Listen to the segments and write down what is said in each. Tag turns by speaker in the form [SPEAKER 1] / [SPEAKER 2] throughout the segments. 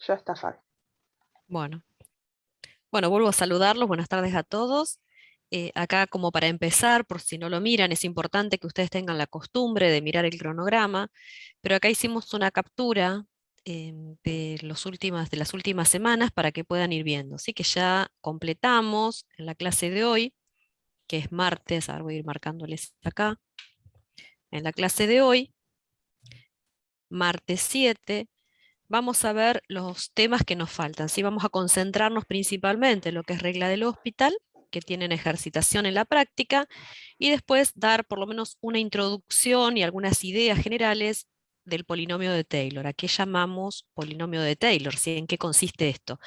[SPEAKER 1] Ya está Fabi.
[SPEAKER 2] Bueno, vuelvo a saludarlos, buenas tardes a todos. Acá como para empezar, por si no lo miran, es importante que ustedes tengan la costumbre de mirar el cronograma, pero acá hicimos una captura de las últimas semanas para que puedan ir viendo. Así que ya completamos en la clase de hoy, que es martes, ahora voy a ir marcándoles acá. En la clase de hoy, martes 7, vamos a ver los temas que nos faltan. ¿Sí? Vamos a concentrarnos principalmente en lo que es regla del hospital, que tienen ejercitación en la práctica, y después dar por lo menos una introducción y algunas ideas generales del polinomio de Taylor. ¿A qué llamamos polinomio de Taylor? ¿Sí? ¿En qué consiste esto?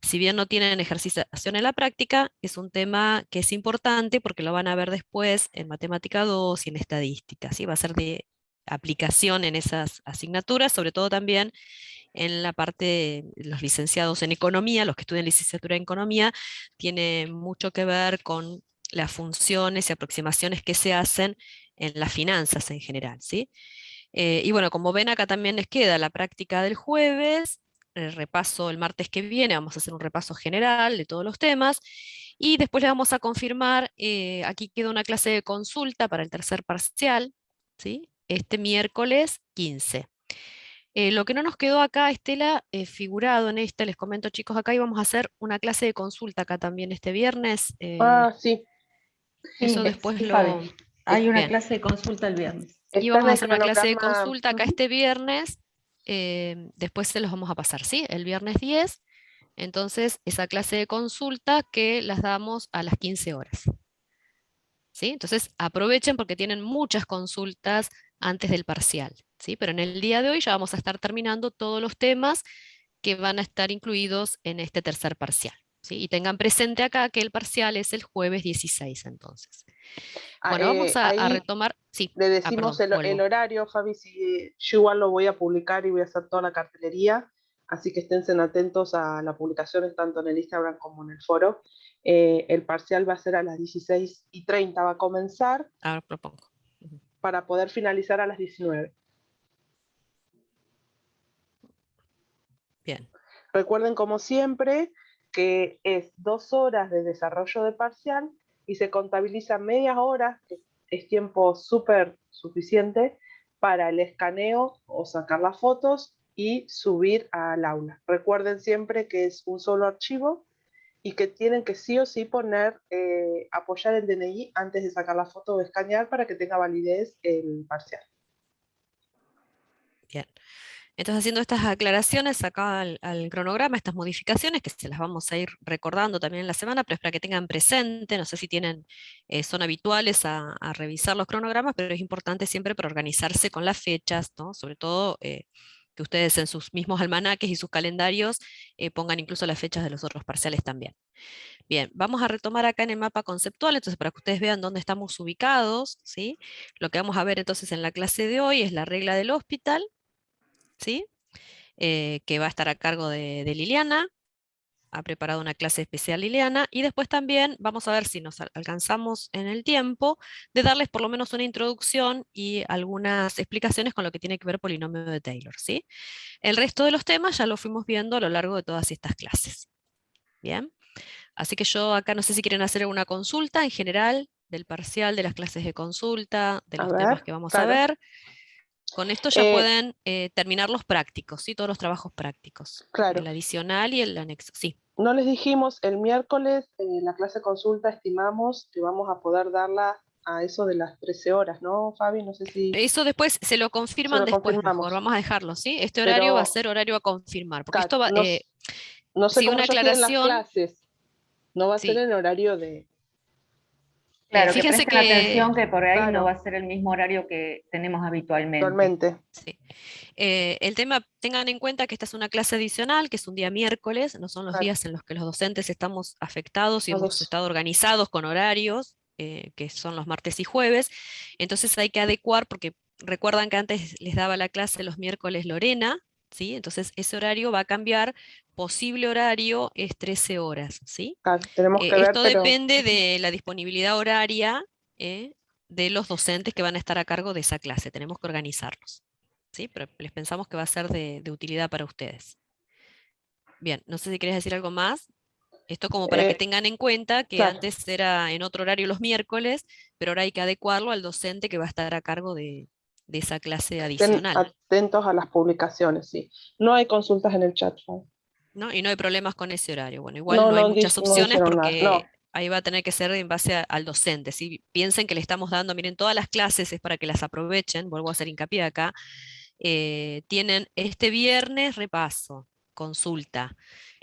[SPEAKER 2] Si bien no tienen ejercitación en la práctica, es un tema que es importante porque lo van a ver después en matemática 2 y en estadística. ¿Sí? Va a ser de aplicación en esas asignaturas, sobre todo también en la parte de los licenciados en economía, los que estudian licenciatura en economía, tiene mucho que ver con las funciones y aproximaciones que se hacen en las finanzas en general, ¿sí? Y bueno, como ven acá también les queda la práctica del jueves, el repaso el martes que viene, vamos a hacer un repaso general de todos los temas, y después le vamos a confirmar, aquí queda una clase de consulta para el tercer parcial, ¿sí? Este miércoles 15. Lo que no nos quedó acá, Estela, figurado en esta, les comento chicos, acá íbamos a hacer una clase de consulta acá también este viernes.
[SPEAKER 1] Ah, sí,
[SPEAKER 2] Eso después
[SPEAKER 3] Sí, Fabi.
[SPEAKER 2] lo...
[SPEAKER 3] Hay una
[SPEAKER 2] Bien,
[SPEAKER 3] clase de consulta el viernes.
[SPEAKER 1] está en
[SPEAKER 2] íbamos a
[SPEAKER 1] el
[SPEAKER 2] hacer una clase de
[SPEAKER 1] cronograma.
[SPEAKER 2] consulta acá
[SPEAKER 1] Ujú.
[SPEAKER 2] este viernes, después se los vamos a pasar, ¿sí? El viernes 10, entonces esa clase de consulta que las damos a las 15 horas. ¿Sí? Entonces aprovechen porque tienen muchas consultas antes del parcial, ¿sí? Pero en el día de hoy ya vamos a estar terminando todos los temas que van a estar incluidos en este tercer parcial, ¿sí? Y tengan presente acá que el parcial es el jueves 16, entonces.
[SPEAKER 1] Ah,
[SPEAKER 2] Bueno, vamos a
[SPEAKER 1] ahí
[SPEAKER 2] retomar, sí,
[SPEAKER 1] le decimos
[SPEAKER 2] perdón,
[SPEAKER 1] el
[SPEAKER 2] vuelvo.
[SPEAKER 1] horario, Fabi, si yo igual lo voy a publicar y voy a hacer toda la cartelería, así que esténse atentos a las publicaciones tanto en el Instagram como en el foro. El parcial va a ser a las 16:30, va a comenzar
[SPEAKER 2] Ahora propongo. Ujú.
[SPEAKER 1] para poder finalizar a las 19.
[SPEAKER 2] Bien,
[SPEAKER 1] Recuerden, como siempre, que es 2 horas de desarrollo de parcial y se contabiliza media hora, que es tiempo súper suficiente para el escaneo o sacar las fotos y subir al aula. Recuerden siempre que es un solo archivo y que tienen que sí o sí poner, apoyar el DNI antes de sacar la foto o escanear para que tenga validez el parcial.
[SPEAKER 2] bien. Entonces, haciendo estas aclaraciones acá al cronograma, estas modificaciones, que se las vamos a ir recordando también en la semana, pero es para que tengan presente, no sé si tienen, son habituales a revisar los cronogramas, pero es importante siempre para organizarse con las fechas, ¿no? Sobre todo que ustedes en sus mismos almanaques y sus calendarios pongan incluso las fechas de los otros parciales también. Bien, vamos a retomar acá en el mapa conceptual, entonces para que ustedes vean dónde estamos ubicados, ¿sí? Lo que vamos a ver entonces en la clase de hoy es la regla del hospital, ¿sí? Que va a estar a cargo de Liliana, ha preparado una clase especial Liliana, y después también vamos a ver si nos alcanzamos en el tiempo de darles por lo menos una introducción y algunas explicaciones con lo que tiene que ver polinomio de Taylor, ¿sí? El resto de los temas ya lo fuimos viendo a lo largo de todas estas clases. Bien, así que yo acá no sé si quieren hacer alguna consulta en general del parcial, de las clases de consulta, de
[SPEAKER 1] A
[SPEAKER 2] los temas
[SPEAKER 1] ver,
[SPEAKER 2] que vamos a
[SPEAKER 1] claro.
[SPEAKER 2] ver. Con esto ya
[SPEAKER 1] Eh,
[SPEAKER 2] pueden terminar los prácticos, ¿sí? Todos los trabajos prácticos.
[SPEAKER 1] claro.
[SPEAKER 2] El adicional y el anexo. Sí.
[SPEAKER 1] No les dijimos, el miércoles la clase consulta estimamos que vamos a poder darla a eso de las 13 horas, ¿no, Fabi? No sé si
[SPEAKER 2] Eso después se lo
[SPEAKER 1] se
[SPEAKER 2] confirman
[SPEAKER 1] lo
[SPEAKER 2] después mejor.
[SPEAKER 1] confirmamos,
[SPEAKER 2] Vamos a dejarlo, ¿sí? Este horario va a
[SPEAKER 1] pero
[SPEAKER 2] ser horario a confirmar, porque
[SPEAKER 1] claro,
[SPEAKER 2] esto va,
[SPEAKER 1] no sé
[SPEAKER 2] sí,
[SPEAKER 1] cómo
[SPEAKER 2] una
[SPEAKER 1] ellos tienen las
[SPEAKER 2] aclaración,
[SPEAKER 1] clases, no va a ser
[SPEAKER 2] sí.
[SPEAKER 1] en horario de...
[SPEAKER 3] Claro, que
[SPEAKER 2] Fíjense
[SPEAKER 3] presten
[SPEAKER 2] que,
[SPEAKER 3] atención que por ahí no va
[SPEAKER 1] Claro,
[SPEAKER 3] a ser el mismo horario que tenemos habitualmente.
[SPEAKER 1] actualmente.
[SPEAKER 2] sí. El tema, tengan en cuenta que esta es una clase adicional, que es un día miércoles, no son los
[SPEAKER 1] Claro,
[SPEAKER 2] días en los que los docentes estamos afectados y hemos
[SPEAKER 1] todos.
[SPEAKER 2] estado organizados con horarios, que son los martes y jueves. Entonces hay que adecuar, porque recuerdan que antes les daba la clase los miércoles Lorena, ¿sí? Entonces ese horario va a cambiar, posible horario es 13 horas, ¿sí?
[SPEAKER 1] Claro, tenemos que ver,
[SPEAKER 2] Esto
[SPEAKER 1] pero
[SPEAKER 2] depende de la disponibilidad horaria de los docentes que van a estar a cargo de esa clase, tenemos que organizarlos. ¿Sí? Pero les pensamos que va a ser de utilidad para ustedes. Bien, no sé si querés decir algo más. Esto como para que tengan en cuenta que
[SPEAKER 1] claro.
[SPEAKER 2] antes era en otro horario los miércoles, pero ahora hay que adecuarlo al docente que va a estar a cargo de esa clase
[SPEAKER 1] Estén
[SPEAKER 2] adicional.
[SPEAKER 1] atentos a las publicaciones, sí. No hay consultas en el chat, ¿no?
[SPEAKER 2] ¿No? Y no hay problemas con ese horario. Bueno, igual
[SPEAKER 1] No,
[SPEAKER 2] no hay
[SPEAKER 1] no,
[SPEAKER 2] muchas
[SPEAKER 1] no
[SPEAKER 2] opciones
[SPEAKER 1] dijeron nada.
[SPEAKER 2] porque
[SPEAKER 1] No,
[SPEAKER 2] ahí va a tener que ser en base al docente. Si piensen que le estamos dando, miren, todas las clases es para que las aprovechen, vuelvo a hacer hincapié acá, tienen este viernes repaso, consulta.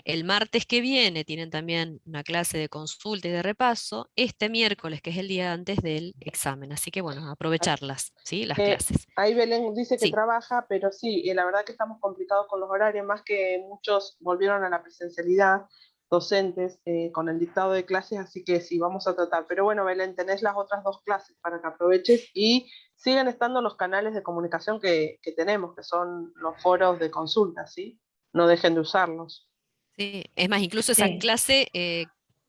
[SPEAKER 2] El martes que viene tienen también una clase de consulta y de repaso, este miércoles, que es el día antes del examen. Así que bueno, aprovecharlas, ¿sí? Las clases.
[SPEAKER 1] ahí Belén dice que
[SPEAKER 2] Sí,
[SPEAKER 1] trabaja, pero sí, la verdad que estamos complicados con los horarios, más que muchos volvieron a la presencialidad, docentes, con el dictado de clases, así que sí, vamos a tratar. Pero bueno, Belén, tenés las otras 2 clases para que aproveches y siguen estando los canales de comunicación que tenemos, que son los foros de consulta, ¿sí? No dejen de usarlos.
[SPEAKER 2] sí. Es más, incluso esa
[SPEAKER 3] Sí,
[SPEAKER 2] clase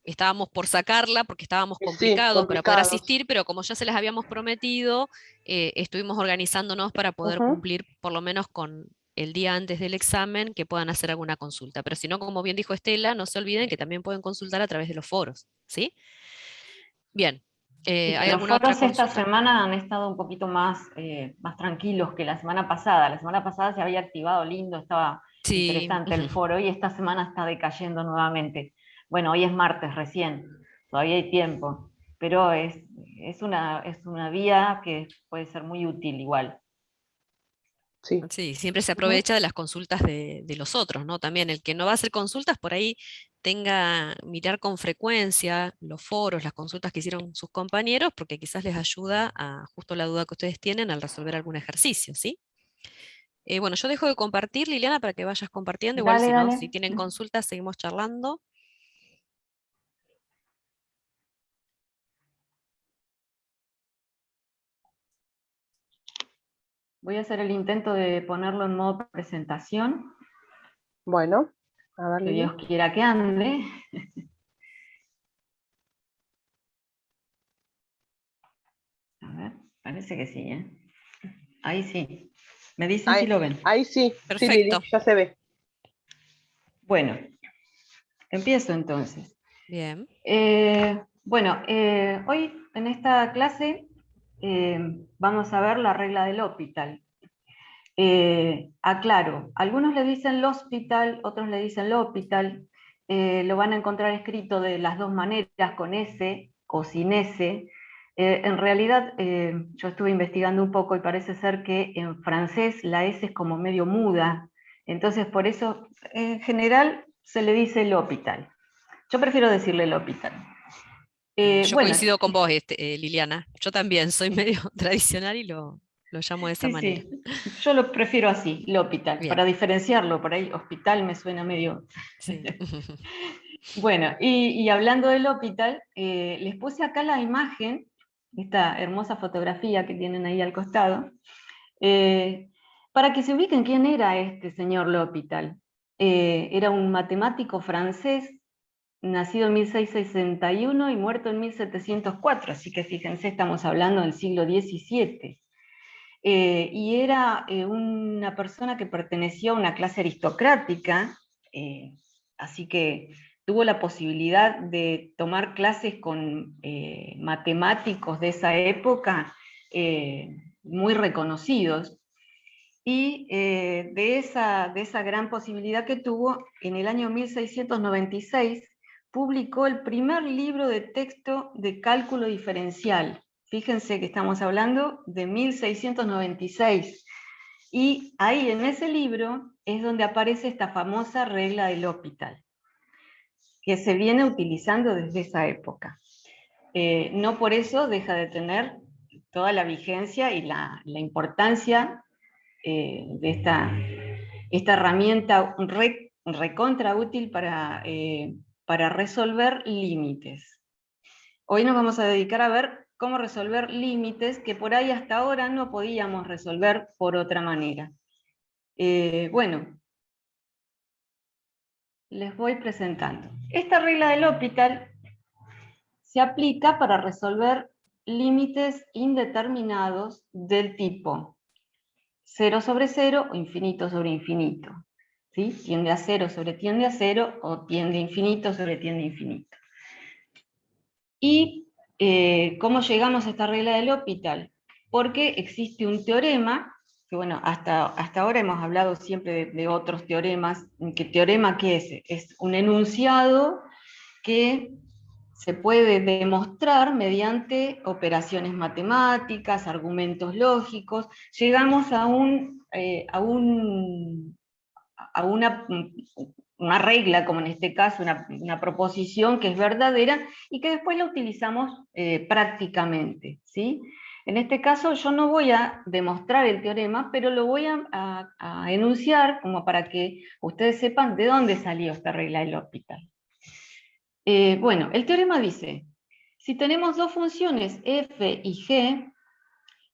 [SPEAKER 2] estábamos por sacarla porque estábamos
[SPEAKER 1] Y sí,
[SPEAKER 2] complicados para poder
[SPEAKER 1] complicados.
[SPEAKER 2] asistir, pero como ya se las habíamos prometido, estuvimos organizándonos para poder
[SPEAKER 1] Ujú.
[SPEAKER 2] cumplir por lo menos con el día antes del examen que puedan hacer alguna consulta. Pero si no, como bien dijo Estela, no se olviden que también pueden consultar a través de los foros, ¿sí? Bien.
[SPEAKER 3] sí,
[SPEAKER 2] ¿Hay
[SPEAKER 3] los
[SPEAKER 2] alguna otra
[SPEAKER 3] foros esta
[SPEAKER 2] consulta?
[SPEAKER 3] semana han estado un poquito más, más tranquilos que la semana pasada. La semana pasada se había activado lindo, estaba
[SPEAKER 2] Sí,
[SPEAKER 3] interesante el foro y esta semana está decayendo nuevamente. Bueno, hoy es martes recién, todavía hay tiempo, pero es una vía que puede ser muy útil igual.
[SPEAKER 1] Sí.
[SPEAKER 2] sí, siempre se
[SPEAKER 1] Ujú.
[SPEAKER 2] aprovecha de las consultas de los otros, ¿no? También el que no va a hacer consultas, por ahí mirar con frecuencia los foros, las consultas que hicieron sus compañeros, porque quizás les ayuda a justo la duda que ustedes tienen al resolver algún ejercicio, ¿sí? Bueno, yo dejo de compartir, Liliana, para que vayas compartiendo. Igual
[SPEAKER 3] Dale,
[SPEAKER 2] si no, si
[SPEAKER 3] dale.
[SPEAKER 2] tienen consultas, seguimos charlando.
[SPEAKER 3] Voy a hacer el intento de ponerlo en modo presentación,
[SPEAKER 1] Bueno, a ver,
[SPEAKER 3] que Dios
[SPEAKER 1] Lili.
[SPEAKER 3] quiera que ande. A ver, parece que sí, ¿eh? Ahí sí. Me dicen si
[SPEAKER 1] Ahí,
[SPEAKER 3] lo ven.
[SPEAKER 1] ahí sí, sí, Lili,
[SPEAKER 2] Perfecto.
[SPEAKER 1] ya se ve.
[SPEAKER 3] Bueno, empiezo entonces.
[SPEAKER 2] Bien.
[SPEAKER 3] Bueno, hoy en esta clase vamos a ver la regla del hospital. Aclaro, algunos le dicen hospital, otros le dicen l'hopital. Lo van a encontrar escrito de las dos maneras, con S o sin S. En realidad, yo estuve investigando un poco y parece ser que en francés la S es como medio muda, entonces por eso en general se le dice l'hopital. Yo prefiero decirle l'hopital.
[SPEAKER 2] Yo
[SPEAKER 3] Bueno,
[SPEAKER 2] coincido con vos, Liliana. Yo también soy medio tradicional y lo llamo de esa
[SPEAKER 3] sí,
[SPEAKER 2] manera.
[SPEAKER 3] sí, yo lo prefiero así, l'hopital,
[SPEAKER 2] Bien,
[SPEAKER 3] para diferenciarlo, por ahí hospital me suena medio...
[SPEAKER 2] sí.
[SPEAKER 3] Bueno, y hablando del hospital, les puse acá la imagen, esta hermosa fotografía que tienen ahí al costado, eh, para que se ubiquen quién era este señor L'Hopital. Era un matemático francés, nacido en 1661 y muerto en 1704, así que fíjense, estamos hablando del siglo XVII. Y era una persona que pertenecía a una clase aristocrática, así que tuvo la posibilidad de tomar clases con matemáticos de esa época muy reconocidos. Y de esa gran posibilidad que tuvo, en el año 1696 publicó el primer libro de texto de cálculo diferencial. Fíjense que estamos hablando de 1696. Y ahí en ese libro es donde aparece esta famosa regla del L'Hopital, que se viene utilizando desde esa época. No por eso deja de tener toda la vigencia y la importancia de esta herramienta recontra útil para resolver límites. Hoy nos vamos a dedicar a ver cómo resolver límites que por ahí hasta ahora no podíamos resolver por otra manera. Bueno, les voy presentando. Esta regla del L'Hopital se aplica para resolver límites indeterminados del tipo 0 sobre 0 o infinito sobre infinito. ¿sí? Tiende a cero sobre tiende a cero, o tiende a infinito sobre tiende a infinito. ¿Y cómo llegamos a esta regla del L'Hopital? Porque existe un teorema, que bueno, hasta ahora hemos hablado siempre de otros teoremas. ¿Qué teorema qué es? Es un enunciado que se puede demostrar mediante operaciones matemáticas, argumentos lógicos. Llegamos a una regla, como en este caso, una proposición que es verdadera y que después la utilizamos prácticamente, ¿sí? En este caso yo no voy a demostrar el teorema, pero lo voy a enunciar como para que ustedes sepan de dónde salió esta regla del L'Hopital. Bueno, el teorema dice, si tenemos dos funciones f y g,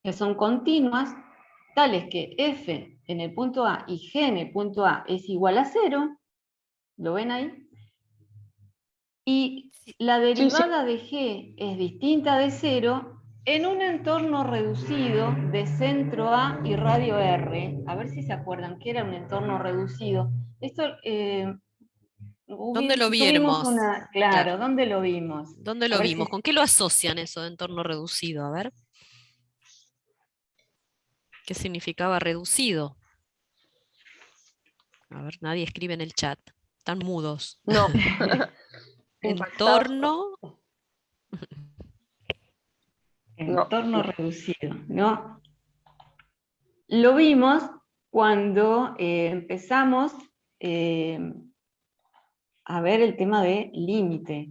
[SPEAKER 3] que son continuas, tales que f en el punto A y g en el punto A es igual a 0, ¿lo ven ahí? Y la derivada de g es distinta de 0 en un entorno reducido de centro A y radio R. A ver si se acuerdan que era un entorno reducido. Esto...
[SPEAKER 2] ¿Dónde lo
[SPEAKER 3] tuvimos
[SPEAKER 2] vimos?
[SPEAKER 3] una... Claro, ¿dónde lo vimos?
[SPEAKER 2] ¿Dónde
[SPEAKER 3] A
[SPEAKER 2] lo
[SPEAKER 3] ver
[SPEAKER 2] vimos?
[SPEAKER 3] si...
[SPEAKER 2] ¿Con qué lo asocian eso de entorno reducido? A ver. ¿Qué significaba reducido? A ver, nadie escribe en el chat. Están mudos.
[SPEAKER 1] No.
[SPEAKER 2] Entorno.
[SPEAKER 3] Entorno reducido, ¿no? Lo vimos cuando empezamos a ver el tema de límite.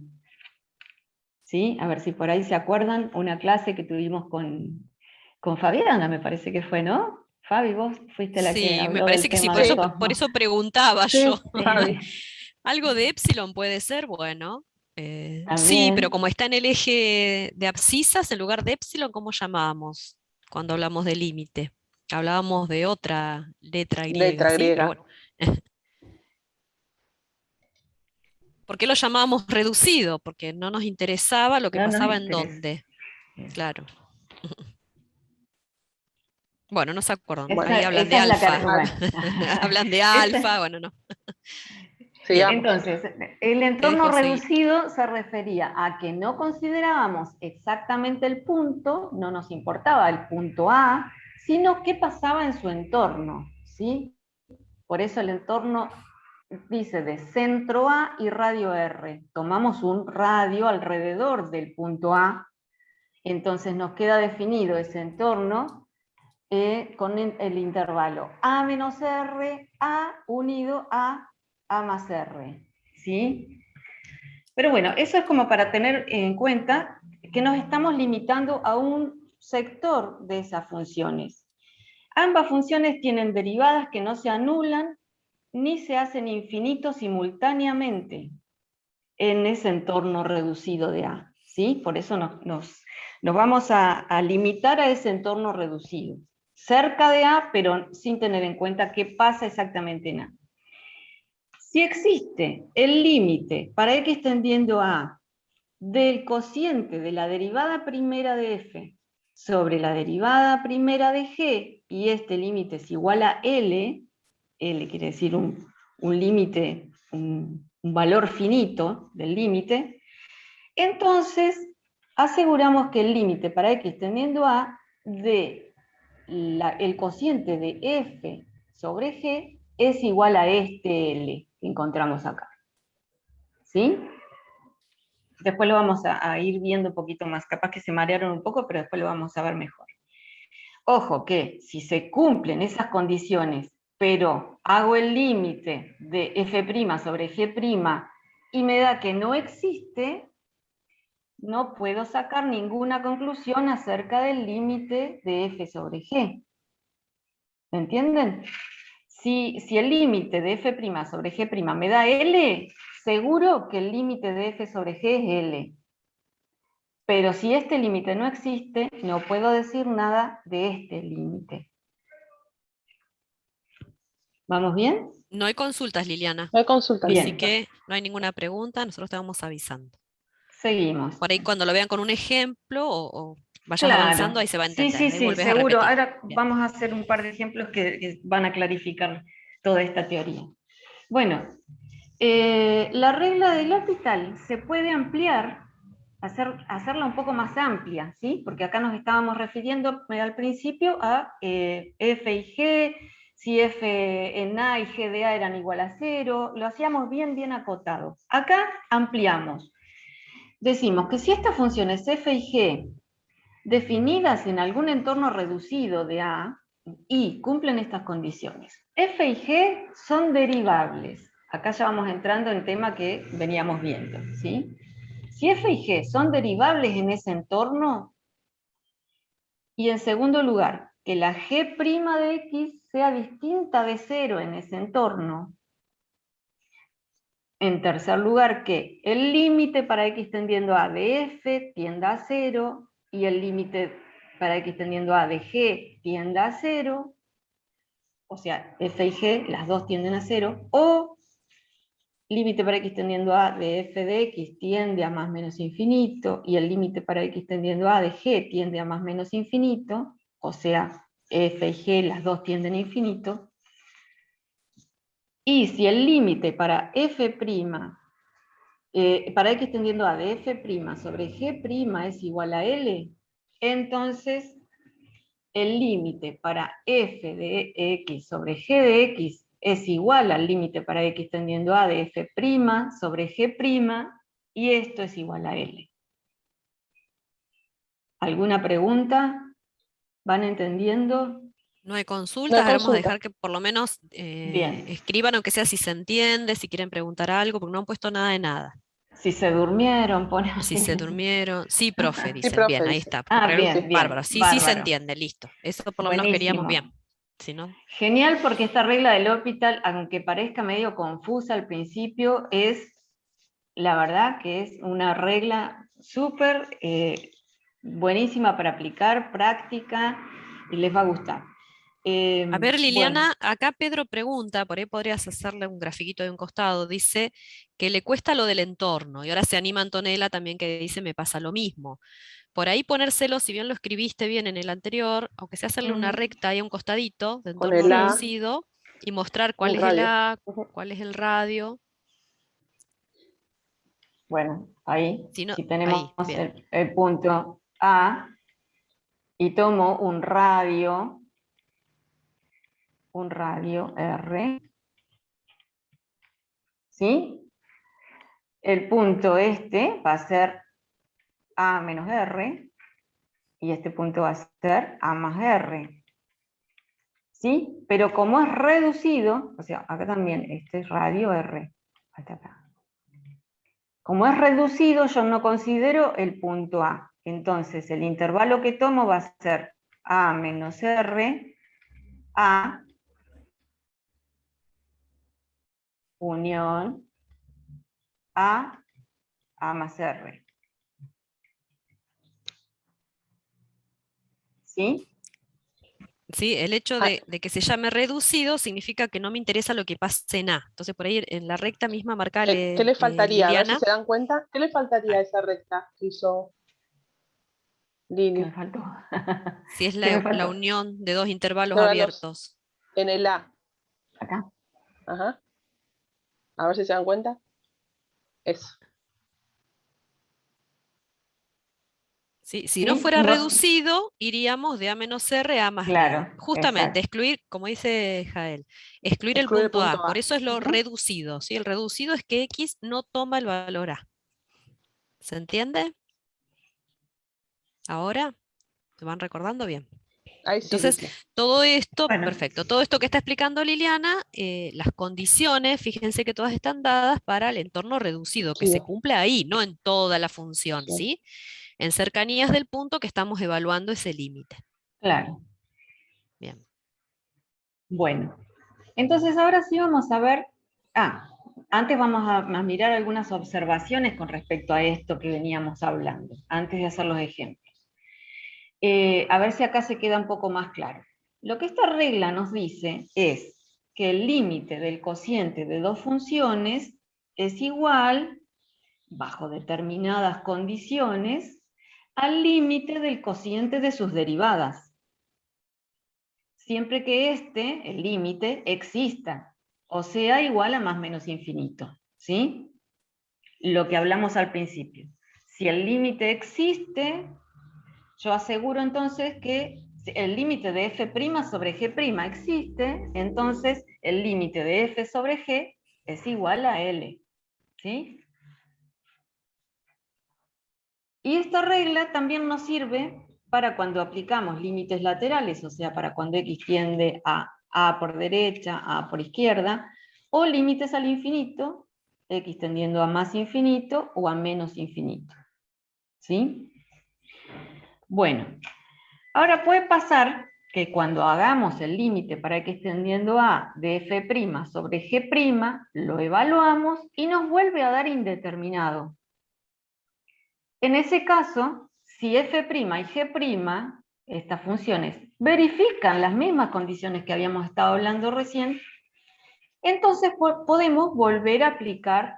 [SPEAKER 3] ¿Sí? A ver si por ahí se acuerdan, una clase que tuvimos con Fabiana, me parece que fue, ¿no? Fabi, vos fuiste la que
[SPEAKER 2] Sí, me
[SPEAKER 3] habló
[SPEAKER 2] parece
[SPEAKER 3] del
[SPEAKER 2] que sí,
[SPEAKER 3] tema
[SPEAKER 2] por
[SPEAKER 3] de
[SPEAKER 2] eso,
[SPEAKER 3] cosmos.
[SPEAKER 2] por eso preguntaba
[SPEAKER 1] Sí,
[SPEAKER 2] yo.
[SPEAKER 1] Fabi.
[SPEAKER 2] Algo de epsilon puede ser, bueno. Sí,
[SPEAKER 3] También.
[SPEAKER 2] pero como está en el eje de abscisas, en lugar de epsilon, ¿cómo llamábamos cuando hablamos de límite? Hablábamos de otra letra griega,
[SPEAKER 1] Letra
[SPEAKER 2] ¿sí? Pero
[SPEAKER 1] griega.
[SPEAKER 2] bueno. ¿Por qué lo llamábamos reducido? Porque no nos interesaba lo que
[SPEAKER 3] No nos
[SPEAKER 2] pasaba en
[SPEAKER 3] interesa.
[SPEAKER 2] dónde. Claro. Bueno, no se acuerdan, por
[SPEAKER 3] Esa,
[SPEAKER 2] ahí hablan de
[SPEAKER 3] esa es la
[SPEAKER 2] alfa.
[SPEAKER 3] cara. Bueno.
[SPEAKER 2] Hablan de
[SPEAKER 3] Esa-
[SPEAKER 2] alfa, bueno, no. Bien,
[SPEAKER 1] Sigamos.
[SPEAKER 3] Entonces, el
[SPEAKER 2] te
[SPEAKER 3] entorno
[SPEAKER 2] dejo seguir.
[SPEAKER 3] reducido se refería a que no considerábamos exactamente el punto, no nos importaba el punto A, sino qué pasaba en su entorno, ¿sí? Por eso el entorno dice de centro A y radio R. Tomamos un radio alrededor del punto A, entonces nos queda definido ese entorno con el intervalo A menos R, A unido a A más R. ¿Sí? Pero bueno, eso es como para tener en cuenta que nos estamos limitando a un sector de esas funciones. Ambas funciones tienen derivadas que no se anulan ni se hacen infinitos simultáneamente en ese entorno reducido de A. ¿Sí? Por eso nos vamos a limitar a ese entorno reducido. Cerca de A, pero sin tener en cuenta qué pasa exactamente en A. Si existe el límite para x tendiendo a A del cociente de la derivada primera de f sobre la derivada primera de g, y este límite es igual a L quiere decir un límite, un valor finito del límite, entonces aseguramos que el límite para x tendiendo a de el cociente de f sobre g es igual a este L que encontramos acá. ¿Sí? Después lo vamos a ir viendo un poquito más, capaz que se marearon un poco, pero después lo vamos a ver mejor. Ojo que si se cumplen esas condiciones, pero hago el límite de f' sobre g' y me da que no existe, no puedo sacar ninguna conclusión acerca del límite de f sobre g. ¿Me entienden? Si el límite de f' sobre g' me da L, seguro que el límite de f sobre g es L. Pero si este límite no existe, no puedo decir nada de este límite. ¿Vamos bien?
[SPEAKER 2] No hay consultas, Liliana.
[SPEAKER 1] No hay consulta.
[SPEAKER 3] Bien.
[SPEAKER 2] Así que no hay ninguna pregunta, nosotros te vamos avisando.
[SPEAKER 3] Seguimos.
[SPEAKER 2] Por ahí cuando lo vean con un ejemplo o vayas
[SPEAKER 3] Claro.
[SPEAKER 2] avanzando, ahí se va a entender.
[SPEAKER 3] Sí,
[SPEAKER 2] Ahí volvés a
[SPEAKER 3] seguro.
[SPEAKER 2] repetir.
[SPEAKER 3] Ahora
[SPEAKER 2] Bien.
[SPEAKER 3] vamos a hacer un par de ejemplos que van a clarificar toda esta teoría. Bueno, la regla del L'Hopital se puede ampliar, hacerla un poco más amplia, ¿sí? Porque acá nos estábamos refiriendo al principio a F y G, si F en A y G de A eran igual a 0, lo hacíamos bien acotado. Acá ampliamos. Decimos que si esta función es F y G definidas en algún entorno reducido de A y cumplen estas condiciones, F y G son derivables. Acá ya vamos entrando en tema que veníamos viendo, ¿sí? Si F y G son derivables en ese entorno, y en segundo lugar, que la G' de X sea distinta de 0 en ese entorno. En tercer lugar, que el límite para X tendiendo a de F tienda a 0, y el límite para X tendiendo a de G tienda a 0, o sea, F y G, las dos tienden a 0, o límite para X tendiendo a de F de X tiende a más menos infinito, y el límite para X tendiendo a de G tiende a más menos infinito, o sea, F y G, las dos tienden a infinito. Y si el límite para F', para X tendiendo a de F' sobre G' es igual a L, entonces el límite para F de X sobre G de X es igual al límite para X tendiendo a de F' sobre G', y esto es igual a L. ¿Alguna pregunta? ¿Van entendiendo?
[SPEAKER 2] No hay consultas,
[SPEAKER 1] No hay
[SPEAKER 2] ahora vamos a
[SPEAKER 1] consulta.
[SPEAKER 2] dejar que por lo menos
[SPEAKER 3] Bien.
[SPEAKER 2] escriban, aunque sea si se entiende, si quieren preguntar algo, porque no han puesto nada de nada.
[SPEAKER 3] Si se durmieron, pone
[SPEAKER 2] Si se durmieron. Sí, profe,
[SPEAKER 1] Sí,
[SPEAKER 2] dicen.
[SPEAKER 1] profe,
[SPEAKER 2] Bien, ahí
[SPEAKER 1] dice.
[SPEAKER 2] está.
[SPEAKER 3] Ah,
[SPEAKER 1] Sí.
[SPEAKER 3] bien,
[SPEAKER 2] Bárbaro.
[SPEAKER 3] bien,
[SPEAKER 2] Sí, sí se
[SPEAKER 3] bárbaro.
[SPEAKER 2] entiende, listo. Eso por lo menos queríamos
[SPEAKER 3] Buenísimo.
[SPEAKER 2] bien. Si no,
[SPEAKER 3] Genial, porque esta regla del L'Hopital, aunque parezca medio confusa al principio, la verdad que es una regla súper buenísima para aplicar, práctica, y les va a gustar.
[SPEAKER 2] a ver,
[SPEAKER 3] Bueno,
[SPEAKER 2] Liliana, acá Pedro pregunta, por ahí podrías hacerle un grafiquito de un costado, dice que le cuesta lo del entorno, y ahora se anima Antonella también que dice me pasa lo mismo. Por ahí ponérselo, si bien lo escribiste bien en el anterior, aunque sea hacerle una recta ahí a un costadito de
[SPEAKER 1] Con
[SPEAKER 2] entorno
[SPEAKER 1] el A,
[SPEAKER 2] reducido y mostrar cuál
[SPEAKER 1] un
[SPEAKER 2] es el
[SPEAKER 1] radio.
[SPEAKER 2] A, cuál es el radio.
[SPEAKER 3] bueno, ahí,
[SPEAKER 2] Si no,
[SPEAKER 3] si tenemos
[SPEAKER 2] ahí, bien.
[SPEAKER 3] el punto A, y tomo un radio R, ¿sí? El punto este va a ser A menos R, y este punto va a ser A más R. ¿Sí? Pero como es reducido, o sea, acá también, este es radio R. Hasta acá. Como es reducido, yo no considero el punto A. Entonces, el intervalo que tomo va a ser A menos R, A, unión, A más R. ¿Sí?
[SPEAKER 2] ¿Sí? El hecho
[SPEAKER 1] Ah,
[SPEAKER 2] de que se llame reducido significa que no me interesa lo que pase en A. Entonces, por ahí en la recta misma,
[SPEAKER 1] ¿qué
[SPEAKER 2] marcale,
[SPEAKER 1] le faltaría? A ver si
[SPEAKER 2] Liliana.
[SPEAKER 1] se dan cuenta. ¿Qué le faltaría
[SPEAKER 2] Ah,
[SPEAKER 1] a esa recta que hizo
[SPEAKER 3] ¿Qué me
[SPEAKER 1] Lili?
[SPEAKER 3] faltó?
[SPEAKER 2] si es
[SPEAKER 3] ¿Qué me
[SPEAKER 2] la
[SPEAKER 3] faltó?
[SPEAKER 2] unión de dos intervalos
[SPEAKER 1] No, los
[SPEAKER 2] abiertos.
[SPEAKER 1] en el A.
[SPEAKER 3] Acá.
[SPEAKER 1] Ajá. A ver si se dan cuenta. Eso.
[SPEAKER 2] ¿Sí? Si no
[SPEAKER 3] ¿Sí?
[SPEAKER 2] fuera
[SPEAKER 3] No,
[SPEAKER 2] reducido, iríamos de A menos R a más R.
[SPEAKER 3] claro,
[SPEAKER 2] Justamente,
[SPEAKER 3] exacto.
[SPEAKER 2] excluir, como dice Jael, excluir el
[SPEAKER 1] Excluye el
[SPEAKER 2] punto A.
[SPEAKER 1] punto
[SPEAKER 2] Por
[SPEAKER 1] A.
[SPEAKER 2] eso es lo
[SPEAKER 1] Ujú.
[SPEAKER 2] reducido. ¿Sí? El reducido es que X no toma el valor A. ¿Se entiende? Ahora, ¿se van recordando bien?
[SPEAKER 1] Ahí sí,
[SPEAKER 2] Entonces,
[SPEAKER 1] Lili.
[SPEAKER 2] todo esto,
[SPEAKER 3] Bueno,
[SPEAKER 2] perfecto, todo esto que está explicando Liliana, las condiciones, fíjense que todas están dadas para el entorno reducido, que se
[SPEAKER 1] Chido.
[SPEAKER 2] cumple ahí, no en toda la función,
[SPEAKER 1] Sí.
[SPEAKER 2] ¿sí? En cercanías del punto que estamos evaluando ese límite.
[SPEAKER 3] claro.
[SPEAKER 2] Bien.
[SPEAKER 3] Bueno, entonces ahora sí vamos a ver, antes vamos a mirar algunas observaciones con respecto a esto que veníamos hablando, antes de hacer los ejemplos. A ver si acá se queda un poco más claro. Lo que esta regla nos dice es que el límite del cociente de dos funciones es igual, bajo determinadas condiciones, al límite del cociente de sus derivadas. Siempre que el límite, exista. o sea, igual a más menos infinito, ¿sí? Lo que hablamos al principio. Si el límite existe, yo aseguro entonces que el límite de f' sobre g' existe, entonces el límite de f sobre g es igual a L, ¿sí? Y esta regla también nos sirve para cuando aplicamos límites laterales, o sea, para cuando x tiende a por derecha, a por izquierda, o límites al infinito, x tendiendo a más infinito o a menos infinito, ¿sí? Bueno, ahora puede pasar que cuando hagamos el límite para x tendiendo a de f' sobre g', lo evaluamos y nos vuelve a dar indeterminado. En ese caso, si f' y g', estas funciones, verifican las mismas condiciones que habíamos estado hablando recién, entonces podemos volver a aplicar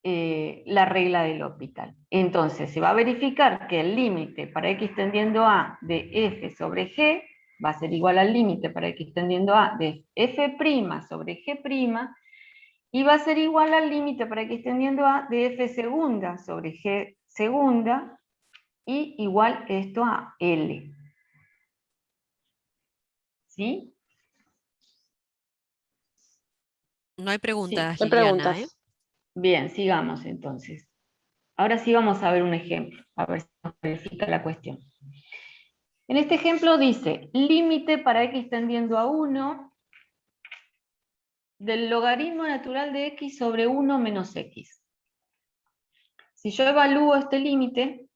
[SPEAKER 3] la regla del L'Hopital. Entonces se va a verificar que el límite para x tendiendo a de f sobre g va a ser igual al límite para x tendiendo a de f' sobre g', y va a ser igual al límite para x tendiendo a de f segunda sobre g segunda, y igual esto a L. ¿Sí?
[SPEAKER 2] No hay preguntas,
[SPEAKER 1] Sí, hay
[SPEAKER 2] Liliana, ¿eh?
[SPEAKER 1] preguntas.
[SPEAKER 3] Bien, sigamos entonces. Ahora sí vamos a ver un ejemplo, a ver si nos verifica la cuestión. En este ejemplo dice, límite para x tendiendo a 1 del logaritmo natural de x sobre 1 menos x. Si yo evalúo este límite,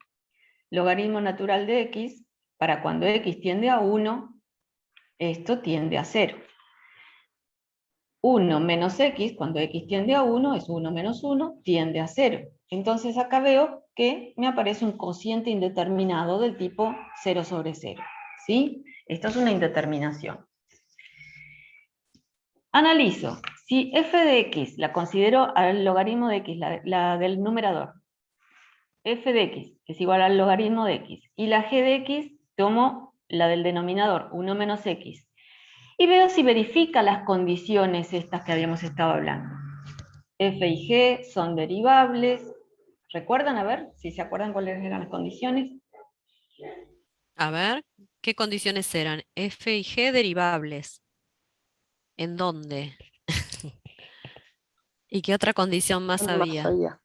[SPEAKER 3] logaritmo natural de x, para cuando x tiende a 1, esto tiende a 0. 1 menos x, cuando x tiende a 1, es 1 menos 1, tiende a 0. Entonces acá veo que me aparece un cociente indeterminado del tipo 0 sobre 0. ¿Sí? Esto es una indeterminación. Analizo. Si f de x la considero al logaritmo de x, la del numerador, f de x es igual al logaritmo de x, y la g de x tomo la del denominador, 1 menos x, y veo si verifica las condiciones estas que habíamos estado hablando. F y G son derivables. ¿Recuerdan? A ver, si se acuerdan cuáles eran las condiciones.
[SPEAKER 2] A ver, ¿qué condiciones eran? F y G derivables. ¿En dónde? ¿Y qué otra condición más
[SPEAKER 1] Más
[SPEAKER 2] había?
[SPEAKER 1] allá.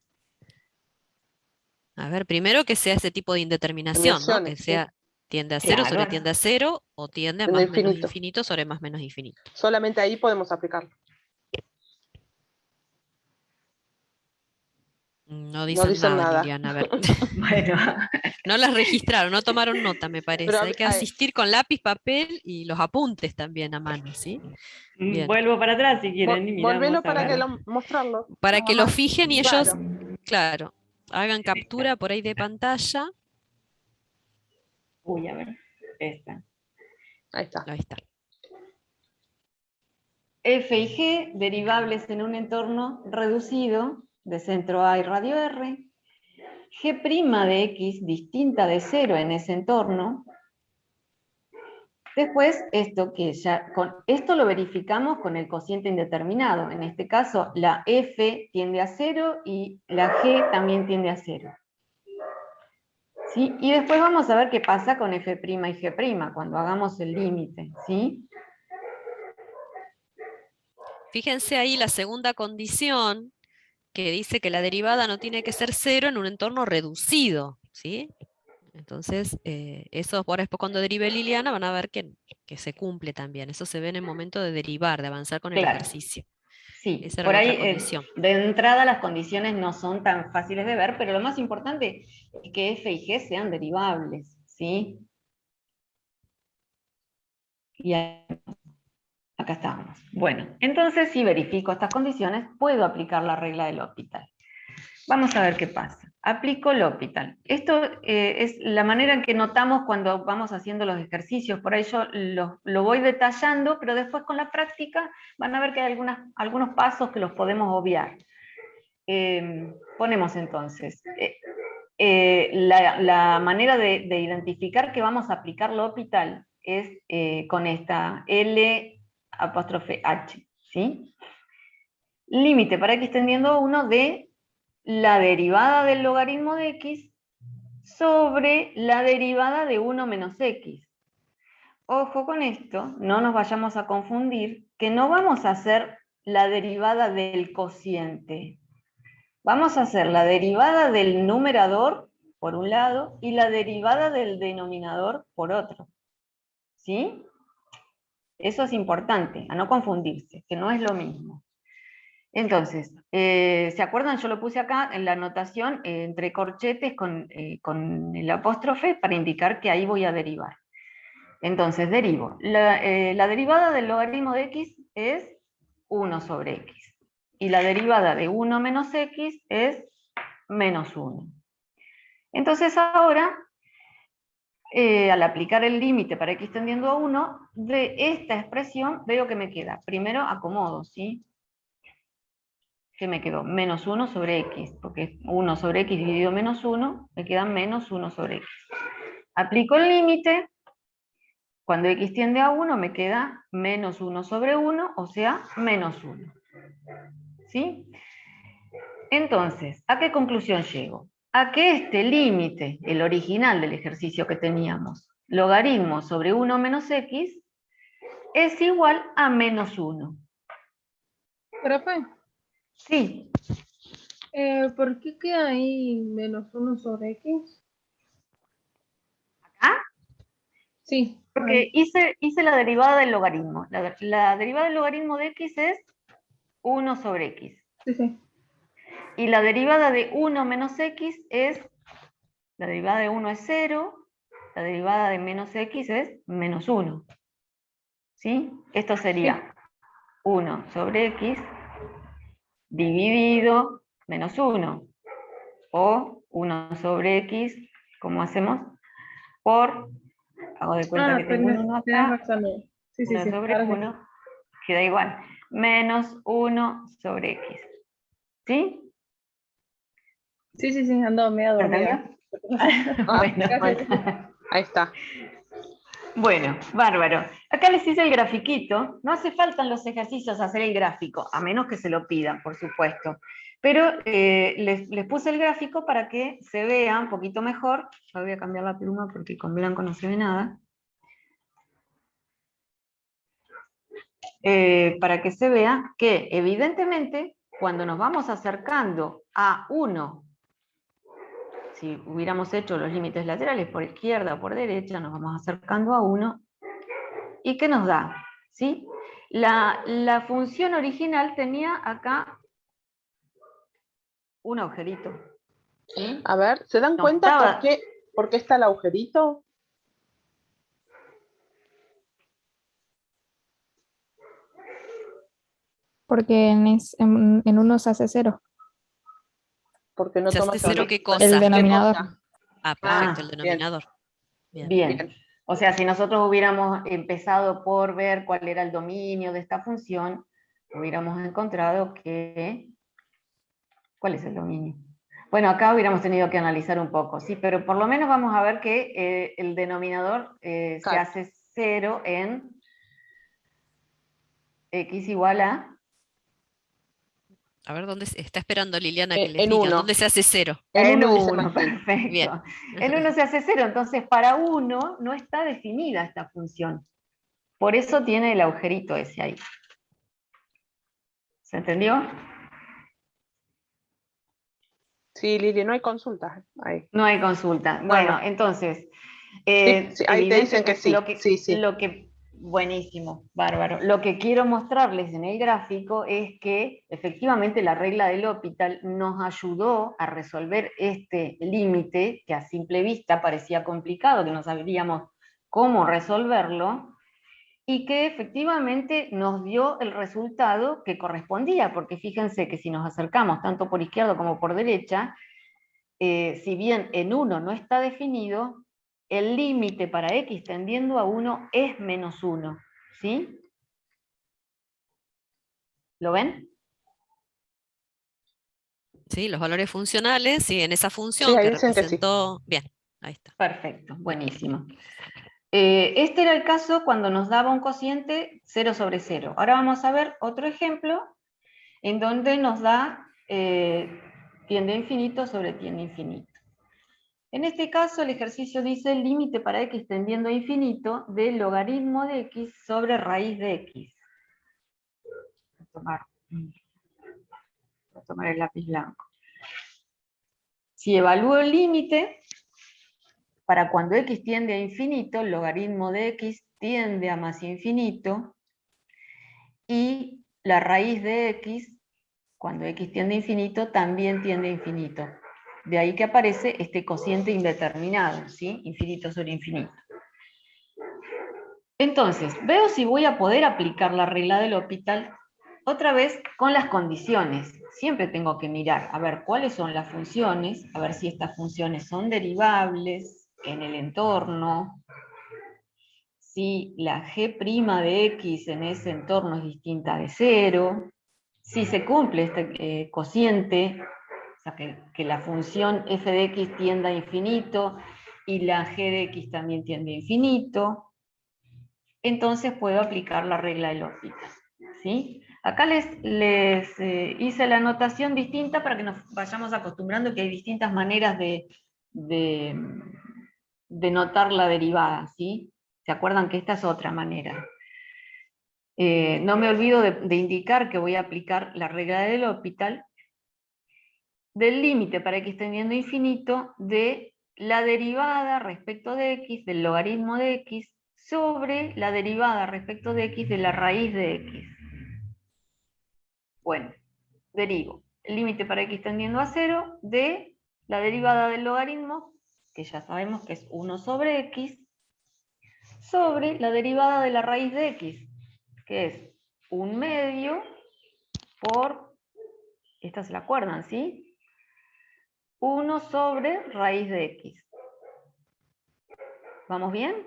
[SPEAKER 2] A ver, primero que sea ese tipo de indeterminación, ¿no? Que
[SPEAKER 1] Terminaciones, sí.
[SPEAKER 2] sea tiende a 0 sobre
[SPEAKER 3] Claro.
[SPEAKER 2] tiende a 0 o tiende a
[SPEAKER 1] En
[SPEAKER 2] más menos
[SPEAKER 1] infinito.
[SPEAKER 2] infinito sobre más menos infinito.
[SPEAKER 1] Solamente ahí podemos aplicarlo.
[SPEAKER 2] No
[SPEAKER 1] No
[SPEAKER 2] dicen
[SPEAKER 1] dicen
[SPEAKER 2] nada,
[SPEAKER 1] nada.
[SPEAKER 2] Liliana, a ver.
[SPEAKER 3] Bueno,
[SPEAKER 2] No las registraron, no tomaron nota, me
[SPEAKER 1] Pero
[SPEAKER 2] parece. Hay que asistir con lápiz, papel y los apuntes también a mano, ¿sí? Bien.
[SPEAKER 3] vuelvo para atrás si quieren y miramos
[SPEAKER 1] volvelo
[SPEAKER 3] a
[SPEAKER 1] para que
[SPEAKER 3] ver.
[SPEAKER 1] mostrarlo.
[SPEAKER 2] Para
[SPEAKER 1] Nada
[SPEAKER 2] que lo
[SPEAKER 1] más.
[SPEAKER 2] fijen y ellos,
[SPEAKER 1] Claro.
[SPEAKER 2] claro, hagan captura por ahí de pantalla.
[SPEAKER 3] Uy, a ver, esta.
[SPEAKER 1] Ahí está.
[SPEAKER 2] Ahí está.
[SPEAKER 3] F y G, derivables en un entorno reducido de centro A y radio R. G' de X, distinta de 0 en ese entorno. Después, esto lo verificamos con el cociente indeterminado. En este caso, la F tiende a 0 y la G también tiende a 0. ¿Sí? Y después vamos a ver qué pasa con F' y G' cuando hagamos el límite. ¿Sí?
[SPEAKER 2] Fíjense ahí la segunda condición que dice que la derivada no tiene que ser 0 en un entorno reducido, ¿sí? Entonces, eso ahora después cuando derive Liliana van a ver que se cumple también. Eso se ve en el momento de derivar, de avanzar con el
[SPEAKER 3] Claro.
[SPEAKER 2] ejercicio.
[SPEAKER 3] Sí,
[SPEAKER 2] Esa era
[SPEAKER 3] por
[SPEAKER 2] la otra
[SPEAKER 3] ahí
[SPEAKER 2] condición.
[SPEAKER 3] de entrada las condiciones no son tan fáciles de ver, pero lo más importante es que F y G sean derivables, ¿sí? Y acá estamos. Bueno, entonces si verifico estas condiciones, puedo aplicar la regla del L'Hopital. Vamos a ver qué pasa. Aplico L'Hopital. Esto es la manera en que notamos cuando vamos haciendo los ejercicios. Por ahí yo lo voy detallando, pero después con la práctica van a ver que hay algunos pasos que los podemos obviar. Ponemos entonces, la manera de identificar que vamos a aplicar L'Hopital es con esta L apóstrofe H. ¿sí? Límite para x tendiendo a 1 de la derivada del logaritmo de x sobre la derivada de 1 menos x. Ojo con esto, no nos vayamos a confundir, que no vamos a hacer la derivada del cociente. Vamos a hacer la derivada del numerador, por un lado, y la derivada del denominador, por otro. ¿Sí? Eso es importante, a no confundirse, que no es lo mismo. Entonces, ¿se acuerdan? Yo lo puse acá en la anotación entre corchetes con el apóstrofe para indicar que ahí voy a derivar. Entonces, derivo. La derivada del logaritmo de x es 1 sobre x. Y la derivada de 1 menos x es menos 1. Entonces ahora, al aplicar el límite para x tendiendo a 1, de esta expresión veo que me queda, primero acomodo, ¿sí? ¿Qué me quedó? Menos 1 sobre x, porque 1 sobre x dividido menos 1, me queda menos 1 sobre x. Aplico el límite, cuando x tiende a 1 me queda menos 1 sobre 1, o sea, menos 1. ¿Sí? Entonces, ¿a qué conclusión llego? A que este límite, el original del ejercicio que teníamos, logaritmo sobre 1 menos x, es igual a menos 1.
[SPEAKER 4] Profe,
[SPEAKER 3] Sí.
[SPEAKER 4] ¿por qué queda ahí menos 1 sobre x?
[SPEAKER 3] ¿Acá?
[SPEAKER 4] Sí.
[SPEAKER 3] Porque hice la derivada del logaritmo. La derivada del logaritmo de x es 1 sobre x.
[SPEAKER 4] Sí, sí.
[SPEAKER 3] Y la derivada de 1 menos x es, la derivada de 1 es 0, la derivada de menos x es menos 1. ¿Sí? Esto sería 1 sobre x dividido menos 1. O 1 sobre x, ¿cómo hacemos? Por, hago de cuenta que tengo un 1
[SPEAKER 4] tenés
[SPEAKER 3] acá,
[SPEAKER 4] razón. Sí, sí,
[SPEAKER 3] 1
[SPEAKER 4] sí.
[SPEAKER 3] sobre
[SPEAKER 4] Ahora sí.
[SPEAKER 3] 1, queda igual. Menos 1 sobre x. ¿Sí?
[SPEAKER 4] Sí, sí, sí, ando medio dormida.
[SPEAKER 3] ¿Entendió? Bueno,
[SPEAKER 1] Bueno, ahí está.
[SPEAKER 3] bueno, bárbaro. Acá les hice el grafiquito. No hace falta en los ejercicios hacer el gráfico, a menos que se lo pidan, por supuesto. Pero les puse el gráfico para que se vea un poquito mejor. Yo voy a cambiar la pluma porque con blanco no se ve nada. Para que se vea que, evidentemente, cuando nos vamos acercando a 1, si hubiéramos hecho los límites laterales por izquierda o por derecha, nos vamos acercando a 1. ¿Y qué nos da? ¿Sí? La función original tenía acá un agujerito. ¿Sí?
[SPEAKER 1] A ver, ¿se dan
[SPEAKER 3] No
[SPEAKER 1] cuenta
[SPEAKER 3] estaba-
[SPEAKER 1] por qué está el agujerito?
[SPEAKER 5] Porque en uno se hace 0.
[SPEAKER 1] Porque no
[SPEAKER 2] ¿Se
[SPEAKER 1] toma
[SPEAKER 2] hace cero qué
[SPEAKER 5] El
[SPEAKER 2] cosa?
[SPEAKER 1] ¿Qué
[SPEAKER 5] denominador.
[SPEAKER 1] cosa?
[SPEAKER 2] Ah, perfecto, el
[SPEAKER 1] bien.
[SPEAKER 2] denominador. Bien.
[SPEAKER 3] Bien. O sea, si nosotros hubiéramos empezado por ver cuál era el dominio de esta función, hubiéramos encontrado que... ¿Cuál es el dominio? Bueno, acá hubiéramos tenido que analizar un poco, sí, pero por lo menos vamos a ver que el denominador se
[SPEAKER 1] Claro.
[SPEAKER 3] hace 0 en x igual a...
[SPEAKER 2] A ver, ¿dónde está esperando Liliana que les
[SPEAKER 1] En
[SPEAKER 2] diga?
[SPEAKER 1] 1.
[SPEAKER 2] ¿Dónde se hace 0?
[SPEAKER 3] En
[SPEAKER 1] dice
[SPEAKER 3] 1,
[SPEAKER 1] Martín.
[SPEAKER 3] perfecto.
[SPEAKER 2] Bien.
[SPEAKER 3] En 1 se hace 0, entonces para 1 no está definida esta función. Por eso tiene el agujerito ese ahí. ¿Se entendió?
[SPEAKER 1] Sí, Lili, no hay consultas ahí.
[SPEAKER 3] No hay consulta.
[SPEAKER 1] No,
[SPEAKER 3] Bueno,
[SPEAKER 1] no.
[SPEAKER 3] entonces,
[SPEAKER 1] Sí, ahí te dicen que sí. Sí.
[SPEAKER 3] buenísimo, bárbaro. Lo que quiero mostrarles en el gráfico es que efectivamente la regla del L'Hopital nos ayudó a resolver este límite que a simple vista parecía complicado, que no sabríamos cómo resolverlo, y que efectivamente nos dio el resultado que correspondía, porque fíjense que si nos acercamos tanto por izquierda como por derecha, si bien en 1 no está definido, el límite para x tendiendo a 1 es menos 1. ¿Sí? ¿Lo ven?
[SPEAKER 2] Sí, los valores funcionales, sí, en esa
[SPEAKER 1] Sí,
[SPEAKER 2] función
[SPEAKER 1] ahí
[SPEAKER 2] que
[SPEAKER 1] dicen que sí.
[SPEAKER 2] representó. Bien, ahí está.
[SPEAKER 3] Perfecto, buenísimo. Este era el caso cuando nos daba un cociente 0 sobre 0. Ahora vamos a ver otro ejemplo en donde nos da tiende a infinito sobre tiende a infinito. En este caso el ejercicio dice el límite para x tendiendo a infinito del logaritmo de x sobre raíz de x. Voy a tomar el lápiz blanco. Si evalúo el límite, para cuando x tiende a infinito, el logaritmo de x tiende a más infinito, y la raíz de x, cuando x tiende a infinito, también tiende a infinito. De ahí que aparece este cociente indeterminado, ¿sí? Infinito sobre infinito. Entonces, veo si voy a poder aplicar la regla del L'Hopital otra vez con las condiciones. Siempre tengo que mirar, a ver cuáles son las funciones, a ver si estas funciones son derivables en el entorno, si la g' de x en ese entorno es distinta de 0, si se cumple este cociente, o sea, que la función f de x tienda a infinito y la g de x también tiende a infinito, entonces puedo aplicar la regla del L'Hopital, ¿sí? Acá les hice la anotación distinta para que nos vayamos acostumbrando que hay distintas maneras de notar la derivada, ¿sí? ¿Se acuerdan que esta es otra manera? No me olvido de indicar que voy a aplicar la regla del L'Hopital del límite para x tendiendo a infinito de la derivada respecto de x, del logaritmo de x, sobre la derivada respecto de x de la raíz de x. Bueno, derivo el límite para x tendiendo a 0 de la derivada del logaritmo, que ya sabemos que es 1 sobre x, sobre la derivada de la raíz de x, que es 1/2 por, esta se la acuerdan, ¿sí? 1 sobre raíz de x. ¿Vamos bien?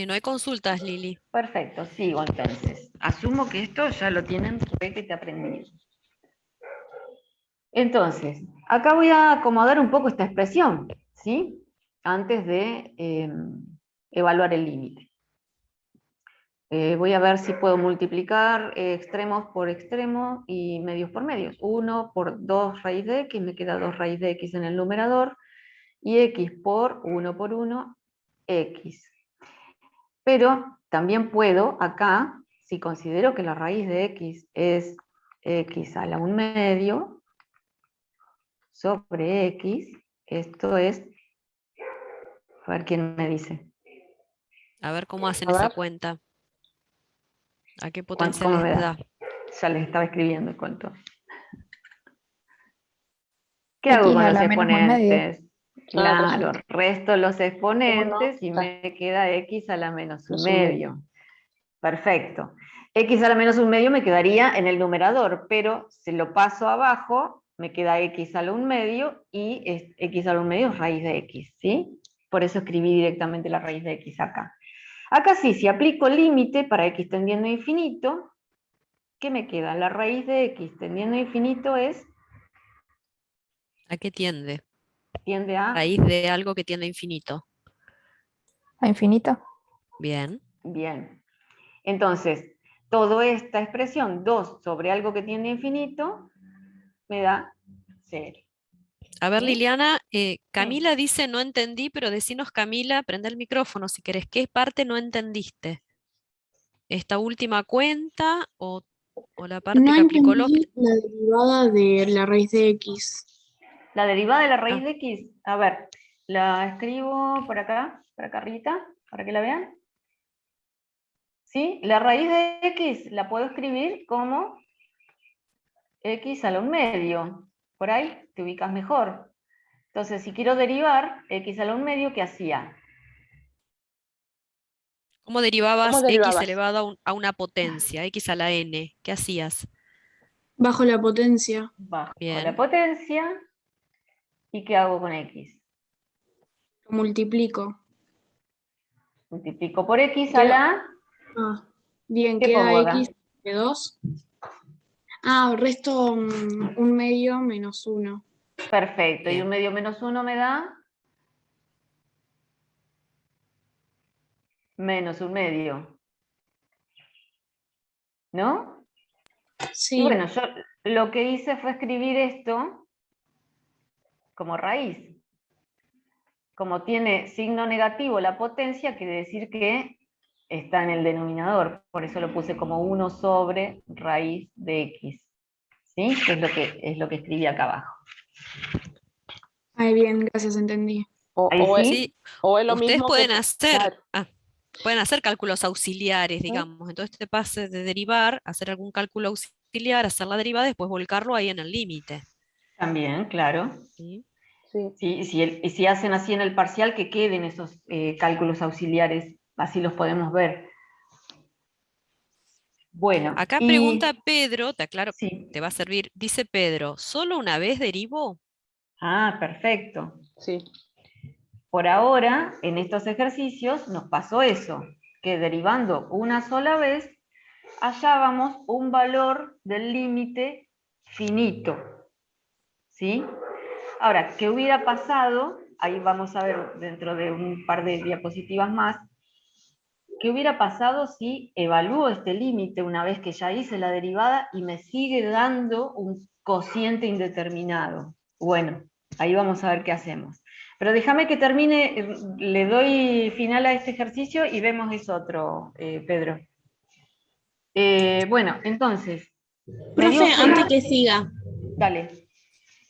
[SPEAKER 2] No hay consultas, Lili.
[SPEAKER 3] Perfecto, sigo entonces. Asumo que esto ya lo tienen requete aprendido. Entonces, acá voy a acomodar un poco esta expresión, ¿sí? Antes de evaluar el límite. Voy a ver si puedo multiplicar extremos por extremos y medios por medios. 1 por 2 raíz de x, me queda 2 raíz de x en el numerador, y x por 1 por 1, x. Pero también puedo acá, si considero que la raíz de x es x a la 1/2 sobre x, esto es, a ver quién me dice.
[SPEAKER 2] A ver cómo hacen
[SPEAKER 3] A
[SPEAKER 2] esa
[SPEAKER 3] ver.
[SPEAKER 2] cuenta. ¿A qué potencia
[SPEAKER 3] ¿Cómo me
[SPEAKER 2] les
[SPEAKER 3] da?
[SPEAKER 2] da?
[SPEAKER 3] Ya les estaba escribiendo el cuento. ¿Qué hago
[SPEAKER 5] X
[SPEAKER 3] con
[SPEAKER 5] a
[SPEAKER 3] los
[SPEAKER 5] la menos 1/2.
[SPEAKER 3] exponentes? Claro, resto los exponentes y me queda x a la menos 1/2. Perfecto. X a la menos 1/2 me quedaría en el numerador, pero si lo paso abajo, me queda x a la 1/2 y x a la 1/2 es raíz de x, ¿sí? Por eso escribí directamente la raíz de x acá. Acá sí, si aplico límite para x tendiendo a infinito, ¿qué me queda? La raíz de x tendiendo a infinito es,
[SPEAKER 2] ¿A qué tiende?
[SPEAKER 3] tiende a,
[SPEAKER 2] Raíz de algo que tiende a infinito.
[SPEAKER 5] ¿A infinito?
[SPEAKER 2] Bien.
[SPEAKER 3] bien. Entonces, toda esta expresión, 2 sobre algo que tiende a infinito, me da 0.
[SPEAKER 2] A ver,
[SPEAKER 3] ¿Sí?
[SPEAKER 2] Liliana, Camila dice no entendí, pero decinos, Camila, prende el micrófono si querés. ¿Qué parte no entendiste? ¿Esta última cuenta o la parte
[SPEAKER 6] No
[SPEAKER 2] que aplicó
[SPEAKER 6] entendí la derivada de la raíz de x.
[SPEAKER 3] La derivada de la raíz de x, a ver, la escribo por acá arribita, para que la vean. ¿Sí? La raíz de x la puedo escribir como x a la 1/2. Por ahí te ubicas mejor. Entonces, si quiero derivar x a la 1/2, ¿qué hacía?
[SPEAKER 2] ¿Cómo derivabas
[SPEAKER 1] ¿Cómo
[SPEAKER 2] x
[SPEAKER 1] derivabas?
[SPEAKER 2] elevado a una potencia, x a la n? ¿Qué hacías?
[SPEAKER 6] Bajo la potencia.
[SPEAKER 3] Bajo
[SPEAKER 2] Bien.
[SPEAKER 3] la potencia. ¿Y qué hago con x?
[SPEAKER 6] Lo multiplico.
[SPEAKER 3] Multiplico por x a
[SPEAKER 6] Queda-
[SPEAKER 3] la...
[SPEAKER 6] Ah, bien,
[SPEAKER 3] ¿Qué
[SPEAKER 6] queda
[SPEAKER 3] pongo acá?
[SPEAKER 6] x de 2. Ah, resto 1/2 menos 1.
[SPEAKER 3] Perfecto.
[SPEAKER 2] Bien.
[SPEAKER 3] Y 1/2 menos 1 me da... menos 1/2. ¿No? Y
[SPEAKER 6] Sí.
[SPEAKER 3] bueno, yo lo que hice fue escribir esto como raíz. Como tiene signo negativo la potencia, quiere decir que está en el denominador. Por eso lo puse como 1 sobre raíz de x. ¿Sí? Que es lo que escribí acá abajo.
[SPEAKER 6] Ay, bien, gracias, entendí.
[SPEAKER 3] Ahí
[SPEAKER 1] O
[SPEAKER 2] Sí,
[SPEAKER 1] es lo
[SPEAKER 2] ustedes
[SPEAKER 1] mismo
[SPEAKER 2] pueden
[SPEAKER 1] que...
[SPEAKER 2] hacer,
[SPEAKER 1] Claro.
[SPEAKER 2] pueden hacer cálculos auxiliares, digamos. Entonces te pases de derivar, hacer algún cálculo auxiliar, hacer la derivada y después volcarlo ahí en el límite.
[SPEAKER 3] También, claro.
[SPEAKER 2] ¿Sí?
[SPEAKER 1] Sí.
[SPEAKER 3] Sí, y si hacen así en el parcial, que queden esos cálculos auxiliares, así los podemos ver. Bueno,
[SPEAKER 2] Acá
[SPEAKER 3] y
[SPEAKER 2] pregunta Pedro, te aclaro,
[SPEAKER 3] sí.
[SPEAKER 2] te va a servir. Dice Pedro, ¿solo una vez derivo?
[SPEAKER 3] Ah, perfecto.
[SPEAKER 1] Sí.
[SPEAKER 3] Por ahora, en estos ejercicios nos pasó eso, que derivando una sola vez, hallábamos un valor del límite finito. ¿Sí? Ahora, ¿qué hubiera pasado? Ahí vamos a ver dentro de un par de diapositivas más. ¿Qué hubiera pasado si evalúo este límite una vez que ya hice la derivada y me sigue dando un cociente indeterminado? Bueno, ahí vamos a ver qué hacemos. Pero déjame que termine, le doy final a este ejercicio y vemos eso otro, Pedro. Bueno, entonces, me dio
[SPEAKER 6] Profe, antes
[SPEAKER 3] C.
[SPEAKER 6] que siga,
[SPEAKER 3] Dale.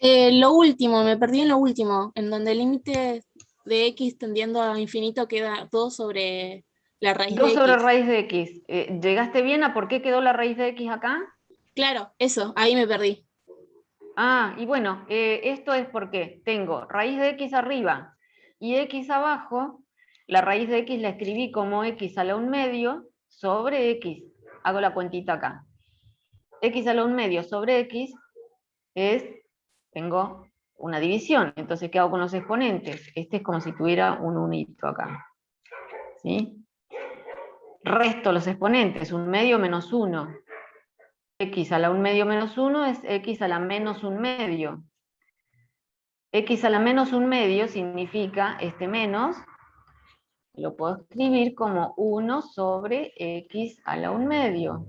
[SPEAKER 6] lo último, me perdí en lo último, en donde el límite de x tendiendo a infinito queda 2 sobre la raíz
[SPEAKER 3] 2
[SPEAKER 6] de
[SPEAKER 3] sobre
[SPEAKER 6] x.
[SPEAKER 3] raíz de x. ¿Llegaste bien a por qué quedó la raíz de x acá?
[SPEAKER 6] Claro, eso, ahí me perdí.
[SPEAKER 3] Ah, y bueno, esto es porque tengo raíz de x arriba y x abajo. La raíz de x la escribí como x a la 1/2 sobre x. Hago la cuentita acá. X a la 1/2 sobre x tengo una división. Entonces, ¿qué hago con los exponentes? Este es como si tuviera un unito acá. ¿Sí? Resto los exponentes, 1/2 menos 1. X a la 1/2 menos 1 es x a la menos 1/2. X a la menos 1/2 significa este menos, lo puedo escribir como 1 sobre x a la 1/2.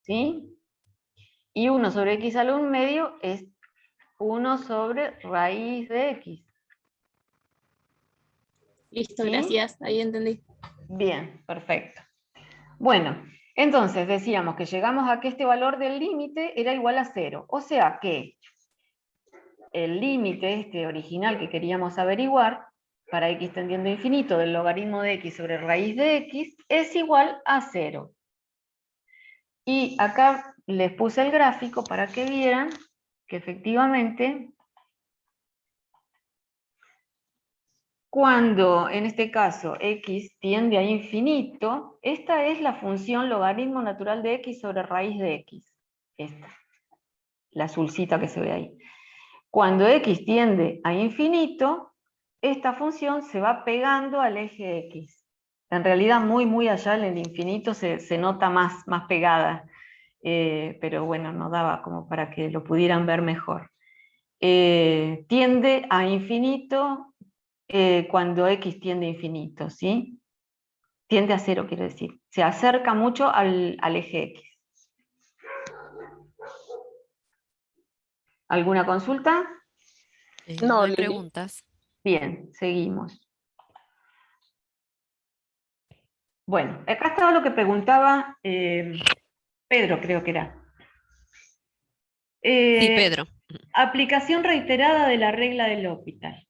[SPEAKER 3] ¿Sí? Y 1 sobre x a la 1/2 es 1 sobre raíz de x.
[SPEAKER 6] Listo,
[SPEAKER 3] ¿Sí?
[SPEAKER 6] gracias, ahí entendí.
[SPEAKER 3] Bien, perfecto. Bueno, entonces decíamos que llegamos a que este valor del límite era igual a 0. O sea que el límite este original que queríamos averiguar para x tendiendo a infinito del logaritmo de x sobre raíz de x es igual a 0. Y acá les puse el gráfico para que vieran que efectivamente cuando en este caso x tiende a infinito, esta es la función logaritmo natural de x sobre raíz de x. Esta, la azulcita que se ve ahí. Cuando x tiende a infinito, esta función se va pegando al eje x. En realidad muy allá en el infinito se nota más pegada, pero bueno, no daba como para que lo pudieran ver mejor. Tiende a infinito cuando x tiende a infinito, ¿sí? Tiende a 0, quiero decir. Se acerca mucho al eje x. ¿Alguna consulta?
[SPEAKER 2] No
[SPEAKER 1] No,
[SPEAKER 2] hay
[SPEAKER 1] Lili.
[SPEAKER 2] preguntas.
[SPEAKER 3] Bien, seguimos. Bueno, acá estaba lo que preguntaba Pedro, creo que era.
[SPEAKER 2] Sí, Pedro.
[SPEAKER 3] Aplicación reiterada de la regla del L'Hopital.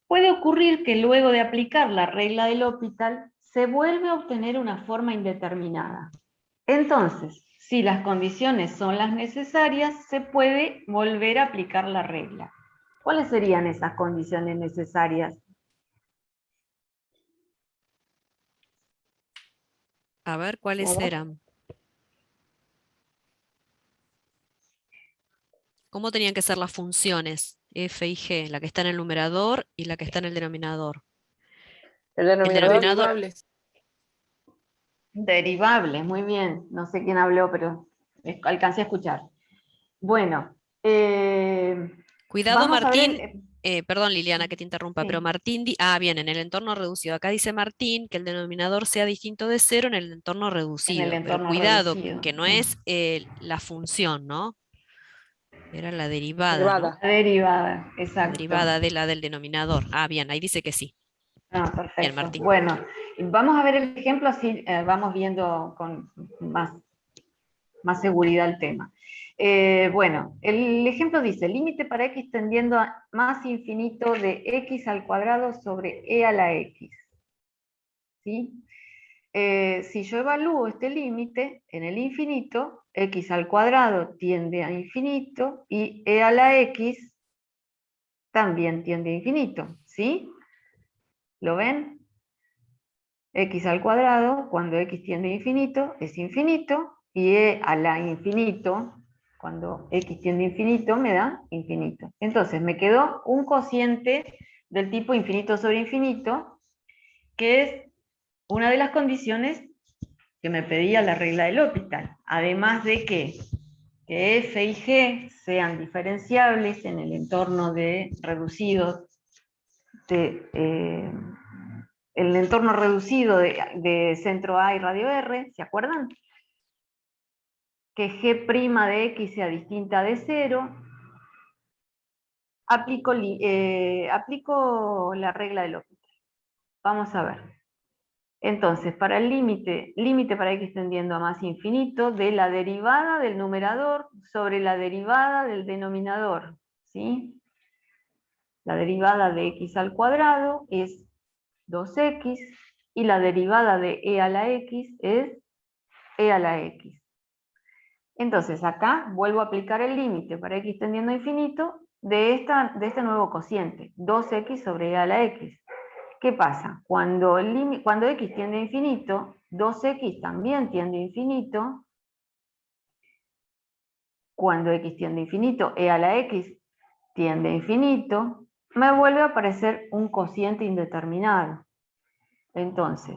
[SPEAKER 3] Puede ocurrir que luego de aplicar la regla del L'Hopital se vuelve a obtener una forma indeterminada. Entonces, si las condiciones son las necesarias, se puede volver a aplicar la regla. ¿Cuáles serían esas condiciones necesarias?
[SPEAKER 2] A ver cuáles eran. ¿Cómo tenían que ser las funciones f y g? La que está en el numerador y la que está en el denominador.
[SPEAKER 1] El denominador.
[SPEAKER 7] Derivables.
[SPEAKER 3] Derivables, muy bien. No sé quién habló, pero alcancé a escuchar. Bueno,
[SPEAKER 2] Cuidado,
[SPEAKER 3] vamos a
[SPEAKER 2] Martín,
[SPEAKER 3] ver...
[SPEAKER 2] Perdón, Liliana, que te interrumpa, pero
[SPEAKER 3] Sí.
[SPEAKER 2] Martín, bien, en el entorno reducido. Acá dice Martín que el denominador sea distinto de 0 en el entorno
[SPEAKER 3] En el
[SPEAKER 2] reducido, pero
[SPEAKER 3] entorno
[SPEAKER 2] cuidado,
[SPEAKER 3] reducido.
[SPEAKER 2] que no es la función, ¿no? Era la derivada, ¿no?
[SPEAKER 1] Derivada.
[SPEAKER 3] La derivada,
[SPEAKER 2] La
[SPEAKER 3] exacto.
[SPEAKER 2] derivada de la del denominador. Bien, ahí dice que sí.
[SPEAKER 3] Ah,
[SPEAKER 2] Bien,
[SPEAKER 3] perfecto.
[SPEAKER 2] Martín.
[SPEAKER 3] Bueno, vamos a ver el ejemplo, así vamos viendo con más seguridad el tema. Bueno, el ejemplo dice, límite para x tendiendo a más infinito de x al cuadrado sobre e a la x. ¿Sí? Si yo evalúo este límite en el infinito, x al cuadrado tiende a infinito y e a la x también tiende a infinito. ¿Sí? ¿Lo ven? X al cuadrado, cuando x tiende a infinito, es infinito, y e a la infinito, cuando x tiende a infinito, me da infinito. Entonces, me quedó un cociente del tipo infinito sobre infinito, que es una de las condiciones que me pedía la regla de L'Hopital. Además de que f y g sean diferenciables en el entorno de reducido el entorno reducido de centro A y radio R, ¿se acuerdan? Que G' de X sea distinta de 0. Aplico la regla de L'Hopital. Vamos a ver. Entonces, para el límite para X tendiendo a más infinito, de la derivada del numerador sobre la derivada del denominador. ¿Sí? La derivada de X al cuadrado es 2x, y la derivada de e a la x es e a la x. Entonces acá vuelvo a aplicar el límite para x tendiendo a infinito de este nuevo cociente, 2x sobre e a la x. ¿Qué pasa? Cuando x tiende a infinito, 2x también tiende a infinito. Cuando x tiende a infinito, e a la x tiende a infinito, me vuelve a aparecer un cociente indeterminado. Entonces,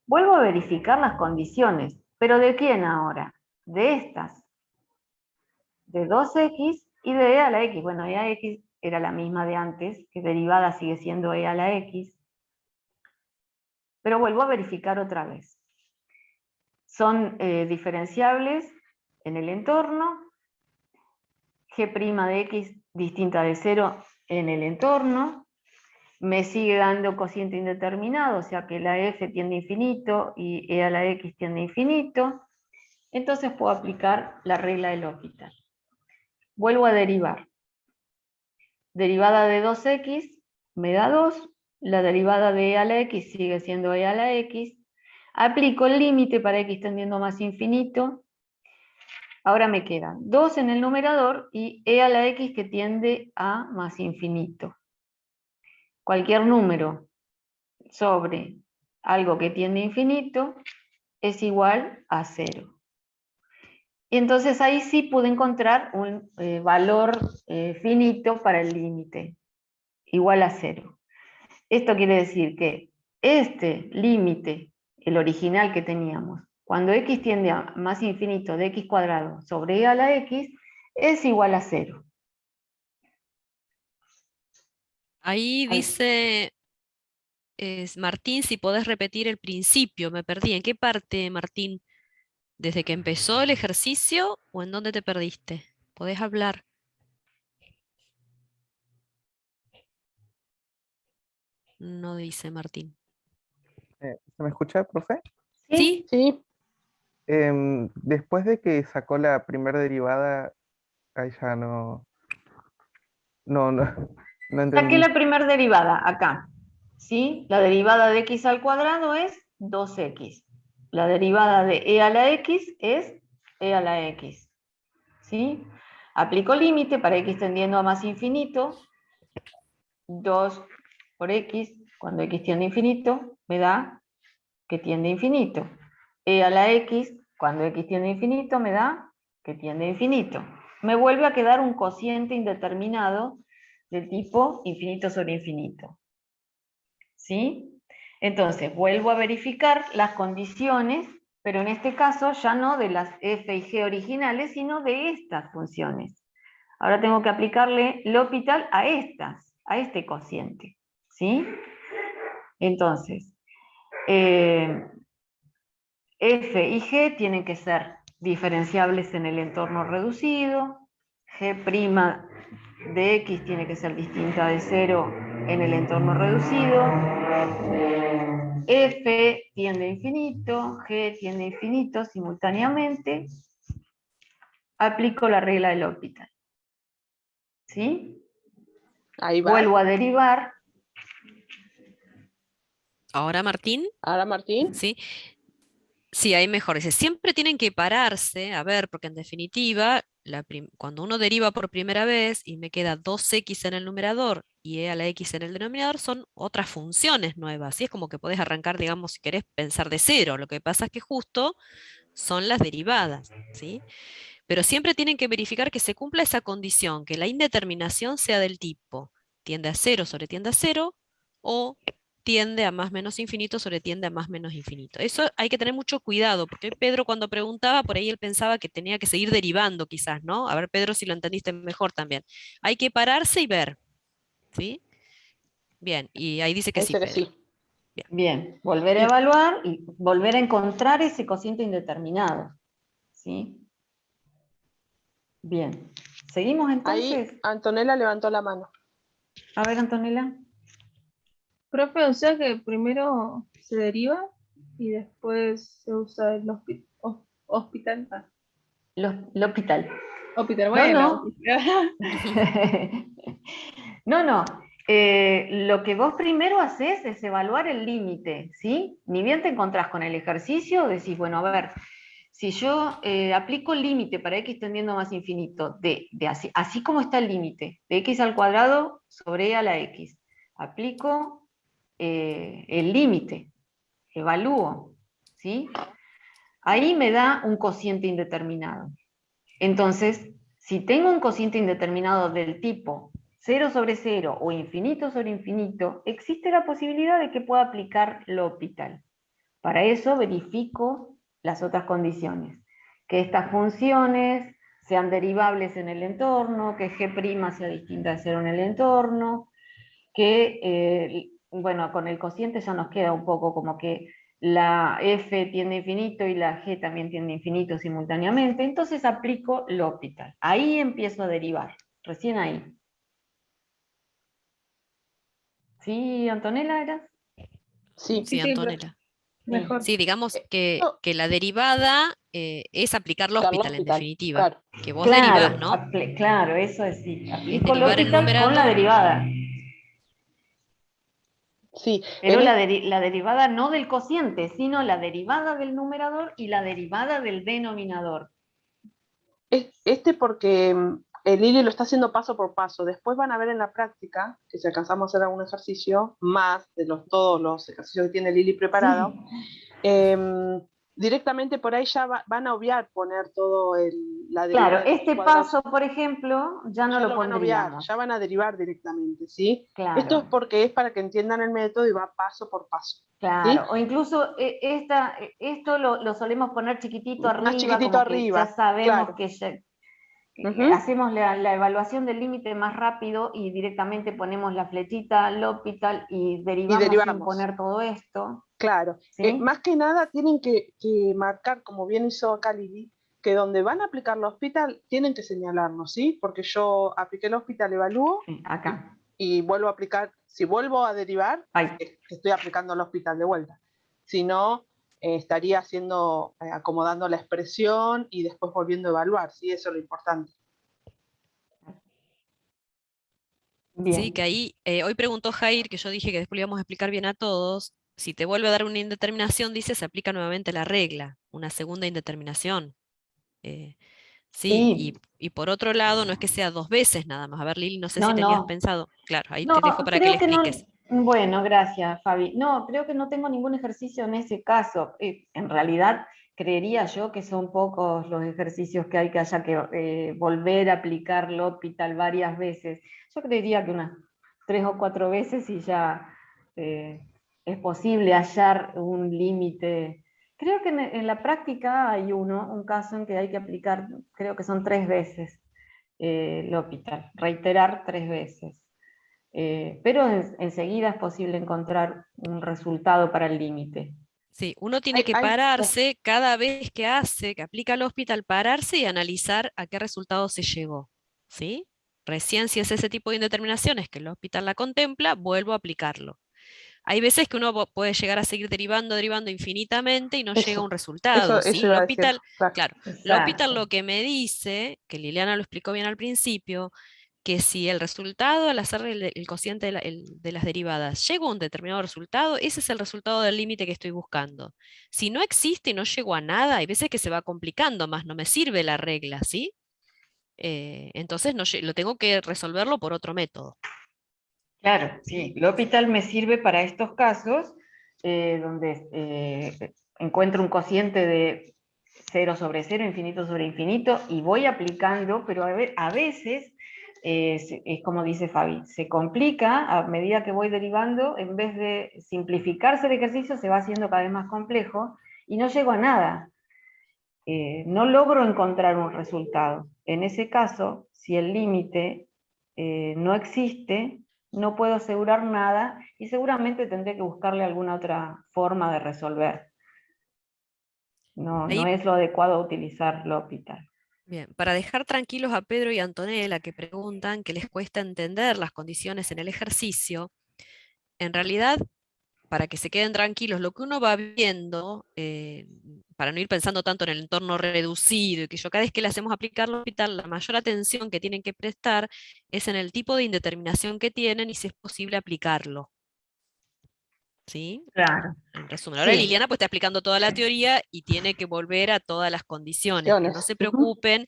[SPEAKER 3] vuelvo a verificar las condiciones. ¿Pero de quién ahora? De estas. De 2x y de e a la x. Bueno, e a la x era la misma de antes, que derivada sigue siendo e a la x. Pero vuelvo a verificar otra vez. Son diferenciables en el entorno. G' de x distinta de 0 en el entorno. Me sigue dando cociente indeterminado, o sea que la f tiende a infinito y e a la x tiende a infinito. Entonces puedo aplicar la regla de L'Hopital. Vuelvo a derivar. Derivada de 2x me da 2, la derivada de e a la x sigue siendo e a la x. Aplico el límite para x tendiendo a más infinito. Ahora me quedan 2 en el numerador y e a la x que tiende a más infinito. Cualquier número sobre algo que tiende a infinito es igual a 0. Y entonces ahí sí pude encontrar un valor finito para el límite, igual a 0. Esto quiere decir que este límite, el original que teníamos, cuando x tiende a más infinito de x cuadrado sobre e a la x, es igual a 0.
[SPEAKER 2] Ahí dice, Martín, si podés repetir el principio, me perdí. ¿En qué parte, Martín? ¿Desde que empezó el ejercicio o en dónde te perdiste? ¿Podés hablar? No dice Martín.
[SPEAKER 7] ¿Se me escucha, profe?
[SPEAKER 2] ¿Sí?
[SPEAKER 1] Sí,
[SPEAKER 7] Después de que sacó la primera derivada, ahí ya no
[SPEAKER 3] Saqué
[SPEAKER 7] entendí.
[SPEAKER 3] la primera derivada, acá. ¿Sí? La derivada de x al cuadrado es 2x. La derivada de e a la x es e a la x. ¿Sí? Aplico límite para x tendiendo a más infinito. 2 por x, cuando x tiende a infinito, me da que tiende a infinito. E a la x, cuando x tiende a infinito, me da que tiende a infinito. Me vuelve a quedar un cociente indeterminado del tipo infinito sobre infinito. ¿Sí? Entonces, vuelvo a verificar las condiciones, pero en este caso ya no de las f y g originales, sino de estas funciones. Ahora tengo que aplicarle L'Hopital a estas. a este cociente, ¿sí? Entonces, F y G tienen que ser diferenciables en el entorno reducido, G' de X tiene que ser distinta de 0 en el entorno reducido, F tiende a infinito, G tiende a infinito simultáneamente, aplico la regla del L'Hopital, ¿sí?
[SPEAKER 1] Ahí va.
[SPEAKER 3] Vuelvo a derivar.
[SPEAKER 2] Ahora, Martín,
[SPEAKER 1] Ahora, Martín.
[SPEAKER 2] ¿sí? Sí, ahí mejor. Dice, siempre tienen que pararse, a ver, porque en definitiva, cuando uno deriva por primera vez y me queda 2x en el numerador y e a la x en el denominador, son otras funciones nuevas. Y es como que podés arrancar, digamos, si querés pensar de cero. Lo que pasa es que justo son las derivadas, ¿sí? Pero siempre tienen que verificar que se cumpla esa condición, que la indeterminación sea del tipo tiende a 0 sobre tiende a 0 o tiende a más menos infinito sobre tiende a más menos infinito. Eso hay que tener mucho cuidado, porque Pedro cuando preguntaba, por ahí él pensaba que tenía que seguir derivando quizás, ¿no? A ver, Pedro, si lo entendiste mejor también. Hay que pararse y ver, ¿sí? Bien, y ahí dice que sí,
[SPEAKER 1] Dice que
[SPEAKER 2] Pedro.
[SPEAKER 1] sí.
[SPEAKER 2] Bien.
[SPEAKER 3] Bien, volver a evaluar y volver a encontrar ese cociente indeterminado, ¿sí? Bien, seguimos entonces.
[SPEAKER 1] Ahí Antonella levantó la mano.
[SPEAKER 3] A ver, Antonella.
[SPEAKER 4] Profe, o sea que primero se deriva y después se usa el hospital.
[SPEAKER 3] L'Hopital.
[SPEAKER 4] Hospital,
[SPEAKER 3] No,
[SPEAKER 4] bueno.
[SPEAKER 3] no. No, no. Lo que vos primero haces es evaluar el límite, ¿sí? Ni bien te encontrás con el ejercicio, decís, bueno, a ver, si yo aplico el límite para x tendiendo a más infinito, así como está el límite, de x al cuadrado sobre e a la x, aplico el límite, evalúo, ¿sí? Ahí me da un cociente indeterminado. Entonces, si tengo un cociente indeterminado del tipo 0 sobre 0 o infinito sobre infinito, existe la posibilidad de que pueda aplicar L'Hopital. Para eso verifico las otras condiciones. Que estas funciones sean derivables en el entorno, que G' sea distinta de 0 en el entorno, que, bueno, con el cociente ya nos queda un poco como que la F tiende a infinito y la G también tiende a infinito simultáneamente, entonces aplico L'Hopital. Ahí empiezo a derivar, recién ahí. ¿Sí, Antonella, eras?
[SPEAKER 1] Sí.
[SPEAKER 2] Sí,
[SPEAKER 4] Sí, profe,
[SPEAKER 2] Antonella.
[SPEAKER 4] mejor.
[SPEAKER 2] Sí, digamos
[SPEAKER 1] No,
[SPEAKER 2] que la derivada es aplicar
[SPEAKER 1] Carlos
[SPEAKER 2] L'Hopital en
[SPEAKER 1] Hospital.
[SPEAKER 2] definitiva,
[SPEAKER 1] Claro.
[SPEAKER 2] que vos derivás,
[SPEAKER 3] Claro,
[SPEAKER 2] ¿no?
[SPEAKER 3] claro, eso es sí. Aplico
[SPEAKER 2] Derivar el
[SPEAKER 3] L'Hopital con la
[SPEAKER 2] numerador.
[SPEAKER 3] derivada.
[SPEAKER 1] Sí.
[SPEAKER 3] Pero la derivada no del cociente, sino la derivada del numerador y la derivada del denominador.
[SPEAKER 1] Este porque el Lili lo está haciendo paso por paso. Después van a ver en la práctica, que si alcanzamos a hacer algún ejercicio, más de todos los ejercicios que tiene Lili preparado, directamente por ahí ya van a obviar poner todo la derivada
[SPEAKER 3] Claro,
[SPEAKER 1] de
[SPEAKER 3] este
[SPEAKER 1] cuadrados.
[SPEAKER 3] paso, por ejemplo, ya no
[SPEAKER 1] Ya
[SPEAKER 3] lo
[SPEAKER 1] lo van a obviar,
[SPEAKER 3] pondríamos.
[SPEAKER 1] ya van a derivar directamente, ¿sí?
[SPEAKER 3] Claro.
[SPEAKER 1] Esto es porque es para que entiendan el método y va paso por paso.
[SPEAKER 3] Claro,
[SPEAKER 1] ¿sí?
[SPEAKER 3] o incluso esto lo solemos poner chiquitito
[SPEAKER 1] Más
[SPEAKER 3] arriba,
[SPEAKER 1] chiquitito
[SPEAKER 3] como que ya
[SPEAKER 1] arriba,
[SPEAKER 3] sabemos
[SPEAKER 1] claro.
[SPEAKER 3] que
[SPEAKER 1] Ujú.
[SPEAKER 3] hacemos la evaluación del límite más rápido y directamente ponemos la flechita, L'Hopital y
[SPEAKER 1] Y
[SPEAKER 3] derivamos sin
[SPEAKER 1] derivamos.
[SPEAKER 3] poner todo esto.
[SPEAKER 1] Claro.
[SPEAKER 3] ¿Sí?
[SPEAKER 1] Más que nada tienen que marcar, como bien hizo acá Lili, que donde van a aplicar el hospital tienen que señalarnos, ¿sí? Porque yo apliqué el hospital, evalúo
[SPEAKER 3] Acá.
[SPEAKER 1] y vuelvo a aplicar, si vuelvo a derivar,
[SPEAKER 3] Ahí.
[SPEAKER 1] estoy aplicando el hospital de vuelta. Si no, estaría haciendo, acomodando la expresión y después volviendo a evaluar, ¿sí? Eso es lo importante.
[SPEAKER 3] Bien.
[SPEAKER 2] Sí, que ahí, hoy preguntó Jair, que yo dije que después le íbamos a explicar bien a todos, si te vuelve a dar una indeterminación, dice, se aplica nuevamente la regla, una segunda indeterminación. Sí,
[SPEAKER 3] Sí.
[SPEAKER 2] y por otro lado, no es que sea dos veces nada más. A ver, Lili, no sé
[SPEAKER 3] No,
[SPEAKER 2] si tenías
[SPEAKER 3] no.
[SPEAKER 2] pensado. Claro, ahí
[SPEAKER 3] No,
[SPEAKER 2] te dejo para que le
[SPEAKER 3] creo que no.
[SPEAKER 2] expliques.
[SPEAKER 3] Bueno, gracias, Fabi. No, creo que no tengo ningún ejercicio en ese caso. En realidad, creería yo que son pocos los ejercicios que haya que volver a aplicar L'Hopital varias veces. Yo creería que unas 3 o 4 veces y ya es posible hallar un límite. Creo que en la práctica hay un caso en que hay que aplicar, creo que son 3 veces L'Hopital, reiterar 3 veces. pero enseguida es posible encontrar un resultado para el límite.
[SPEAKER 2] Sí, uno tiene que
[SPEAKER 1] Hay-
[SPEAKER 2] pararse cada vez que aplica el hospital, pararse y analizar a qué resultado se llegó, ¿sí? Recién si es ese tipo de indeterminaciones que el hospital la contempla, vuelvo a aplicarlo. Hay veces que uno puede llegar a seguir derivando infinitamente y no llega a un resultado, ¿sí?
[SPEAKER 1] Eso
[SPEAKER 2] El
[SPEAKER 1] iba a decir,
[SPEAKER 2] hospital,
[SPEAKER 1] claro.
[SPEAKER 2] claro, el
[SPEAKER 3] Exacto.
[SPEAKER 2] hospital lo que me dice, que Liliana lo explicó bien al principio, que si el resultado al hacer el cociente de las derivadas llega a un determinado resultado, ese es el resultado del límite que estoy buscando. Si no existe y no llego a nada, hay veces que se va complicando más, no me sirve la regla, ¿sí? Entonces lo tengo que resolverlo por otro método.
[SPEAKER 3] Claro, sí. El hospital me sirve para estos casos donde encuentro un cociente de 0 sobre 0, infinito sobre infinito, y voy aplicando, pero a veces, es como dice Fabi, se complica a medida que voy derivando, en vez de simplificarse el ejercicio, se va haciendo cada vez más complejo, y no llego a nada. No logro encontrar un resultado. En ese caso, si el límite no existe, no puedo asegurar nada y seguramente tendré que buscarle alguna otra forma de resolver. No
[SPEAKER 2] Ahí,
[SPEAKER 3] es lo adecuado utilizar L'Hopital.
[SPEAKER 2] bien, para dejar tranquilos a Pedro y Antonella que preguntan que les cuesta entender las condiciones en el ejercicio, en realidad, para que se queden tranquilos, lo que uno va viendo, para no ir pensando tanto en el entorno reducido, y que cada vez que le hacemos aplicar el hospital, la mayor atención que tienen que prestar es en el tipo de indeterminación que tienen y si es posible aplicarlo. ¿Sí?
[SPEAKER 3] Claro.
[SPEAKER 2] En resumen, ahora
[SPEAKER 3] Sí.
[SPEAKER 2] Liliana pues está explicando toda la teoría y tiene que volver a todas las condiciones, que no se preocupen,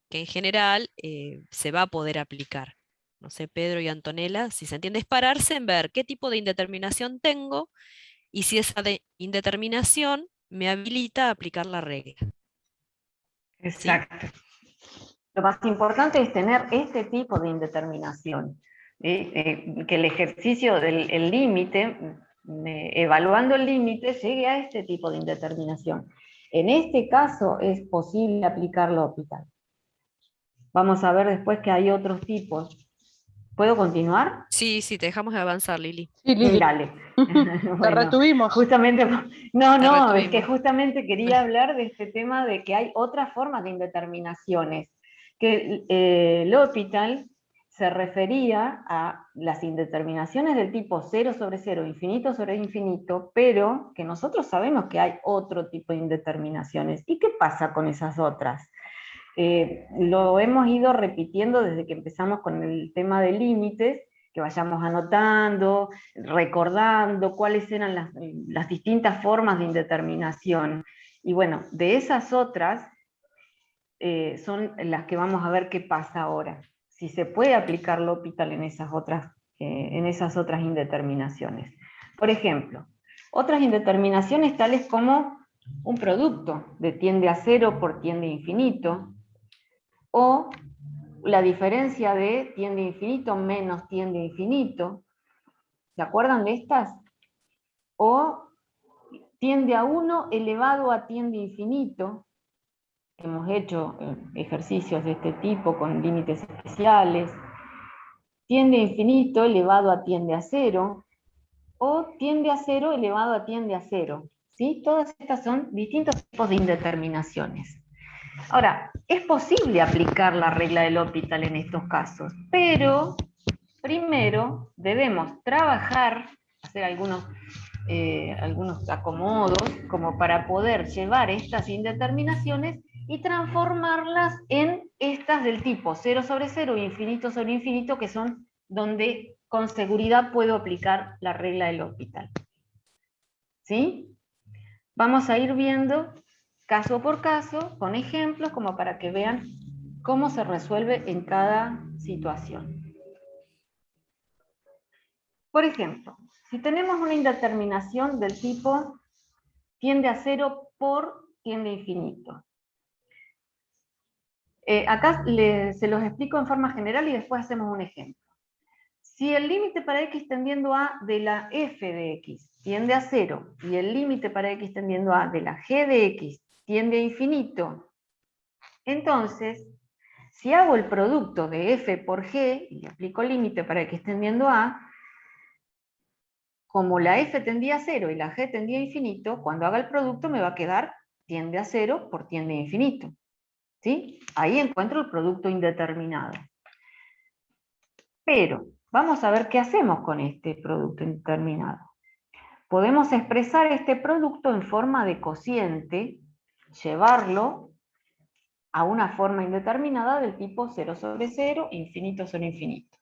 [SPEAKER 2] que en general se va a poder aplicar. No sé, Pedro y Antonella, si se entiende, es pararse en ver qué tipo de indeterminación tengo y si esa indeterminación me habilita a aplicar la regla.
[SPEAKER 3] Exacto. ¿Sí? Lo más importante es tener este tipo de indeterminación. Que el ejercicio del límite, evaluando el límite, llegue a este tipo de indeterminación. En este caso es posible aplicar L'Hopital. Vamos a ver después que hay otros tipos. ¿Puedo continuar?
[SPEAKER 2] Sí, te dejamos de avanzar, Lili.
[SPEAKER 1] Sí, Lili.
[SPEAKER 3] Dale.
[SPEAKER 1] Bueno, la retuvimos.
[SPEAKER 3] Justamente,
[SPEAKER 2] retuvimos.
[SPEAKER 3] es que justamente quería hablar de este tema de que hay otras formas de indeterminaciones, que L'Hopital se refería a las indeterminaciones del tipo 0 sobre 0, infinito sobre infinito, pero que nosotros sabemos que hay otro tipo de indeterminaciones. ¿Y qué pasa con esas otras? Lo hemos ido repitiendo desde que empezamos con el tema de límites, que vayamos anotando, recordando cuáles eran las distintas formas de indeterminación. Y bueno, de esas otras son las que vamos a ver qué pasa ahora. Si se puede aplicar L'Hopital en esas otras indeterminaciones. Por ejemplo, otras indeterminaciones tales como un producto de tiende a 0 por tiende a infinito, o la diferencia de tiende a infinito menos tiende a infinito. ¿Se acuerdan de estas? O tiende a 1 elevado a tiende a infinito. Hemos hecho ejercicios de este tipo con límites especiales. Tiende a infinito elevado a tiende a 0. O tiende a 0 elevado a tiende a 0. ¿Sí? Todas estas son distintos tipos de indeterminaciones. Ahora, es posible aplicar la regla del L'Hopital en estos casos, pero primero debemos trabajar, hacer algunos acomodos, como para poder llevar estas indeterminaciones y transformarlas en estas del tipo 0 sobre 0 e infinito sobre infinito, que son donde con seguridad puedo aplicar la regla del L'Hopital. ¿Sí? Vamos a ir viendo caso por caso, con ejemplos, como para que vean cómo se resuelve en cada situación. Por ejemplo, si tenemos una indeterminación del tipo tiende a 0 por tiende a infinito. Acá se los explico en forma general y después hacemos un ejemplo. Si el límite para x tendiendo a de la f de x tiende a 0 y el límite para x tendiendo a de la g de x tiende a infinito, entonces, Si hago el producto de f por g, y le aplico límite para x tendiendo a, como la f tendía a 0 y la g tendía a infinito, cuando haga el producto me va a quedar tiende a 0 por tiende a infinito. ¿Sí? Ahí encuentro el producto indeterminado. Pero vamos a ver qué hacemos con este producto indeterminado. Podemos expresar este producto en forma de cociente, llevarlo a una forma indeterminada del tipo 0 sobre 0, infinito sobre infinito.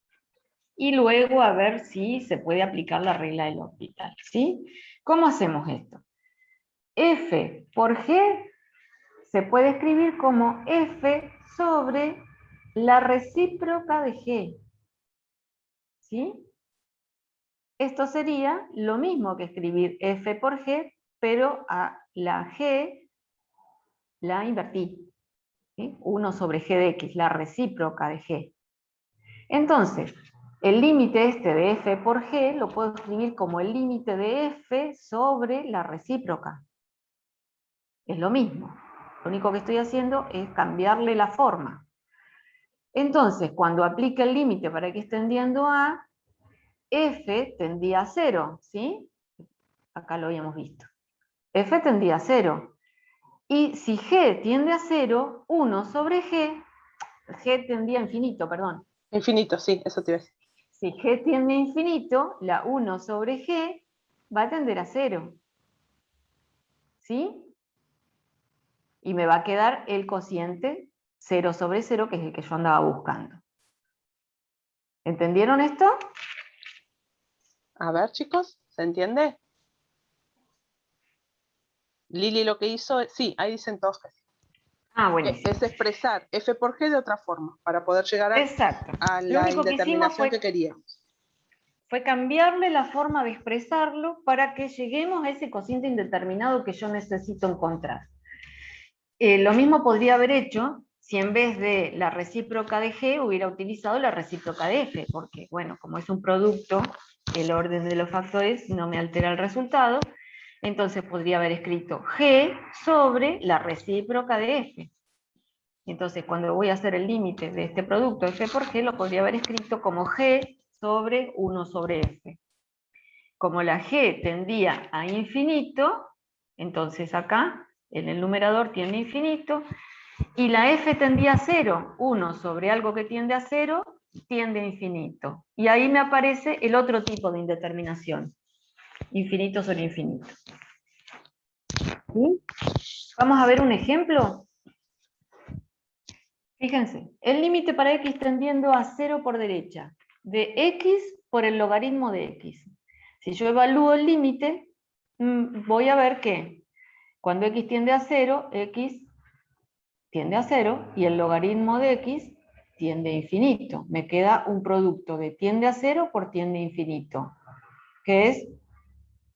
[SPEAKER 3] Y luego a ver si se puede aplicar la regla del L'Hopital, ¿sí? ¿Cómo hacemos esto? F por G se puede escribir como F sobre la recíproca de G. ¿Sí? Esto sería lo mismo que escribir F por G, pero a la G la invertí. ¿Sí? 1 sobre G de X, la recíproca de G. Entonces, el límite este de F por G lo puedo escribir como el límite de F sobre la recíproca. Es lo mismo. Lo único que estoy haciendo es cambiarle la forma. Entonces, cuando aplique el límite para x tendiendo a, f tendía a 0, ¿sí? Acá lo habíamos visto. F tendía a 0. Y si g tiende a 0, 1 sobre g tendía a infinito, perdón.
[SPEAKER 1] Infinito, sí, eso te iba a decir.
[SPEAKER 3] Si g tiende a infinito, la 1 sobre g va a tender a 0. ¿Sí? Y me va a quedar el cociente 0 sobre 0, que es el que yo andaba buscando. ¿Entendieron esto?
[SPEAKER 1] A ver, chicos, ¿se entiende? Lili lo que hizo, sí, ahí dicen todos que sí.
[SPEAKER 3] Ah, buenísimo.
[SPEAKER 1] Es expresar f por g de otra forma, para poder llegar
[SPEAKER 3] Exacto.
[SPEAKER 1] a
[SPEAKER 3] Lo
[SPEAKER 1] la
[SPEAKER 3] único que hicimos
[SPEAKER 1] indeterminación que queríamos.
[SPEAKER 3] fue cambiarle la forma de expresarlo para que lleguemos a ese cociente indeterminado que yo necesito encontrar. Lo mismo podría haber hecho si en vez de la recíproca de G hubiera utilizado la recíproca de F, porque, bueno, como es un producto, el orden de los factores no me altera el resultado, entonces podría haber escrito G sobre la recíproca de F. Entonces, cuando voy a hacer el límite de este producto F por G, lo podría haber escrito como G sobre 1 sobre F. Como la G tendía a infinito, entonces acá, en el numerador tiende a infinito, y la F tendía a 0, 1 sobre algo que tiende a 0, tiende a infinito. Y ahí me aparece el otro tipo de indeterminación, infinito sobre infinito. ¿Sí? Vamos a ver un ejemplo. Fíjense, el límite para x tendiendo a 0 por derecha, de x por el logaritmo de x. Si yo evalúo el límite, voy a ver que cuando x tiende a 0, x tiende a 0 y el logaritmo de x tiende a infinito. Me queda un producto de tiende a 0 por tiende a infinito, que es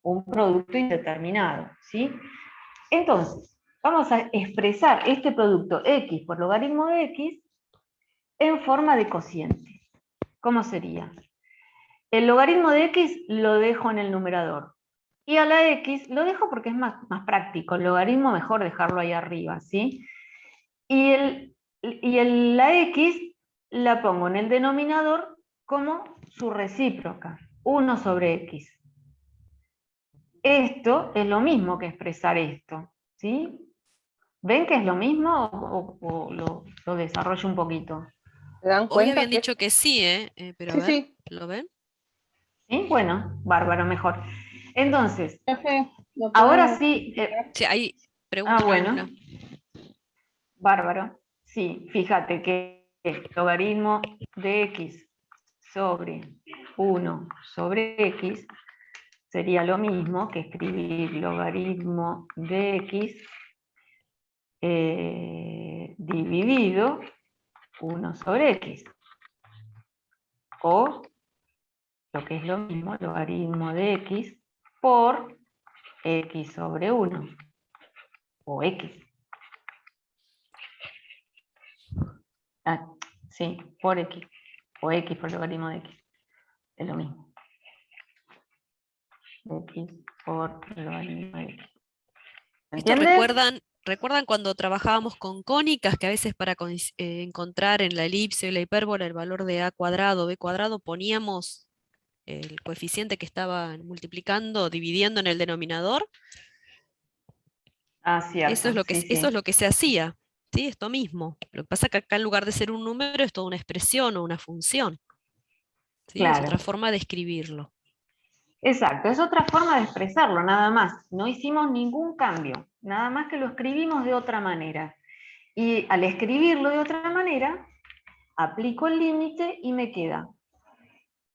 [SPEAKER 3] un producto indeterminado, ¿sí? Entonces, vamos a expresar este producto x por logaritmo de x en forma de cociente. ¿Cómo sería? El logaritmo de x lo dejo en el numerador. Y a la x lo dejo porque es más práctico. El logaritmo mejor dejarlo ahí arriba, ¿sí? Y la x la pongo en el denominador como su recíproca, 1 sobre x. Esto es lo mismo que expresar esto, ¿sí? ¿Ven que es lo mismo o lo desarrollo un poquito?
[SPEAKER 1] ¿Se dan
[SPEAKER 2] Hoy
[SPEAKER 1] cuenta
[SPEAKER 2] habían
[SPEAKER 1] que
[SPEAKER 2] dicho que sí, pero a
[SPEAKER 1] sí,
[SPEAKER 2] ver,
[SPEAKER 1] sí,
[SPEAKER 2] ¿lo ven?
[SPEAKER 3] ¿Sí? Bueno, bárbaro, mejor. Entonces,
[SPEAKER 4] Profe, ¿lo
[SPEAKER 3] ahora
[SPEAKER 4] puedo
[SPEAKER 3] sí.
[SPEAKER 4] explicar?
[SPEAKER 2] Sí, ahí preguntan
[SPEAKER 3] Bueno,
[SPEAKER 2] alguna.
[SPEAKER 3] bárbaro. Sí, fíjate que el logaritmo de x sobre 1 sobre x sería lo mismo que escribir logaritmo de x dividido 1 sobre x. O, lo que es lo mismo, logaritmo de x por x sobre 1. O x. Ah, sí, por x. O x por logaritmo de x. Es lo mismo. X por logaritmo de x. ¿Se
[SPEAKER 2] Esto
[SPEAKER 3] entiende?
[SPEAKER 2] recuerdan ¿Recuerdan cuando trabajábamos con cónicas, que a veces para encontrar en la elipse o la hipérbola el valor de a cuadrado, b cuadrado, poníamos el coeficiente que estaban multiplicando, dividiendo en el denominador?
[SPEAKER 3] Ah,
[SPEAKER 2] Eso es
[SPEAKER 3] cierto,
[SPEAKER 2] lo que,
[SPEAKER 3] sí,
[SPEAKER 2] eso es
[SPEAKER 3] sí.
[SPEAKER 2] lo que se hacía, ¿sí? Esto mismo. Lo que pasa es que acá en lugar de ser un número es toda una expresión o una función, ¿sí? Es otra
[SPEAKER 3] Claro.
[SPEAKER 2] forma de escribirlo.
[SPEAKER 3] Exacto, es otra forma de expresarlo, nada más. No hicimos ningún cambio, nada más que lo escribimos de otra manera. Y al escribirlo de otra manera, aplico el límite y me queda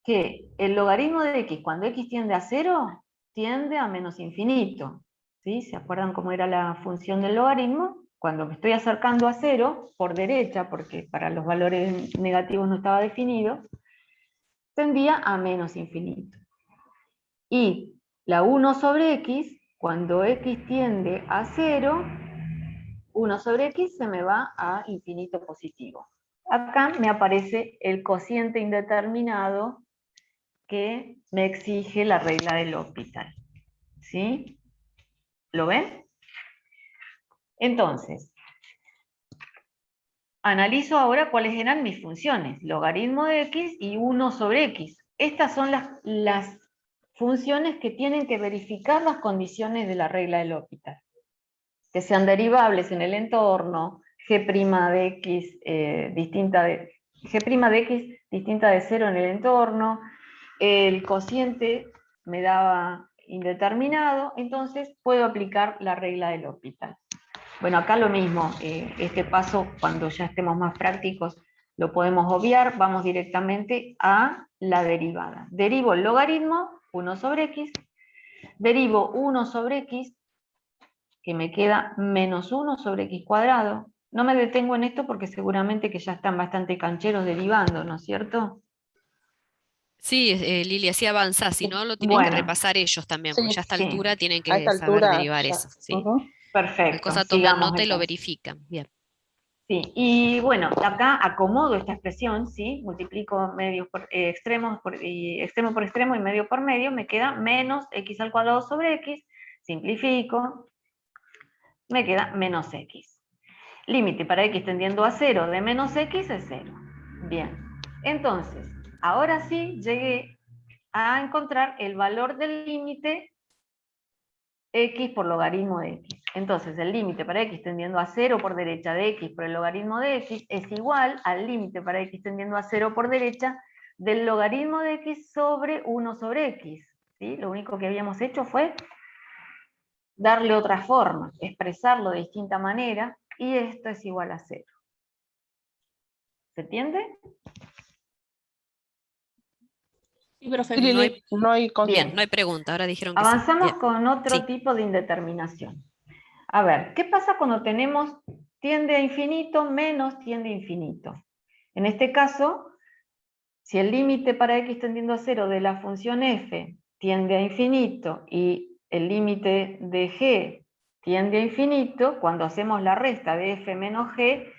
[SPEAKER 3] que el logaritmo de x cuando x tiende a 0, tiende a menos infinito. ¿Sí? ¿Se acuerdan cómo era la función del logaritmo? Cuando me estoy acercando a 0, por derecha, porque para los valores negativos no estaba definido, tendía a menos infinito. Y la 1 sobre x, cuando x tiende a 0, 1 sobre x se me va a infinito positivo. Acá me aparece el cociente indeterminado que me exige la regla del L'Hopital. ¿Sí? ¿Lo ven? Entonces, analizo ahora cuáles eran mis funciones. Logaritmo de x y 1 sobre x. Estas son las funciones que tienen que verificar las condiciones de la regla del L'Hopital. Que sean derivables en el entorno, g' de x distinta de x distinta de 0 en el entorno, el cociente me daba indeterminado, entonces puedo aplicar la regla del L'Hopital. Bueno, acá lo mismo, este paso cuando ya estemos más prácticos lo podemos obviar, vamos directamente a la derivada. Derivo el logaritmo, 1 sobre x, derivo 1 sobre x, que me queda menos 1 sobre x cuadrado. No me detengo en esto porque seguramente que ya están bastante cancheros derivando, ¿no es cierto?
[SPEAKER 2] Sí, Lili, así avanza, si no lo tienen que
[SPEAKER 3] Bueno,
[SPEAKER 2] repasar ellos también, porque
[SPEAKER 1] Sí,
[SPEAKER 2] ya a esta
[SPEAKER 3] sí,
[SPEAKER 2] altura tienen
[SPEAKER 1] a esta
[SPEAKER 2] que saber
[SPEAKER 1] altura
[SPEAKER 2] derivar
[SPEAKER 1] ya.
[SPEAKER 2] eso, ¿sí?
[SPEAKER 1] Ujú.
[SPEAKER 2] Cualquier
[SPEAKER 3] perfecto,
[SPEAKER 2] cosa toman
[SPEAKER 3] sigamos
[SPEAKER 2] nota y lo
[SPEAKER 3] entonces.
[SPEAKER 2] verifican. Bien.
[SPEAKER 3] Sí, y bueno, acá acomodo esta expresión, ¿sí? Multiplico medios por, extremos y extremo por extremo y medio por medio, me queda menos x al cuadrado sobre x, simplifico, me queda menos x. Límite para x tendiendo a 0 de menos x es 0. Bien, entonces, ahora sí llegué a encontrar el valor del límite x por logaritmo de x. Entonces, el límite para x tendiendo a 0 por derecha de x por el logaritmo de x es igual al límite para x tendiendo a 0 por derecha del logaritmo de x sobre 1 sobre x. ¿Sí? Lo único que habíamos hecho fue darle otra forma, expresarlo de distinta manera, y esto es igual a 0. ¿Se entiende?
[SPEAKER 6] Sí, profe.
[SPEAKER 1] Sí,
[SPEAKER 2] No hay,
[SPEAKER 1] Lili, no hay
[SPEAKER 2] bien, no
[SPEAKER 3] Bien,
[SPEAKER 2] hay pregunta, ahora dijeron que sí.
[SPEAKER 3] avanzamos
[SPEAKER 2] Bien.
[SPEAKER 3] con otro
[SPEAKER 2] Sí.
[SPEAKER 3] tipo de indeterminación. A ver, ¿qué pasa cuando tenemos tiende a infinito menos tiende a infinito? En este caso, si el límite para x tendiendo a 0 de la función f tiende a infinito y el límite de g tiende a infinito, cuando hacemos la resta de f menos g,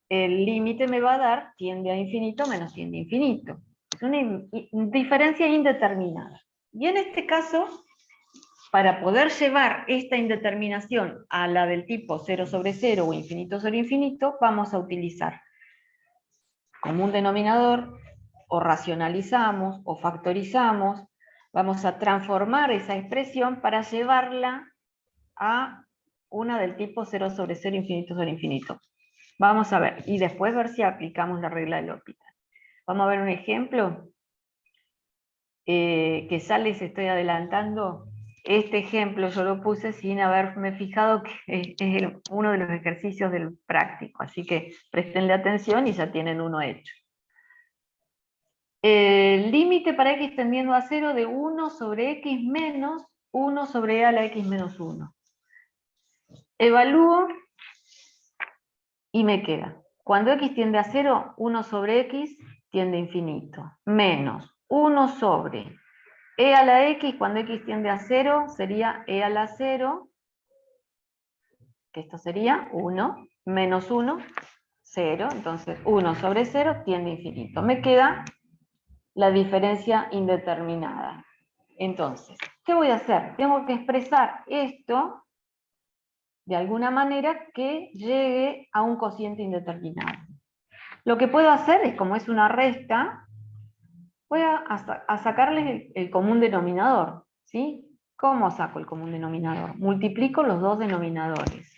[SPEAKER 3] el límite me va a dar tiende a infinito menos tiende a infinito. Es una diferencia indeterminada. Y en este caso, para poder llevar esta indeterminación a la del tipo 0 sobre 0 o infinito sobre infinito, vamos a utilizar como un denominador, o racionalizamos, o factorizamos, vamos a transformar esa expresión para llevarla a una del tipo 0 sobre 0, infinito sobre infinito. Vamos a ver, y después ver si aplicamos la regla del L'Hopital. Vamos a ver un ejemplo que ya les estoy adelantando. Este ejemplo yo lo puse sin haberme fijado que es uno de los ejercicios del práctico, así que prestenle atención y ya tienen uno hecho. El límite para x tendiendo a 0 de 1 sobre x menos 1 sobre e a la x menos 1. Evalúo y me queda. Cuando x tiende a 0, 1 sobre x tiende a infinito. Menos 1 sobre e a la x, cuando x tiende a 0, sería e a la 0, que esto sería 1, menos 1, 0. Entonces 1 sobre 0 tiende a infinito. Me queda la diferencia indeterminada. Entonces, ¿qué voy a hacer? Tengo que expresar esto de alguna manera que llegue a un cociente indeterminado. Lo que puedo hacer es, como es una resta, voy a sacarles el común denominador, ¿sí? ¿Cómo saco el común denominador? Multiplico los dos denominadores.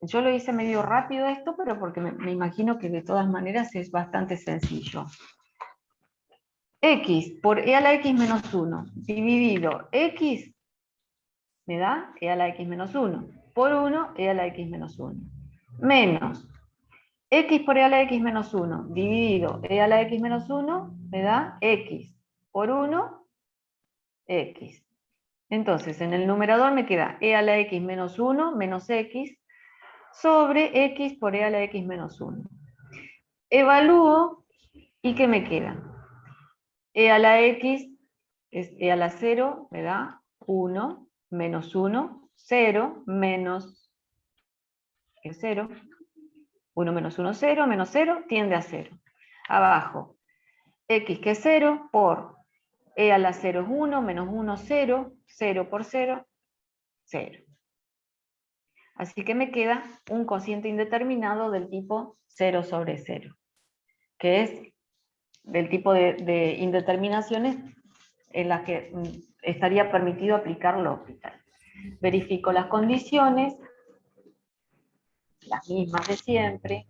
[SPEAKER 3] Yo lo hice medio rápido esto, pero porque me imagino que de todas maneras es bastante sencillo. X por e a la x menos 1 dividido x me da e a la x menos 1 por 1 e a la x menos 1 menos x por e a la x menos 1 dividido e a la x menos 1 me da x por 1 x. Entonces en el numerador me queda e a la x menos 1 menos x sobre x por e a la x menos 1. Evalúo y ¿qué me queda? E a la x es e a la 0, me da 1, menos 1, 0, menos el 0. 1 menos 1, 0, menos 0, tiende a 0. Abajo, x que es 0 por e a la 0 es 1, menos 1, 0, 0 por 0, 0. Así que me queda un cociente indeterminado del tipo 0 sobre 0, que es del tipo de indeterminaciones en las que estaría permitido aplicar L'Hopital. Verifico las condiciones, las mismas de siempre,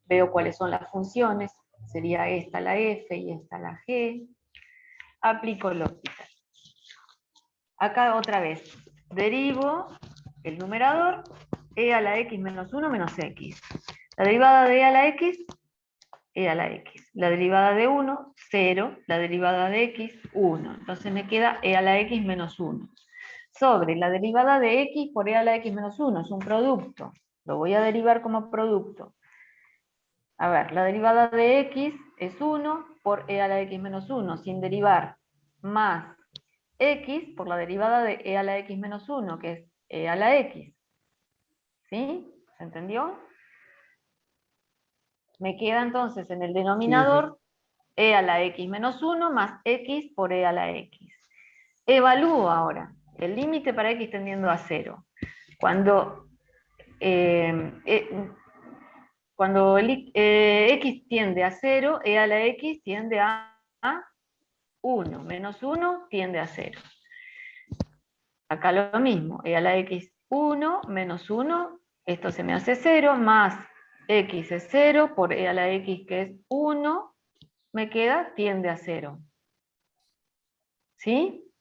[SPEAKER 3] veo cuáles son las funciones, sería esta la f y esta la g, aplico L'Hopital. Acá otra vez, derivo el numerador, e a la x menos 1 menos x. La derivada de e a la x, e a la x. La derivada de 1, 0. La derivada de x, 1. Entonces me queda e a la x menos 1. Sobre la derivada de x por e a la x menos 1, es un producto. Lo voy a derivar como producto. A ver, la derivada de x es 1 por e a la x menos 1, sin derivar, más x por la derivada de e a la x menos 1, que es e a la x. ¿Sí? ¿Se entendió? Me queda entonces en el denominador e a la x menos 1 más x por e a la x. Evalúo ahora el límite para x tendiendo a 0. Cuando x tiende a 0, e a la x tiende a 1. Menos 1 tiende a 0. Acá lo mismo, e a la x 1, menos 1, esto se me hace 0, más x es 0, por e a la x que es 1, me queda tiende a 0. ¿Sí?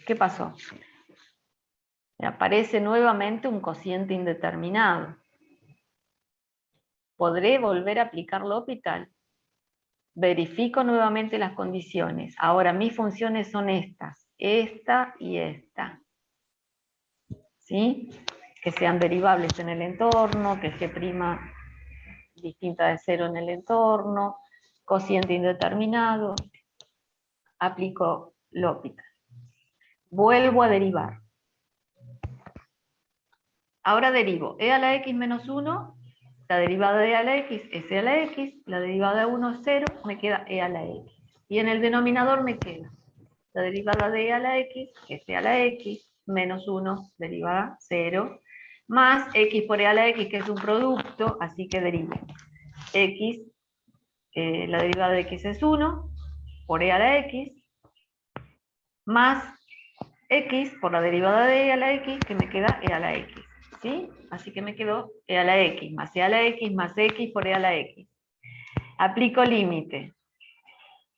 [SPEAKER 3] ¿Qué pasó? Aparece nuevamente un cociente indeterminado. ¿Podré volver a aplicar L'Hopital? Verifico nuevamente las condiciones. Ahora mis funciones son estas, esta y esta. ¿Sí? Que sean derivables en el entorno, que G' distinta de 0 en el entorno, cociente indeterminado. Aplico L'Hopital. Vuelvo a derivar. Ahora derivo e a la x menos 1, la derivada de e a la x es e a la x, la derivada de 1 es 0, me queda e a la x. Y en el denominador me queda la derivada de e a la x, que es e a la x, menos 1, derivada 0, más x por e a la x, que es un producto, así que derivo x, la derivada de x es 1, por e a la x, más x por la derivada de e a la x, que me queda e a la x. ¿Sí? Así que me quedó e a la x, más e a la x, más x por e a la x. Aplico límite.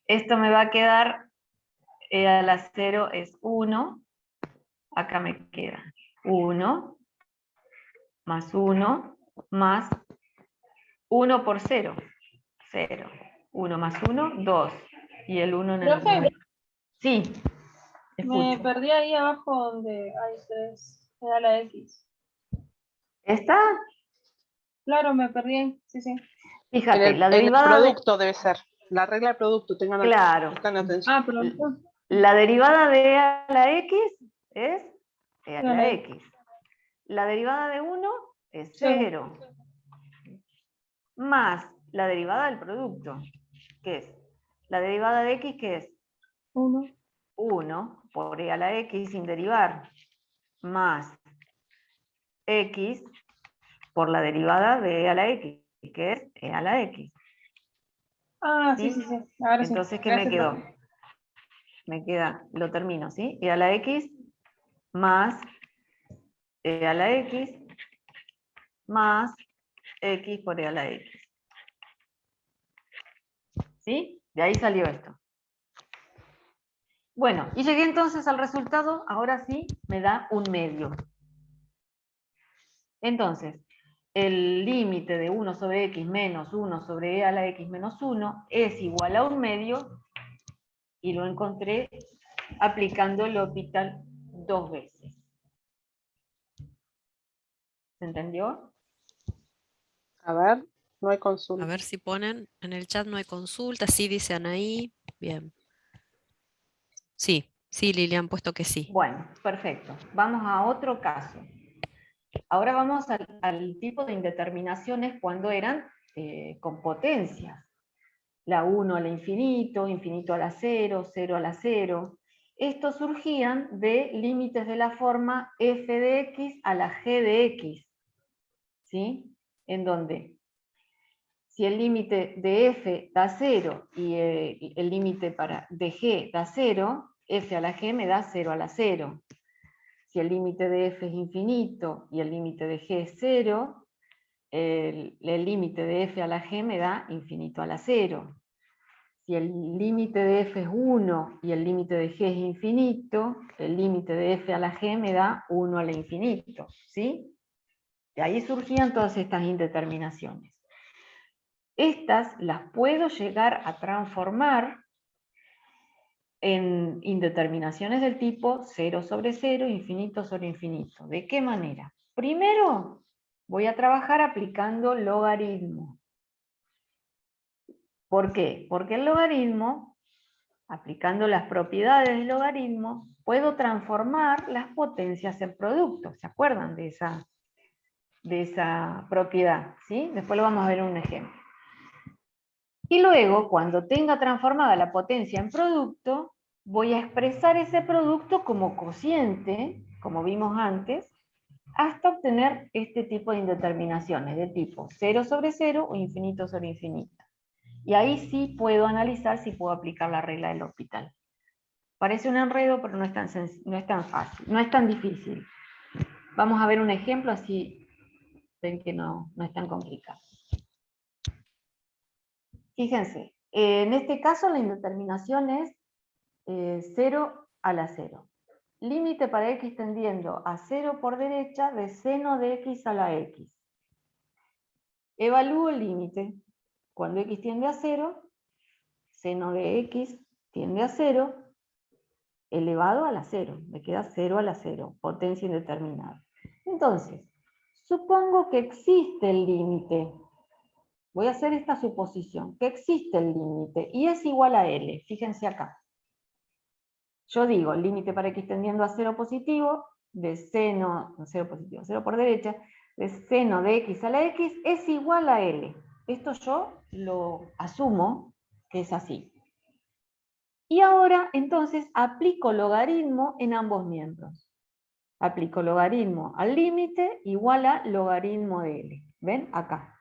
[SPEAKER 3] Esto me va a quedar, e a la 0 es 1, acá me queda 1, más 1, más 1 por 0, 0. 1 más 1, 2. Y el 1 en el
[SPEAKER 4] Profe,
[SPEAKER 3] número. Sí,
[SPEAKER 4] me
[SPEAKER 3] escucho.
[SPEAKER 4] perdí ahí abajo donde hay 3, me da la X.
[SPEAKER 3] ¿Está?
[SPEAKER 4] Claro, me perdí, sí, sí.
[SPEAKER 3] Fíjate, la
[SPEAKER 1] En el
[SPEAKER 3] derivada de...
[SPEAKER 1] producto debe ser. La regla de producto,
[SPEAKER 3] Claro.
[SPEAKER 1] tengan atención.
[SPEAKER 4] Ah, pero entonces,
[SPEAKER 3] La derivada de e a la x es e a la
[SPEAKER 4] Vale.
[SPEAKER 3] x. La derivada de 1 es
[SPEAKER 4] Sí.
[SPEAKER 3] 0. Más la derivada del producto, que es la derivada de x, que es
[SPEAKER 4] 1.
[SPEAKER 3] 1 por e a la x sin derivar, más x por la derivada de e a la x, que es e a la x.
[SPEAKER 4] Ah,
[SPEAKER 3] ¿Sí?
[SPEAKER 4] sí. Ahora sí.
[SPEAKER 3] Entonces, ¿qué me
[SPEAKER 4] Gracias,
[SPEAKER 3] quedó?
[SPEAKER 4] profe.
[SPEAKER 3] Me queda, lo termino, ¿sí? E a la x más e a la x más x por e a la x. ¿Sí? De ahí salió esto. Bueno, y llegué entonces al resultado, ahora sí me da un medio. Entonces, el límite de 1 sobre x menos 1 sobre e a la x menos 1 es igual a un medio, y lo encontré aplicando el L'Hopital 2 veces. ¿Se entendió?
[SPEAKER 1] A ver, no hay
[SPEAKER 2] A
[SPEAKER 1] consulta.
[SPEAKER 2] ver si ponen en el chat no hay consulta, sí dice Anaí, bien. Sí, sí, Lili, han puesto que sí.
[SPEAKER 3] Bueno, perfecto. Vamos a otro caso. Ahora vamos al tipo de indeterminaciones cuando eran con potencias. La 1 al infinito, infinito a la 0, 0 a la 0. Estos surgían de límites de la forma f de x a la g de x. ¿Sí? En donde si el límite de f da 0 y el límite de g da 0, f a la g me da 0 a la 0. Si el límite de f es infinito y el límite de g es 0, el límite de f a la g me da infinito a la 0. Si el límite de f es 1 y el límite de g es infinito, el límite de f a la g me da 1 al infinito. ¿Sí? De ahí surgían todas estas indeterminaciones. Estas las puedo llegar a transformar en indeterminaciones del tipo 0 sobre 0, infinito sobre infinito. ¿De qué manera? Primero, voy a trabajar aplicando logaritmo. ¿Por qué? Porque el logaritmo, aplicando las propiedades del logaritmo, puedo transformar las potencias en productos. ¿Se acuerdan de esa propiedad? ¿Sí? Después lo vamos a ver en un ejemplo. Y luego, cuando tenga transformada la potencia en producto, voy a expresar ese producto como cociente, como vimos antes, hasta obtener este tipo de indeterminaciones, de tipo 0 sobre 0 o infinito sobre infinito. Y ahí sí puedo analizar si puedo aplicar la regla del L'Hopital. Parece un enredo, pero no es tan fácil, no es tan difícil. Vamos a ver un ejemplo, así ven que no es tan complicado. Fíjense, en este caso la indeterminación es 0 a la 0. Límite para x tendiendo a 0 por derecha de seno de x a la x. Evalúo el límite. Cuando x tiende a 0, seno de x tiende a 0, elevado a la 0. Me queda 0 a la 0, potencia indeterminada. Entonces, supongo que existe el límite. Voy a hacer esta suposición, que existe el límite y es igual a L. Fíjense acá. Yo digo, el límite para x tendiendo a 0 positivo, de seno, 0 positivo, 0 por derecha, de seno de x a la x es igual a L. Esto yo lo asumo que es así. Y ahora, entonces, aplico logaritmo en ambos miembros. Aplico logaritmo al límite igual a logaritmo de L. ¿Ven? Acá.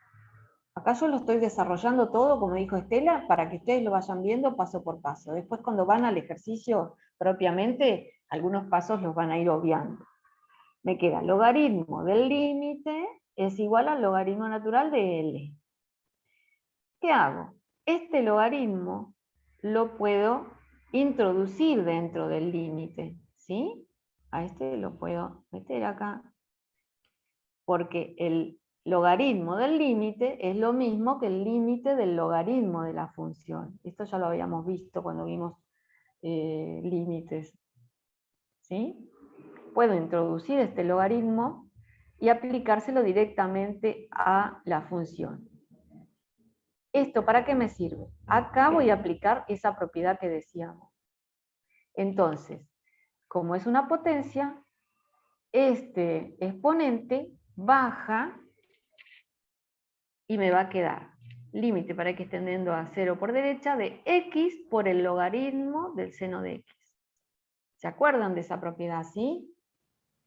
[SPEAKER 3] Acá yo lo estoy desarrollando todo, como dijo Estela, para que ustedes lo vayan viendo paso por paso. Después cuando van al ejercicio propiamente, algunos pasos los van a ir obviando. Me queda logaritmo del límite es igual al logaritmo natural de L. ¿Qué hago? Este logaritmo lo puedo introducir dentro del límite, ¿sí? A este lo puedo meter acá, porque el logaritmo del límite es lo mismo que el límite del logaritmo de la función. Esto ya lo habíamos visto cuando vimos límites. ¿Sí? Puedo introducir este logaritmo y aplicárselo directamente a la función. ¿Esto para qué me sirve? Acá voy a aplicar esa propiedad que decíamos. Entonces, como es una potencia, este exponente baja y me va a quedar límite para x tendiendo a 0 por derecha de x por el logaritmo del seno de x. ¿Se acuerdan de esa propiedad, sí?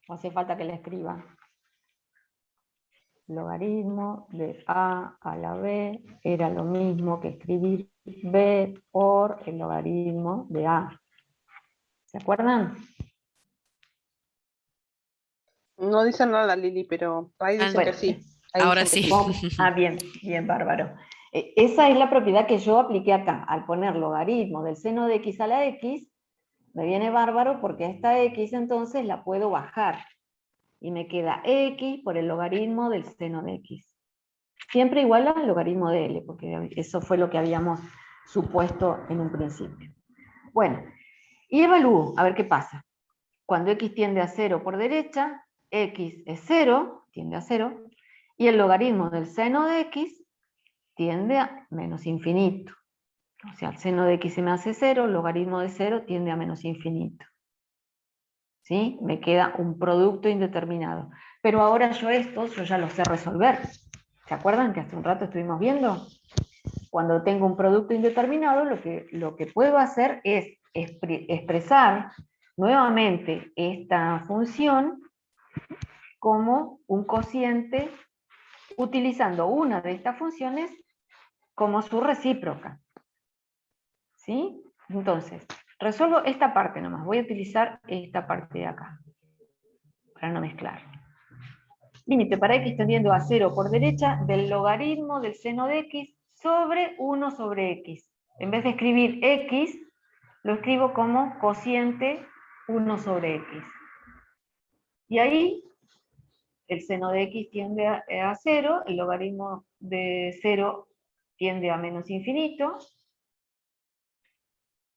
[SPEAKER 3] ¿O hace falta que la escriba? logaritmo de A a la B era lo mismo que escribir B por el logaritmo de A. ¿Se acuerdan?
[SPEAKER 1] No dicen nada, Lili, pero ahí dicen
[SPEAKER 3] Bueno,
[SPEAKER 1] que sí. Ahí
[SPEAKER 2] ahora
[SPEAKER 1] dicen que
[SPEAKER 2] sí.
[SPEAKER 3] bien, bien, bárbaro. Esa es la propiedad que yo apliqué acá. Al poner logaritmo del seno de x a la x, me viene bárbaro porque esta x entonces la puedo bajar. Y me queda x por el logaritmo del seno de x. Siempre igual al logaritmo de L, porque eso fue lo que habíamos supuesto en un principio. Bueno, y evalúo, a ver qué pasa. Cuando x tiende a 0 por derecha, x es 0, tiende a 0, y el logaritmo del seno de x tiende a menos infinito. O sea, el seno de x se me hace 0, el logaritmo de 0 tiende a menos infinito. ¿Sí? Me queda un producto indeterminado. Pero ahora yo ya lo sé resolver. ¿Se acuerdan que hace un rato estuvimos viendo? Cuando tengo un producto indeterminado, lo que puedo hacer es expresar nuevamente esta función como un cociente utilizando una de estas funciones como su recíproca. ¿Sí? Entonces, resuelvo esta parte nomás. Voy a utilizar esta parte de acá, para no mezclar. Límite para x tendiendo a 0 por derecha del logaritmo del seno de x sobre 1 sobre x. En vez de escribir x, lo escribo como cociente 1 sobre x. Y ahí el seno de x tiende a 0, el logaritmo de 0 tiende a menos infinito,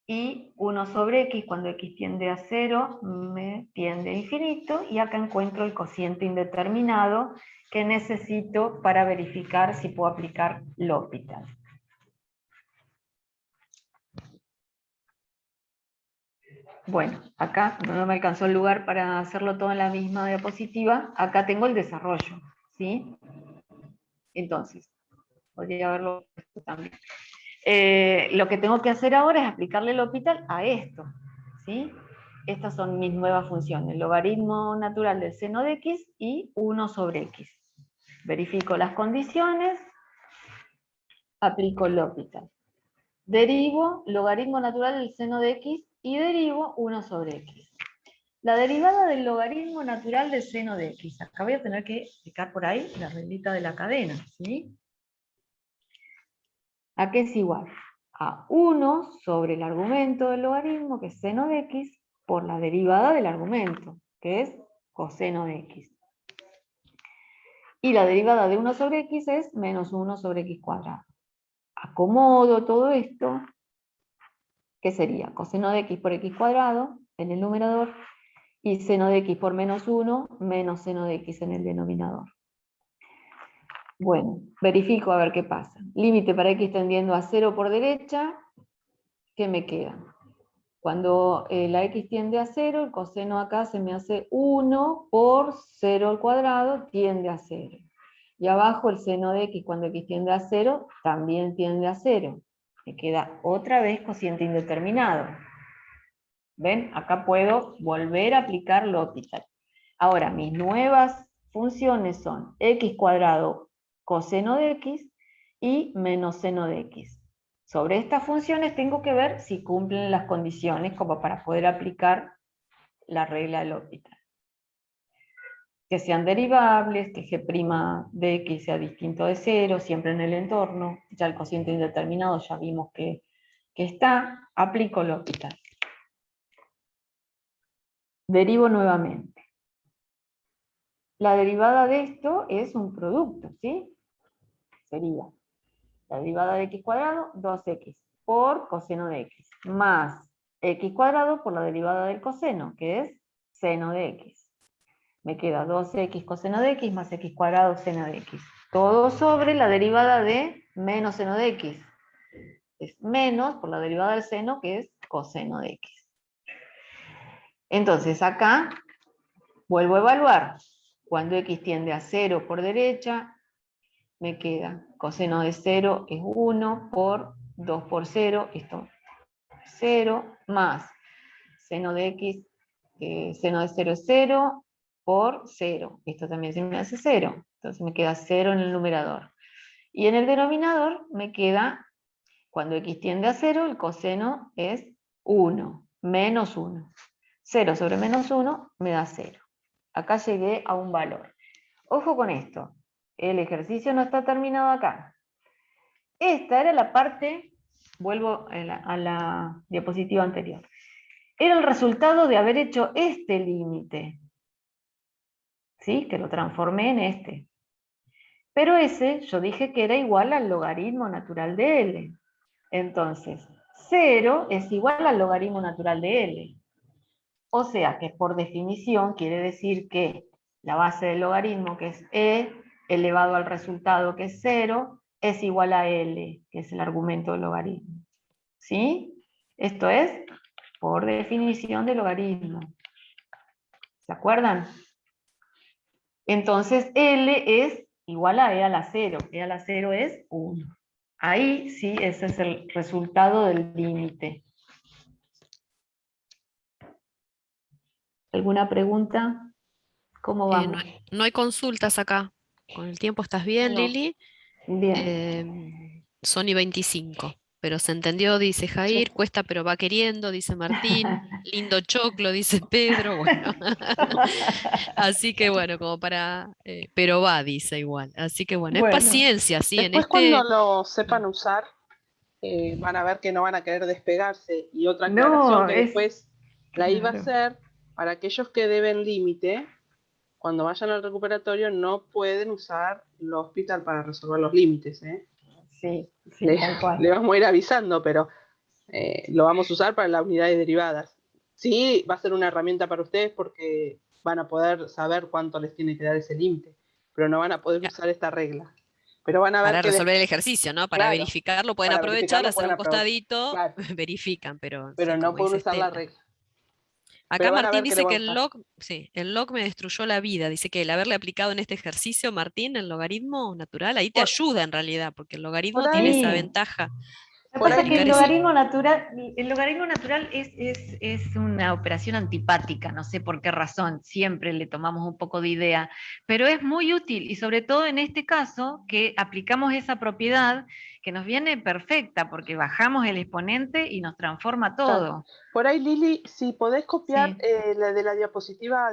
[SPEAKER 3] y 1 sobre x, cuando x tiende a 0, me tiende a infinito, y acá encuentro el cociente indeterminado que necesito para verificar si puedo aplicar L'Hopital. Bueno, acá no me alcanzó el lugar para hacerlo todo en la misma diapositiva, acá tengo el desarrollo, ¿sí? Entonces, podría haberlo puesto también. Lo que tengo que hacer ahora es aplicarle L'Hopital a esto, ¿sí? Estas son mis nuevas funciones, el logaritmo natural del seno de x y 1 sobre x. Verifico las condiciones, aplico L'Hopital. Derivo logaritmo natural del seno de x y derivo 1 sobre x. La derivada del logaritmo natural del seno de x. Acá voy a tener que explicar por ahí la reglita de la cadena, ¿sí? ¿A qué es igual? A 1 sobre el argumento del logaritmo, que es seno de x, por la derivada del argumento, que es coseno de x. Y la derivada de 1 sobre x es menos 1 sobre x cuadrado. Acomodo todo esto, ¿qué sería? Coseno de x por x cuadrado en el numerador, y seno de x por menos 1 menos seno de x en el denominador. Bueno, verifico a ver qué pasa. Límite para x tendiendo a 0 por derecha, ¿qué me queda? Cuando la x tiende a 0, el coseno acá se me hace 1 por 0 al cuadrado, tiende a 0. Y abajo el seno de x, cuando x tiende a 0, también tiende a 0. Me queda otra vez cociente indeterminado. ¿Ven? Acá puedo volver a aplicar L'Hopital. Ahora, mis nuevas funciones son x cuadrado coseno de x y menos seno de x. Sobre estas funciones tengo que ver si cumplen las condiciones como para poder aplicar la regla de L'Hopital. Que sean derivables, que g' de x sea distinto de 0, siempre en el entorno. Ya el cociente indeterminado ya vimos que está. Aplico L'Hopital. Derivo nuevamente. La derivada de esto es un producto, ¿sí? Sería la derivada de x cuadrado, 2x, por coseno de x, más x cuadrado por la derivada del coseno, que es seno de x. Me queda 2x coseno de x más x cuadrado seno de x. Todo sobre la derivada de menos seno de x. Es menos por la derivada del seno, que es coseno de x. Entonces acá vuelvo a evaluar. Cuando x tiende a 0 por derecha, me queda coseno de 0 es 1 por 2 por 0, esto 0, más seno de x, seno de 0 es 0, por 0. Esto también se me hace 0. Entonces me queda 0 en el numerador. Y en el denominador me queda, cuando x tiende a 0, el coseno es 1, menos 1. 0 sobre menos 1 me da 0. Acá llegué a un valor. Ojo con esto. El ejercicio no está terminado acá. Esta era la parte, vuelvo a la diapositiva anterior. Era el resultado de haber hecho este límite. ¿Sí? Que lo transformé en este. Pero ese yo dije que era igual al logaritmo natural de L. Entonces, 0 es igual al logaritmo natural de L. O sea que por definición quiere decir que la base del logaritmo, que es E, elevado al resultado, que es 0, es igual a L, que es el argumento del logaritmo. ¿Sí? Esto es por definición de logaritmo. ¿Se acuerdan? Entonces L es igual a E a la 0. E a la 0 es 1. Ahí sí, ese es el resultado del límite. ¿Alguna pregunta? ¿Cómo vamos?
[SPEAKER 2] No hay consultas acá. Con el tiempo estás bien,
[SPEAKER 3] No.
[SPEAKER 2] Lili.
[SPEAKER 3] Bien.
[SPEAKER 2] Son y 25. Pero se entendió, dice Jair. Cuesta pero va queriendo, dice Martín. Lindo choclo, dice Pedro. Bueno. Así que bueno, como para... pero va, dice igual. Así que bueno, es
[SPEAKER 3] Bueno.
[SPEAKER 2] paciencia, sí. En
[SPEAKER 1] Después cuando
[SPEAKER 2] este...
[SPEAKER 1] lo sepan usar, van a ver que no van a querer despegarse. Y otra
[SPEAKER 3] No,
[SPEAKER 1] aclaración que
[SPEAKER 3] es-
[SPEAKER 1] después la iba a
[SPEAKER 3] Claro.
[SPEAKER 1] hacer, para aquellos que deben límite, cuando vayan al recuperatorio no pueden usar el hospital para resolver los límites.
[SPEAKER 3] Sí, sí,
[SPEAKER 1] Le,
[SPEAKER 3] tal cual.
[SPEAKER 1] le vamos a ir avisando, pero lo vamos a usar para la unidad de derivadas. Sí, va a ser una herramienta para ustedes porque van a poder saber cuánto les tiene que dar ese límite, pero no van a poder usar esta regla. Pero van a ver
[SPEAKER 2] Para
[SPEAKER 1] que
[SPEAKER 2] resolver el ejercicio, ¿no? Para
[SPEAKER 1] claro,
[SPEAKER 2] verificarlo pueden
[SPEAKER 1] para
[SPEAKER 2] aprovechar,
[SPEAKER 1] verificarlo
[SPEAKER 2] hacer
[SPEAKER 1] pueden
[SPEAKER 2] un
[SPEAKER 1] aprovechar.
[SPEAKER 2] costadito,
[SPEAKER 1] Claro,
[SPEAKER 2] verifican, pero sí,
[SPEAKER 1] pero no
[SPEAKER 2] como
[SPEAKER 1] pueden
[SPEAKER 2] dice
[SPEAKER 1] usar la
[SPEAKER 2] Estela.
[SPEAKER 1] regla.
[SPEAKER 2] Acá
[SPEAKER 1] Pero van a
[SPEAKER 2] Martín
[SPEAKER 1] ver que lo
[SPEAKER 2] dice
[SPEAKER 1] van
[SPEAKER 2] que
[SPEAKER 1] a
[SPEAKER 2] el
[SPEAKER 1] usar.
[SPEAKER 2] log, sí, el log me destruyó la vida. Dice que el haberle aplicado en este ejercicio, Martín, el logaritmo natural, ahí te
[SPEAKER 1] Por,
[SPEAKER 2] ayuda en realidad, porque el
[SPEAKER 1] por
[SPEAKER 2] logaritmo tiene esa
[SPEAKER 1] ahí,
[SPEAKER 3] Sí.
[SPEAKER 2] ventaja
[SPEAKER 3] Lo que
[SPEAKER 1] por
[SPEAKER 2] de
[SPEAKER 3] pasa
[SPEAKER 1] ahí
[SPEAKER 3] es que
[SPEAKER 2] aplicar
[SPEAKER 3] el
[SPEAKER 2] ese.
[SPEAKER 3] logaritmo natural es una operación antipática, no sé por qué razón, siempre le tomamos un poco de idea, pero es muy útil y sobre todo en este caso que aplicamos esa propiedad que nos viene perfecta porque bajamos el exponente y nos transforma todo.
[SPEAKER 1] por ahí, Lili, si podés copiar
[SPEAKER 3] Sí.
[SPEAKER 1] la de la diapositiva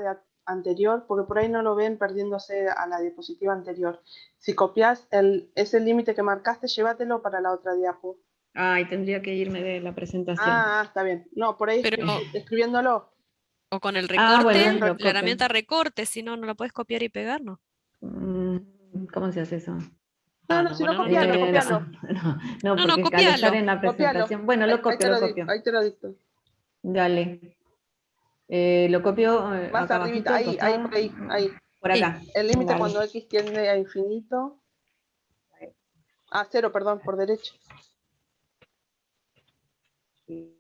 [SPEAKER 1] anterior, porque por ahí no lo ven perdiéndose a la diapositiva anterior. Si copias ese límite que marcaste, llévatelo para la otra diapo.
[SPEAKER 3] Ay, tendría que irme de la presentación.
[SPEAKER 1] Está bien. No, por ahí
[SPEAKER 2] Pero,
[SPEAKER 1] escribiéndolo.
[SPEAKER 2] o con el
[SPEAKER 3] Ah, bueno,
[SPEAKER 2] recorte,
[SPEAKER 3] lo
[SPEAKER 2] la
[SPEAKER 3] copio.
[SPEAKER 2] herramienta recorte, si no, no la puedes copiar y pegar, ¿no?
[SPEAKER 3] ¿Cómo se hace eso?
[SPEAKER 1] No, si no,
[SPEAKER 2] Bueno, no te
[SPEAKER 1] copialo,
[SPEAKER 2] lo
[SPEAKER 1] copialo.
[SPEAKER 3] No,
[SPEAKER 2] No, no,
[SPEAKER 3] porque al estar
[SPEAKER 2] copialo.
[SPEAKER 3] en la
[SPEAKER 1] Copialo.
[SPEAKER 3] presentación. Bueno,
[SPEAKER 1] Ahí, ahí te
[SPEAKER 3] lo
[SPEAKER 1] lo
[SPEAKER 3] copio.
[SPEAKER 1] ahí te lo dicto.
[SPEAKER 3] Dale. Lo copio
[SPEAKER 1] Más
[SPEAKER 3] acá
[SPEAKER 1] arribita,
[SPEAKER 3] abajito, al
[SPEAKER 1] ahí,
[SPEAKER 3] costado.
[SPEAKER 1] por ahí, ahí.
[SPEAKER 3] Por
[SPEAKER 2] Sí.
[SPEAKER 3] acá.
[SPEAKER 1] El límite
[SPEAKER 3] Dale.
[SPEAKER 1] cuando x tiende a infinito. 0, perdón, por derecha.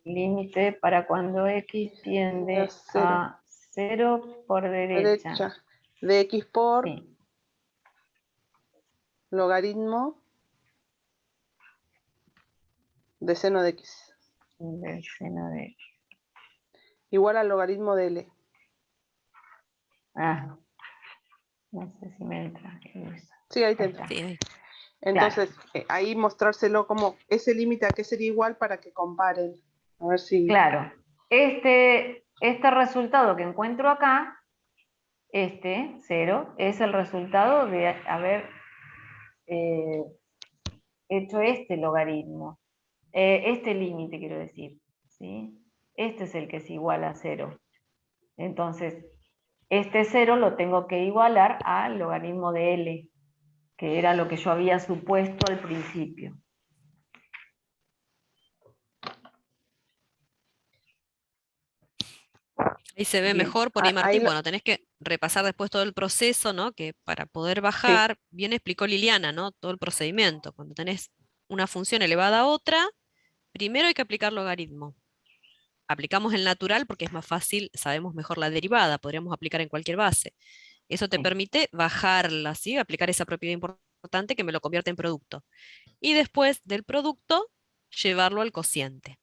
[SPEAKER 3] Límite para cuando x tiende a 0 por derecha.
[SPEAKER 1] De x por
[SPEAKER 3] Sí.
[SPEAKER 1] logaritmo de seno de x.
[SPEAKER 3] Del seno de x.
[SPEAKER 1] Igual al logaritmo de L.
[SPEAKER 3] Ah. No sé si me entra.
[SPEAKER 1] Sí, ahí te
[SPEAKER 3] Ahí
[SPEAKER 1] entra.
[SPEAKER 3] está.
[SPEAKER 2] Sí, ahí.
[SPEAKER 1] Entonces, ahí mostrárselo como ese límite a qué sería igual para que comparen. A ver si...
[SPEAKER 3] Claro. Este resultado que encuentro acá, 0, es el resultado de haber hecho este logaritmo. Este límite, quiero decir. ¿Sí? Este es el que es igual a 0. Entonces, este 0 lo tengo que igualar al logaritmo de L, que era lo que yo había supuesto al principio.
[SPEAKER 2] Ahí se ve
[SPEAKER 3] Bien.
[SPEAKER 2] mejor por ahí,
[SPEAKER 1] Ahí
[SPEAKER 2] Martín. Bueno, tenés que repasar después todo el proceso, ¿no? Que para poder
[SPEAKER 1] sí,
[SPEAKER 2] bajar, bien explicó Liliana, ¿no? Todo el procedimiento. Cuando tenés una función elevada a otra, primero hay que aplicar logaritmo. Aplicamos el natural porque es más fácil, sabemos mejor la derivada, podríamos aplicar en cualquier base. Eso te
[SPEAKER 3] Sí.
[SPEAKER 2] permite bajarla, ¿sí? Aplicar esa propiedad importante que me lo convierte en producto. Y después del producto, llevarlo al cociente.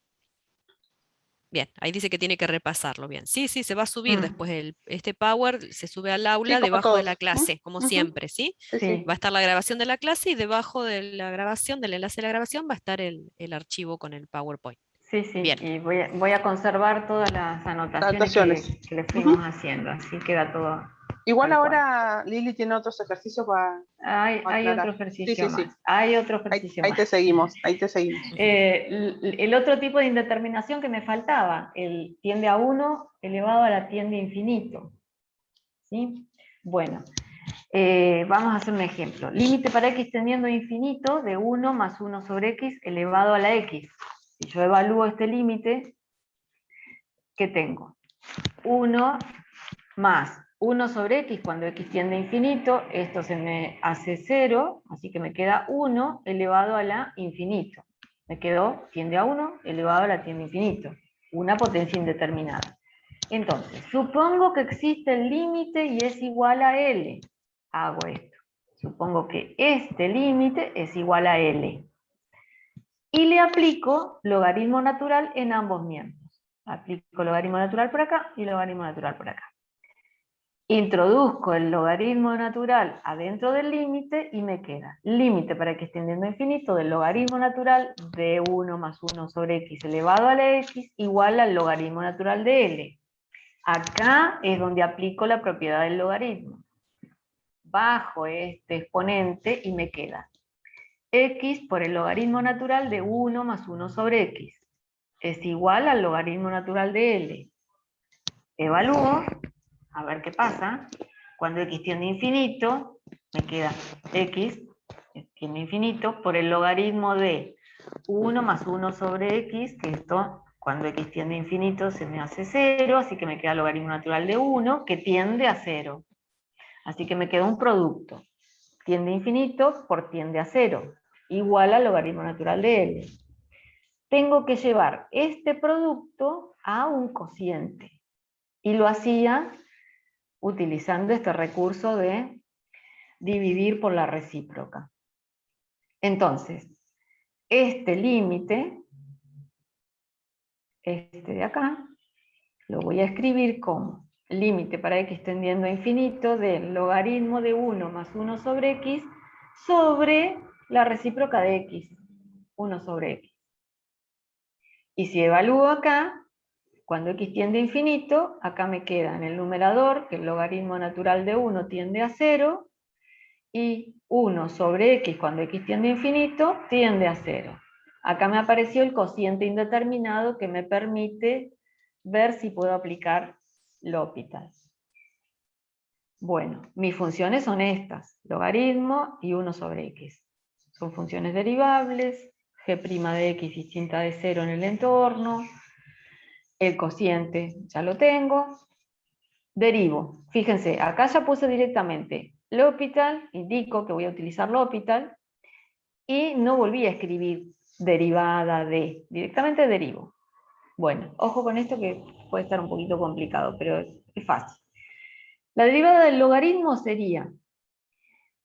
[SPEAKER 2] Bien, ahí dice que tiene que repasarlo bien. Sí, sí, se va a subir
[SPEAKER 3] Mm.
[SPEAKER 2] después este Power, se sube al aula
[SPEAKER 1] como
[SPEAKER 2] debajo de la
[SPEAKER 1] todos.
[SPEAKER 2] clase, como
[SPEAKER 1] Ujú.
[SPEAKER 2] siempre, ¿sí?
[SPEAKER 1] Sí, sí.
[SPEAKER 3] Sí.
[SPEAKER 2] Va a estar la grabación de la clase y debajo de la grabación, del enlace de la grabación, va a estar el archivo con el PowerPoint.
[SPEAKER 3] Sí, sí,
[SPEAKER 2] Bien.
[SPEAKER 3] y voy a conservar todas las anotaciones
[SPEAKER 1] Anotaciones.
[SPEAKER 3] que le fuimos haciendo, así queda todo
[SPEAKER 1] Igual
[SPEAKER 3] tal cual.
[SPEAKER 1] ahora Lili tiene otros ejercicios para
[SPEAKER 3] Hay
[SPEAKER 1] aclarar.
[SPEAKER 3] otro ejercicio
[SPEAKER 1] Sí, sí, sí.
[SPEAKER 3] más, hay otro
[SPEAKER 1] Ahí,
[SPEAKER 3] ejercicio
[SPEAKER 1] ahí
[SPEAKER 3] más.
[SPEAKER 1] te seguimos, ahí te seguimos.
[SPEAKER 3] El otro tipo de indeterminación que me faltaba, el tiende a 1 elevado a la tiende a infinito. ¿Sí? Bueno, vamos a hacer un ejemplo. Límite para x tendiendo a infinito de 1 más 1 sobre x elevado a la x. Si yo evalúo este límite, ¿qué tengo? 1 más 1 sobre x cuando x tiende a infinito, esto se me hace 0, así que me queda 1 elevado a la infinito. Me quedó tiende a 1 elevado a la tiende a infinito, una potencia indeterminada. Entonces, supongo que existe el límite y es igual a L. Hago esto. Supongo que este límite es igual a L. Y le aplico logaritmo natural en ambos miembros. Aplico logaritmo natural por acá y logaritmo natural por acá. Introduzco el logaritmo natural adentro del límite y me queda límite para x tendiendo a infinito del logaritmo natural de 1 más 1 sobre x elevado a la x igual al logaritmo natural de L. Acá es donde aplico la propiedad del logaritmo. Bajo este exponente y me queda x por el logaritmo natural de 1 más 1 sobre x. Es igual al logaritmo natural de L. Evalúo, a ver qué pasa. Cuando x tiende a infinito, me queda x tiende a infinito por el logaritmo de 1 más 1 sobre x, que esto, cuando x tiende a infinito, se me hace 0, así que me queda el logaritmo natural de 1, que tiende a 0. Así que me queda un producto. Tiende a infinito por tiende a 0, igual al logaritmo natural de L. Tengo que llevar este producto a un cociente. Y lo hacía utilizando este recurso de dividir por la recíproca. Entonces, este límite, este de acá, lo voy a escribir como límite para x tendiendo a infinito del logaritmo de 1 más 1 sobre x sobre la recíproca de x, 1 sobre x. Y si evalúo acá, cuando x tiende a infinito, acá me queda en el numerador que el logaritmo natural de 1 tiende a 0, y 1 sobre x cuando x tiende a infinito tiende a 0. Acá me apareció el cociente indeterminado que me permite ver si puedo aplicar L'Hopital. Bueno, mis funciones son estas, logaritmo y 1 sobre x. Son funciones derivables, g' de x distinta de 0 en el entorno, el cociente ya lo tengo, derivo. Fíjense, acá ya puse directamente L'Hopital, indico que voy a utilizar L'Hopital, y no volví a escribir derivada de, directamente derivo. Bueno, ojo con esto que puede estar un poquito complicado, pero es fácil. La derivada del logaritmo sería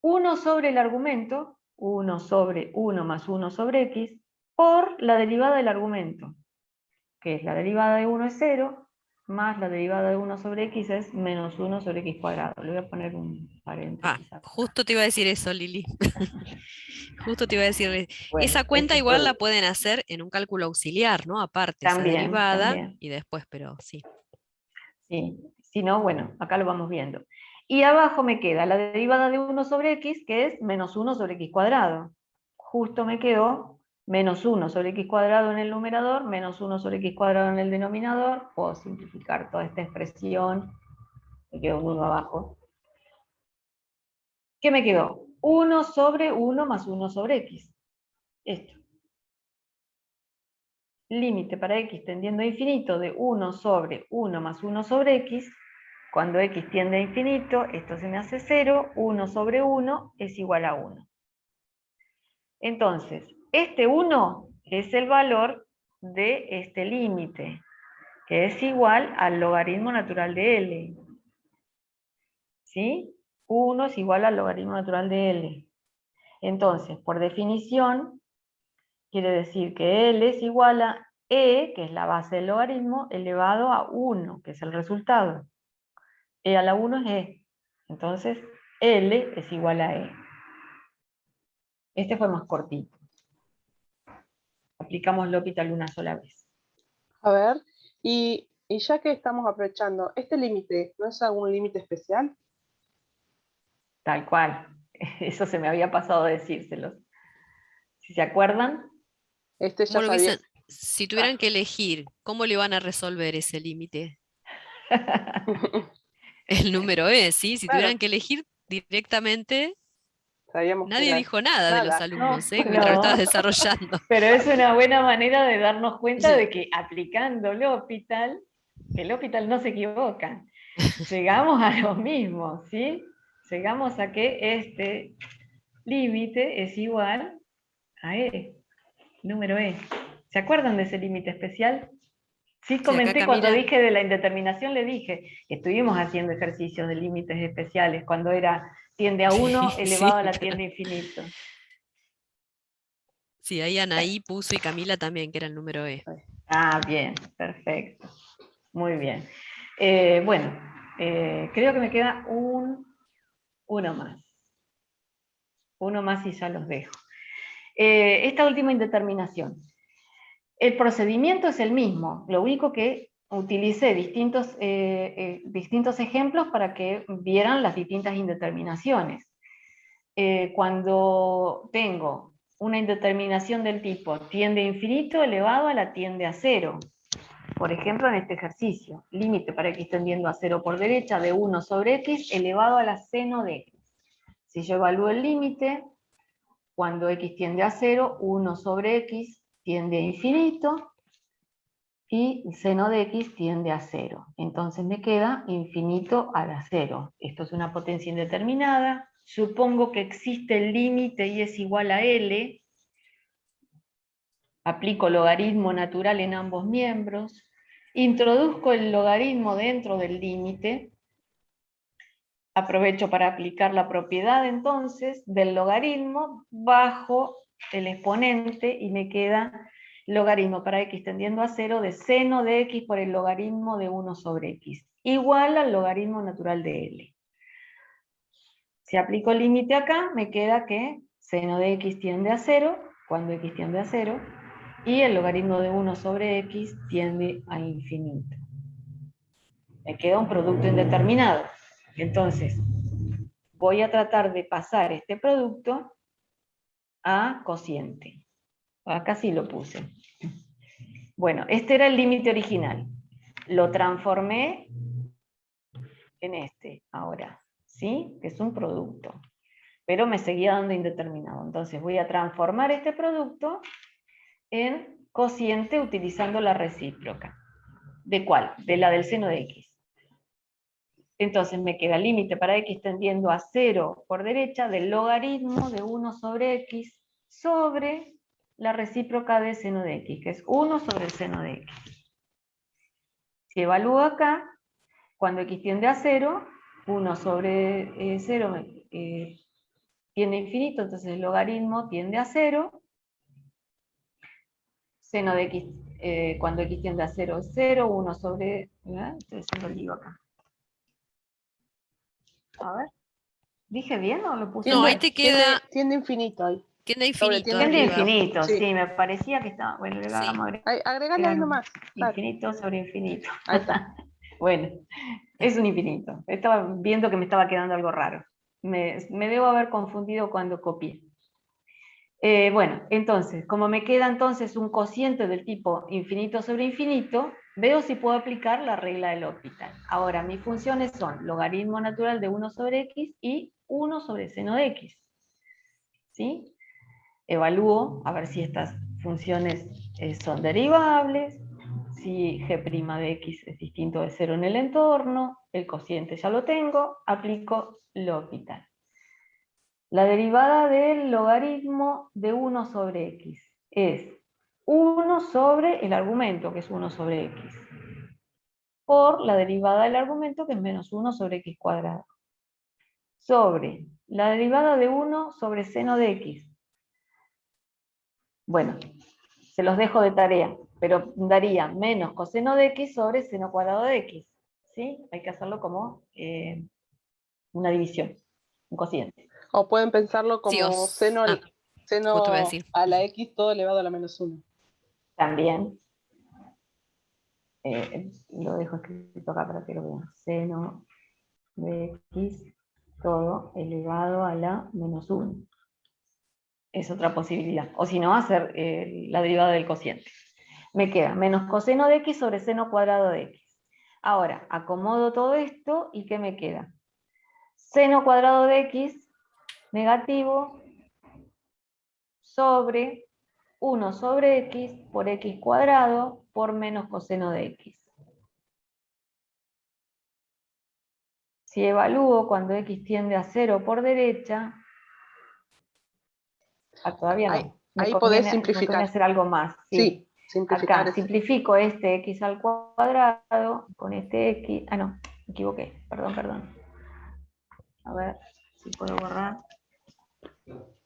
[SPEAKER 3] 1 sobre el argumento, 1 sobre 1 más 1 sobre x, por la derivada del argumento, que es la derivada de 1 es 0, más la derivada de 1 sobre x es menos 1 sobre x cuadrado. Le voy a poner un paréntesis acá.
[SPEAKER 2] Justo te iba a decir eso, Lili. Justo te iba a decir,
[SPEAKER 3] Bueno,
[SPEAKER 2] esa cuenta
[SPEAKER 3] ese
[SPEAKER 2] igual la
[SPEAKER 3] producto.
[SPEAKER 2] pueden hacer en un cálculo auxiliar, ¿no? Aparte, esa
[SPEAKER 3] También,
[SPEAKER 2] derivada
[SPEAKER 3] también.
[SPEAKER 2] y después, pero sí.
[SPEAKER 3] Sí. Si no, bueno, acá lo vamos viendo. Y abajo me queda la derivada de 1 sobre x, que es menos 1 sobre x cuadrado. Justo me quedó menos 1 sobre x cuadrado en el numerador, menos 1 sobre x cuadrado en el denominador. Puedo simplificar toda esta expresión. Me quedó un 1 abajo. ¿Qué me quedó? 1 sobre 1 más 1 sobre x. Esto. Límite para x tendiendo a infinito de 1 sobre 1 más 1 sobre x. Cuando x tiende a infinito, esto se me hace 0, 1 sobre 1 es igual a 1. Entonces, este 1 es el valor de este límite, que es igual al logaritmo natural de L. ¿Sí? 1 es igual al logaritmo natural de L. Entonces, por definición, quiere decir que L es igual a e, que es la base del logaritmo, elevado a 1, que es el resultado. E a la 1 es e. Entonces, L es igual a e. Este fue más cortito. Aplicamos L'Hopital una sola vez.
[SPEAKER 1] A ver, y ya que estamos aprovechando, ¿este límite no es algún límite especial?
[SPEAKER 3] Tal cual. Eso se me había pasado a decírselos. Si se acuerdan.
[SPEAKER 1] Este ya
[SPEAKER 2] ¿Cómo lo
[SPEAKER 1] sabía.
[SPEAKER 2] hubiesen- si tuvieran que elegir, ¿cómo le van a resolver ese límite? El número E, ¿sí? Si
[SPEAKER 1] Claro.
[SPEAKER 2] tuvieran que elegir directamente,
[SPEAKER 1] Sabíamos que
[SPEAKER 2] nadie
[SPEAKER 1] era
[SPEAKER 2] dijo nada de los
[SPEAKER 1] nada.
[SPEAKER 2] alumnos,
[SPEAKER 3] No,
[SPEAKER 2] mientras lo
[SPEAKER 3] no.
[SPEAKER 2] estabas desarrollando.
[SPEAKER 3] Pero es una buena manera de darnos cuenta
[SPEAKER 2] Sí.
[SPEAKER 3] de que aplicando L'Hopital, el L'Hopital no se equivoca. Llegamos a lo mismo, ¿sí? Llegamos a que este límite es igual a E, número E. ¿Se acuerdan de ese límite especial? Sí,
[SPEAKER 2] Sí,
[SPEAKER 3] comenté
[SPEAKER 2] acá
[SPEAKER 3] cuando
[SPEAKER 2] Camila,
[SPEAKER 3] dije de la indeterminación, le dije que estuvimos haciendo ejercicios de límites especiales, cuando era tiende a 1
[SPEAKER 2] sí,
[SPEAKER 3] elevado a la
[SPEAKER 2] claro.
[SPEAKER 3] tiende a infinito.
[SPEAKER 2] Sí, ahí Anaí puso y Camila también, que era el número E.
[SPEAKER 3] Ah, bien, perfecto. Muy bien. Bueno, creo que me queda uno más. Uno más y ya los dejo. Esta última indeterminación. El procedimiento es el mismo, lo único que utilicé distintos ejemplos para que vieran las distintas indeterminaciones. Cuando tengo una indeterminación del tipo tiende a infinito elevado a la tiende a 0, por ejemplo en este ejercicio, límite para x tendiendo a 0 por derecha de 1 sobre x elevado a la seno de x. Si yo evalúo el límite, cuando x tiende a 0, 1 sobre x tiende a infinito, y seno de x tiende a 0. Entonces me queda infinito a la 0. Esto es una potencia indeterminada. Supongo que existe el límite y es igual a L. Aplico logaritmo natural en ambos miembros. Introduzco el logaritmo dentro del límite. Aprovecho para aplicar la propiedad entonces del logaritmo bajo el exponente y me queda logaritmo para x tendiendo a 0 de seno de x por el logaritmo de 1 sobre x, igual al logaritmo natural de L. Si aplico el límite acá, me queda que seno de x tiende a 0, cuando x tiende a 0, y el logaritmo de 1 sobre x tiende a infinito. Me queda un producto indeterminado. Entonces, voy a tratar de pasar este producto a cociente. Acá sí lo puse. Bueno, este era el límite original. Lo transformé en este ahora, ¿sí? Que es un producto. Pero me seguía dando indeterminado. Entonces voy a transformar este producto en cociente utilizando la recíproca. ¿De cuál? De la del seno de x. Entonces me queda límite para x tendiendo a 0 por derecha del logaritmo de 1 sobre x sobre la recíproca de seno de x, que es 1 sobre el seno de x. Si evalúo acá, cuando x tiende a 0, 1 sobre 0 tiende a infinito, entonces el logaritmo tiende a 0. Seno de x, cuando x tiende a 0 es 0, 1 sobre... Estoy haciendo lío acá. A ver, ¿dije bien o lo puse
[SPEAKER 2] No,
[SPEAKER 3] mal?
[SPEAKER 2] ahí te queda,
[SPEAKER 1] Tiende infinito ahí.
[SPEAKER 2] queda
[SPEAKER 1] Sobre
[SPEAKER 2] infinito
[SPEAKER 1] tiende
[SPEAKER 3] Tiende a
[SPEAKER 2] arriba.
[SPEAKER 3] infinito,
[SPEAKER 1] Sí.
[SPEAKER 3] sí, me parecía que estaba... Bueno, le vamos a
[SPEAKER 1] Agregale ahí nomás. Claro.
[SPEAKER 3] infinito sobre infinito.
[SPEAKER 1] Ahí está.
[SPEAKER 3] Bueno, es un infinito. Estaba viendo que me estaba quedando algo raro. Me debo haber confundido cuando copié. Bueno, entonces, como me queda entonces un cociente del tipo infinito sobre infinito, veo si puedo aplicar la regla del L'Hopital. Ahora, mis funciones son logaritmo natural de 1 sobre x y 1 sobre seno de x. ¿Sí? Evalúo a ver si estas funciones son derivables, si g' de x es distinto de 0 en el entorno, el cociente ya lo tengo, aplico L'Hopital. La derivada del logaritmo de 1 sobre x es 1 sobre el argumento, que es 1 sobre x, por la derivada del argumento, que es menos 1 sobre x cuadrado, sobre la derivada de 1 sobre seno de x. Bueno, se los dejo de tarea. pero daría menos coseno de x sobre seno cuadrado de x. ¿Sí? Hay que hacerlo como una división, un cociente.
[SPEAKER 1] O pueden pensarlo
[SPEAKER 2] Sí,
[SPEAKER 1] como seno,
[SPEAKER 2] justo iba a decir.
[SPEAKER 1] a la x todo elevado a la menos 1.
[SPEAKER 3] También, lo dejo escrito acá para que lo vean, seno de x todo elevado a la menos 1. Es otra posibilidad. O si no, hacer la derivada del cociente. Me queda menos coseno de x sobre seno cuadrado de x. Ahora, acomodo todo esto y ¿qué me queda? Seno cuadrado de x negativo sobre 1 sobre x por x cuadrado por menos coseno de x. Si evalúo cuando x tiende a 0 por derecha, todavía no.
[SPEAKER 1] Ahí podés
[SPEAKER 3] Me conviene
[SPEAKER 1] simplificar.
[SPEAKER 3] hacer algo más.
[SPEAKER 1] Sí, simplificar.
[SPEAKER 3] Acá simplifico este x al cuadrado con este x. Ah, no, me equivoqué. Perdón. A ver si puedo borrar.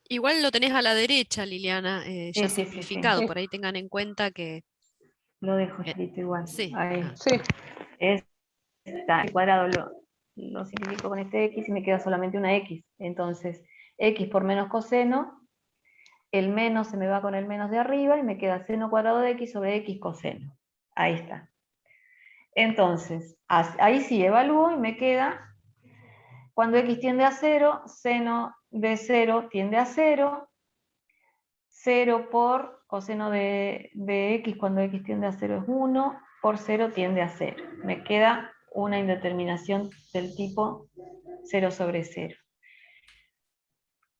[SPEAKER 2] Igual lo tenés a la derecha, Liliana, ya
[SPEAKER 3] Sí.
[SPEAKER 2] simplificado. Por ahí tengan en cuenta que...
[SPEAKER 3] Lo dejo escrito igual.
[SPEAKER 2] sí.
[SPEAKER 3] Ahí.
[SPEAKER 1] Sí.
[SPEAKER 3] Está el cuadrado lo simplifico con este x y me queda solamente una x. Entonces, x por menos coseno, el menos se me va con el menos de arriba y me queda seno cuadrado de x sobre x coseno. Ahí está. Entonces, ahí sí evalúo y me queda, cuando x tiende a 0, seno de 0 tiende a 0, 0 por coseno de x cuando x tiende a 0 es 1, por 0 tiende a 0. Me queda una indeterminación del tipo 0 sobre 0.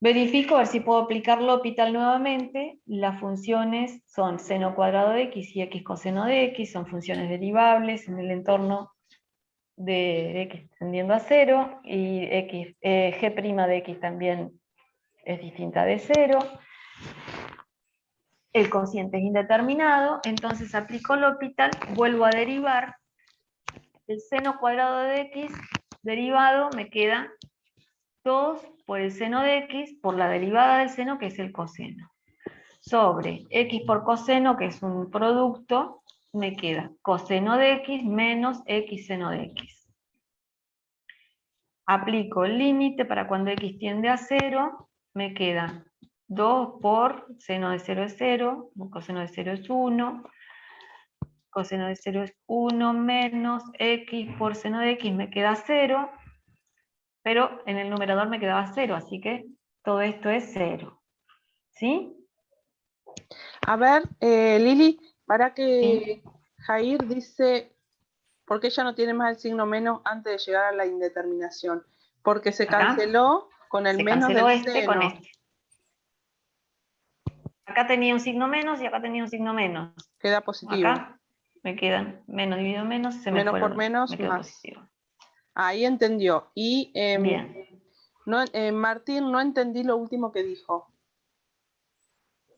[SPEAKER 3] Verifico a ver si puedo aplicar L'Hopital nuevamente. Las funciones son seno cuadrado de x y x coseno de x, son funciones derivables en el entorno de x tendiendo a 0, y g' de x también es distinta de 0. El cociente es indeterminado, entonces aplico L'Hopital, vuelvo a derivar. El seno cuadrado de x derivado me queda 2 por el seno de x por la derivada del seno, que es el coseno, sobre x por coseno, que es un producto, me queda coseno de x menos x seno de x. Aplico el límite para cuando x tiende a 0, me queda 2 por seno de 0 es 0, coseno de 0 es 1, coseno de 0 es 1 menos x por seno de x me queda 0, pero en el numerador me quedaba 0, así que todo esto es 0. ¿Sí?
[SPEAKER 1] A ver, Lili, para que
[SPEAKER 3] Sí.
[SPEAKER 1] Jair dice, ¿por qué ya no tiene más el signo menos antes de llegar a la indeterminación? Porque se
[SPEAKER 3] Acá
[SPEAKER 1] canceló con el
[SPEAKER 3] se
[SPEAKER 1] menos
[SPEAKER 3] canceló
[SPEAKER 1] del
[SPEAKER 3] este con
[SPEAKER 1] seno.
[SPEAKER 3] este. Acá tenía un signo menos y acá tenía un signo menos.
[SPEAKER 1] Queda positivo.
[SPEAKER 3] Acá me quedan menos dividido menos, se me
[SPEAKER 1] Menos
[SPEAKER 3] fueron,
[SPEAKER 1] por menos,
[SPEAKER 3] me quedó
[SPEAKER 1] más.
[SPEAKER 3] positivo.
[SPEAKER 1] Ahí entendió. Y
[SPEAKER 3] Bien.
[SPEAKER 1] no, Martín, no entendí lo último que dijo.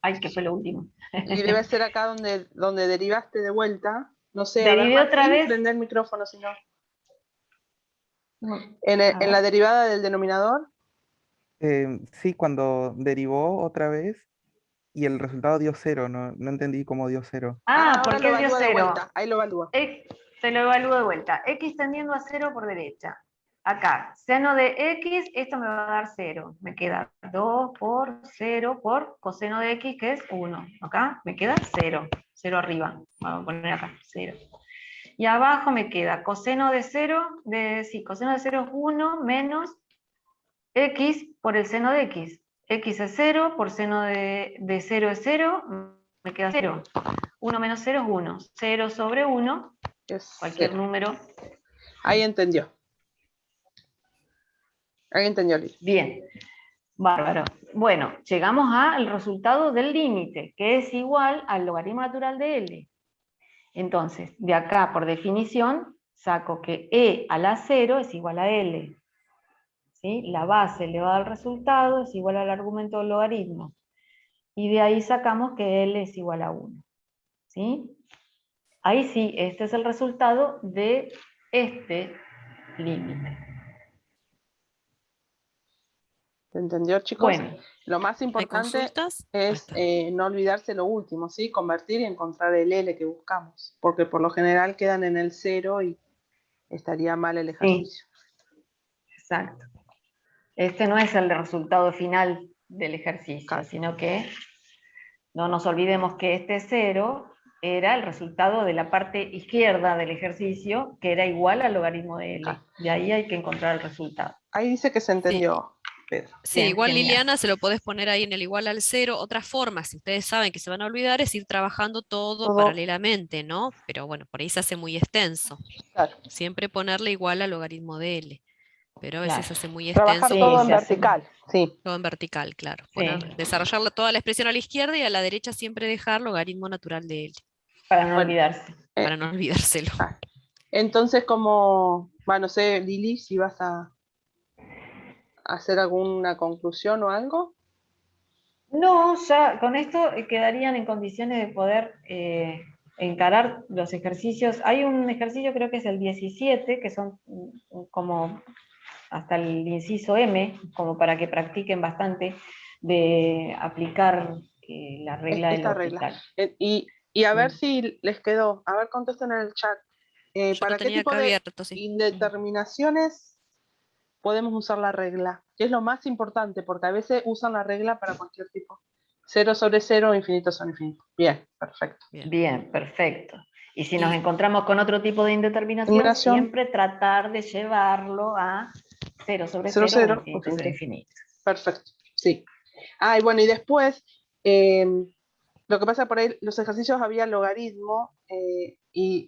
[SPEAKER 3] Ay, que fue lo último.
[SPEAKER 1] Y debe ser acá donde derivaste de vuelta. No sé, a ver,
[SPEAKER 3] Derivé otra
[SPEAKER 1] Martín,
[SPEAKER 3] vez.
[SPEAKER 1] prende el micrófono si no.
[SPEAKER 3] No,
[SPEAKER 1] En la derivada del denominador.
[SPEAKER 7] Sí, cuando derivó otra vez y el resultado dio 0, no entendí cómo dio 0.
[SPEAKER 3] Ah,
[SPEAKER 1] Ahora
[SPEAKER 3] porque
[SPEAKER 1] lo
[SPEAKER 3] él dio
[SPEAKER 1] evalúa de
[SPEAKER 3] 0.
[SPEAKER 1] vuelta. Ahí lo evalúa.
[SPEAKER 3] Se lo evalúo de vuelta. X tendiendo a 0 por derecha. Acá, seno de x, esto me va a dar 0. Me queda 2 por 0 por coseno de x, que es 1. Acá me queda 0. 0 arriba. Vamos a poner acá, 0. Y abajo me queda coseno de 0, coseno de 0 es 1 menos x por el seno de x. X es 0, por seno de 0 es 0, me queda 0. 1 menos 0 es 1. 0 sobre 1,
[SPEAKER 1] Es
[SPEAKER 3] cualquier
[SPEAKER 1] 0.
[SPEAKER 3] número.
[SPEAKER 1] Ahí entendió. Ahí entendió, Lili.
[SPEAKER 3] Bien, bárbaro. Bueno, llegamos al resultado del límite, que es igual al logaritmo natural de L. Entonces, de acá, por definición, saco que E a la 0 es igual a L. ¿Sí? La base elevada al resultado es igual al argumento del logaritmo. Y de ahí sacamos que L es igual a 1. ¿Sí? Ahí sí, este es el resultado de este límite.
[SPEAKER 1] ¿Se entendió, chicos?
[SPEAKER 3] Bueno,
[SPEAKER 1] Lo más
[SPEAKER 2] ¿Hay
[SPEAKER 1] importante
[SPEAKER 2] consultas?
[SPEAKER 1] es no olvidarse lo último, ¿sí? Convertir y encontrar el L que buscamos, porque por lo general quedan en el 0 y estaría mal el ejercicio.
[SPEAKER 3] exacto. Este no es el resultado final del ejercicio,
[SPEAKER 1] Claro.
[SPEAKER 3] sino que no nos olvidemos que este 0 era el resultado de la parte izquierda del ejercicio, que era igual al logaritmo de L.
[SPEAKER 1] Claro.
[SPEAKER 3] De ahí hay que encontrar el resultado.
[SPEAKER 1] Ahí dice que se entendió, Pedro.
[SPEAKER 2] Sí,
[SPEAKER 3] Bien,
[SPEAKER 2] igual
[SPEAKER 3] genial.
[SPEAKER 2] Liliana se lo podés poner ahí en el igual al 0. Otra forma, si ustedes saben que se van a olvidar, es ir trabajando todo
[SPEAKER 1] Todo.
[SPEAKER 2] paralelamente, ¿no? Pero bueno, por ahí se hace muy extenso.
[SPEAKER 1] Claro.
[SPEAKER 2] Siempre ponerle igual al logaritmo de L. Pero a veces
[SPEAKER 3] Claro.
[SPEAKER 2] se hace muy
[SPEAKER 1] Trabajar
[SPEAKER 2] extenso.
[SPEAKER 3] Sí,
[SPEAKER 1] todo en
[SPEAKER 3] se hace.
[SPEAKER 1] vertical, sí.
[SPEAKER 2] Todo en vertical, claro.
[SPEAKER 3] Sí.
[SPEAKER 2] Desarrollar toda la expresión a la izquierda y a la derecha siempre dejar logaritmo natural de L,
[SPEAKER 3] Para no
[SPEAKER 1] Bueno.
[SPEAKER 3] olvidarse.
[SPEAKER 2] para no olvidárselo.
[SPEAKER 1] Entonces, como, bueno, no sé, Lili, si vas a hacer alguna conclusión o algo.
[SPEAKER 3] No, ya con esto quedarían en condiciones de poder encarar los ejercicios. Hay un ejercicio, creo que es el 17, que son como hasta el inciso M, como para que practiquen bastante, de aplicar la regla del
[SPEAKER 1] Esta regla.
[SPEAKER 3] hospital.
[SPEAKER 1] Y a ver si les quedó, a ver, contesten en el chat.
[SPEAKER 2] Yo
[SPEAKER 1] ¿Para
[SPEAKER 2] lo
[SPEAKER 1] qué
[SPEAKER 2] tenía
[SPEAKER 1] tipo
[SPEAKER 2] acá
[SPEAKER 1] de
[SPEAKER 2] abierto, sí.
[SPEAKER 1] indeterminaciones podemos usar la regla? Que es lo más importante, porque a veces usan la regla para cualquier tipo. 0 sobre 0, infinito sobre infinito. Bien, perfecto.
[SPEAKER 3] Bien, perfecto. Y si
[SPEAKER 2] Y-
[SPEAKER 3] nos encontramos con otro tipo de indeterminación,
[SPEAKER 1] Indeterminación.
[SPEAKER 3] siempre tratar de llevarlo a 0 sobre
[SPEAKER 1] 0,
[SPEAKER 3] 0 o
[SPEAKER 1] 0,
[SPEAKER 3] infinito sobre infinito.
[SPEAKER 1] Perfecto, sí. Ah, y bueno, y después, lo que pasa por ahí, los ejercicios había logaritmo y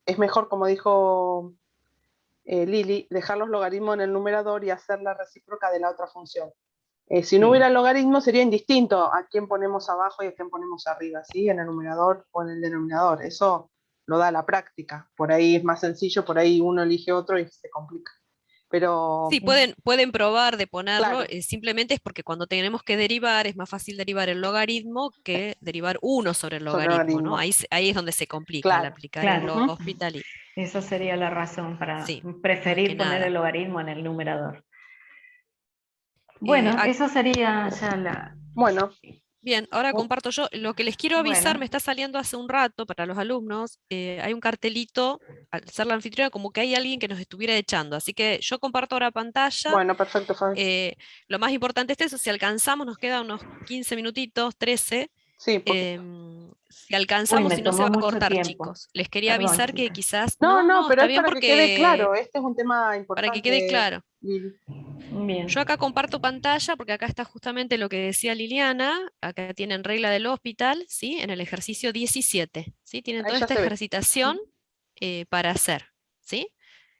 [SPEAKER 1] es mejor, como dijo Lili, dejar los logaritmos en el numerador y hacer la recíproca de la otra función. Si no
[SPEAKER 3] Sí.
[SPEAKER 1] hubiera logaritmo, sería indistinto a quién ponemos abajo y a quién ponemos arriba, ¿sí? En el numerador o en el denominador. Eso lo da la práctica. Por ahí es más sencillo, por ahí uno elige otro y se complica. Pero
[SPEAKER 2] Sí, pueden probar de ponerlo,
[SPEAKER 1] Claro.
[SPEAKER 2] Simplemente es porque cuando tenemos que derivar, es más fácil derivar el logaritmo que derivar 1 sobre el
[SPEAKER 1] Sobre el
[SPEAKER 2] logaritmo, ¿no?
[SPEAKER 1] logaritmo.
[SPEAKER 2] Ahí es donde se complica al
[SPEAKER 1] Claro,
[SPEAKER 2] aplicar
[SPEAKER 3] claro.
[SPEAKER 2] el hospital. Y
[SPEAKER 3] Esa sería la razón para
[SPEAKER 2] sí, más
[SPEAKER 3] preferir
[SPEAKER 2] que
[SPEAKER 3] poner
[SPEAKER 2] nada.
[SPEAKER 3] el logaritmo en el numerador. Bueno, eso sería ya la...
[SPEAKER 1] Bueno,
[SPEAKER 2] Bien, ahora comparto yo. Lo que les quiero avisar,
[SPEAKER 3] Bueno.
[SPEAKER 2] me está saliendo hace un rato para los alumnos, hay un cartelito, al ser la anfitriona, como que hay alguien que nos estuviera echando. Así que yo comparto ahora pantalla.
[SPEAKER 1] bueno, perfecto, Fabi.
[SPEAKER 2] Lo más importante es eso, si alcanzamos, nos queda unos 15 minutitos, 13.
[SPEAKER 1] Sí, porque...
[SPEAKER 2] Si alcanzamos,
[SPEAKER 3] me
[SPEAKER 2] si no se
[SPEAKER 3] tomó
[SPEAKER 2] va a
[SPEAKER 3] mucho
[SPEAKER 2] cortar,
[SPEAKER 3] tiempo.
[SPEAKER 2] chicos. Les quería
[SPEAKER 3] Perdón,
[SPEAKER 2] avisar que
[SPEAKER 3] chicas.
[SPEAKER 2] quizás...
[SPEAKER 1] No, pero
[SPEAKER 2] está
[SPEAKER 1] es
[SPEAKER 2] bien
[SPEAKER 1] para que quede
[SPEAKER 2] porque...
[SPEAKER 1] claro, este es un tema
[SPEAKER 2] Para
[SPEAKER 1] importante.
[SPEAKER 2] que quede claro.
[SPEAKER 1] Lili.
[SPEAKER 3] Bien.
[SPEAKER 2] Yo acá comparto pantalla porque acá está justamente lo que decía Liliana, acá tienen regla del hospital, ¿sí? En el ejercicio 17, ¿sí? Tienen
[SPEAKER 1] Ahí
[SPEAKER 2] toda
[SPEAKER 1] ya
[SPEAKER 2] esta
[SPEAKER 1] se ve.
[SPEAKER 2] ejercitación para hacer, ¿sí?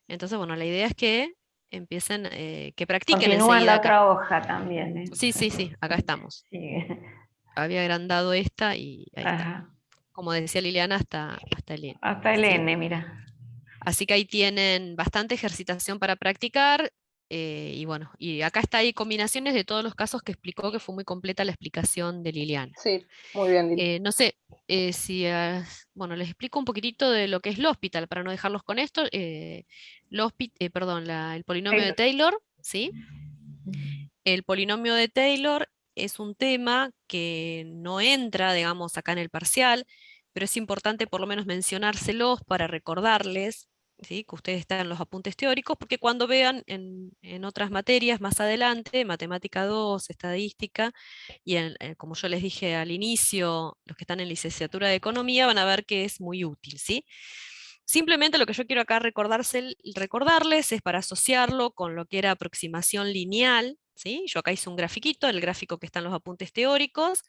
[SPEAKER 2] Entonces, bueno, la idea es que empiecen, que practiquen
[SPEAKER 3] Continúa en
[SPEAKER 2] enseguida
[SPEAKER 3] la
[SPEAKER 2] acá.
[SPEAKER 3] otra hoja también.
[SPEAKER 2] Sí, acá estamos.
[SPEAKER 3] Sí.
[SPEAKER 2] Había agrandado esta y ahí está.
[SPEAKER 3] Ajá.
[SPEAKER 2] Como decía Liliana, hasta el N.
[SPEAKER 3] Hasta el
[SPEAKER 2] ¿sí?
[SPEAKER 3] N, mira.
[SPEAKER 2] Así que ahí tienen bastante ejercitación para practicar. Y bueno, y acá está ahí combinaciones de todos los casos que explicó, que fue muy completa la explicación de Liliana.
[SPEAKER 1] Sí, muy bien, Lili.
[SPEAKER 2] No sé si, bueno, les explico un poquitito de lo que es el hospital, para no dejarlos con esto. El polinomio de Taylor, ¿sí? El polinomio de Taylor es un tema que no entra, digamos, acá en el parcial, pero es importante por lo menos mencionárselos para recordarles, ¿sí? Que ustedes están en los apuntes teóricos, porque cuando vean en otras materias más adelante, matemática 2, estadística, y como yo les dije al inicio, los que están en licenciatura de economía van a ver que es muy útil, ¿sí? Simplemente lo que yo quiero acá recordarles es para asociarlo con lo que era aproximación lineal, ¿sí? Yo acá hice un grafiquito, el gráfico que está en los apuntes teóricos,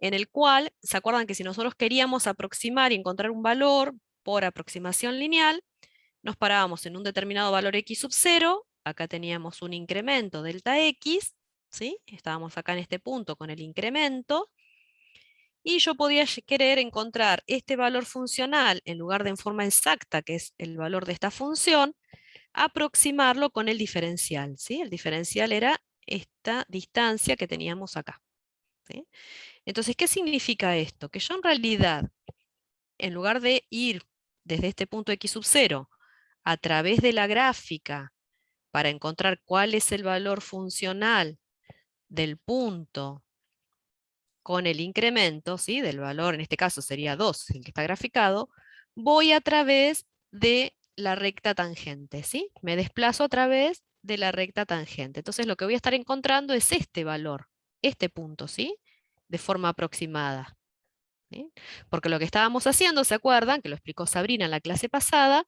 [SPEAKER 2] en el cual, ¿se acuerdan que si nosotros queríamos aproximar y encontrar un valor por aproximación lineal, nos parábamos en un determinado valor x sub 0, acá teníamos un incremento delta x, ¿sí? Estábamos acá en este punto con el incremento, y yo podía querer encontrar este valor funcional en lugar de en forma exacta, que es el valor de esta función, aproximarlo con el diferencial, ¿sí? El diferencial era esta distancia que teníamos acá, ¿sí? Entonces, ¿qué significa esto? Que yo en realidad, en lugar de ir desde este punto x sub 0 a través de la gráfica para encontrar cuál es el valor funcional del punto con el incremento, ¿sí? Del valor, en este caso sería 2, el que está graficado, voy a través de la recta tangente, ¿sí? Me desplazo a través de la recta tangente. Entonces lo que voy a estar encontrando es este valor, este punto, ¿sí? De forma aproximada, ¿sí? Porque lo que estábamos haciendo, ¿se acuerdan? Que lo explicó Sabrina en la clase pasada,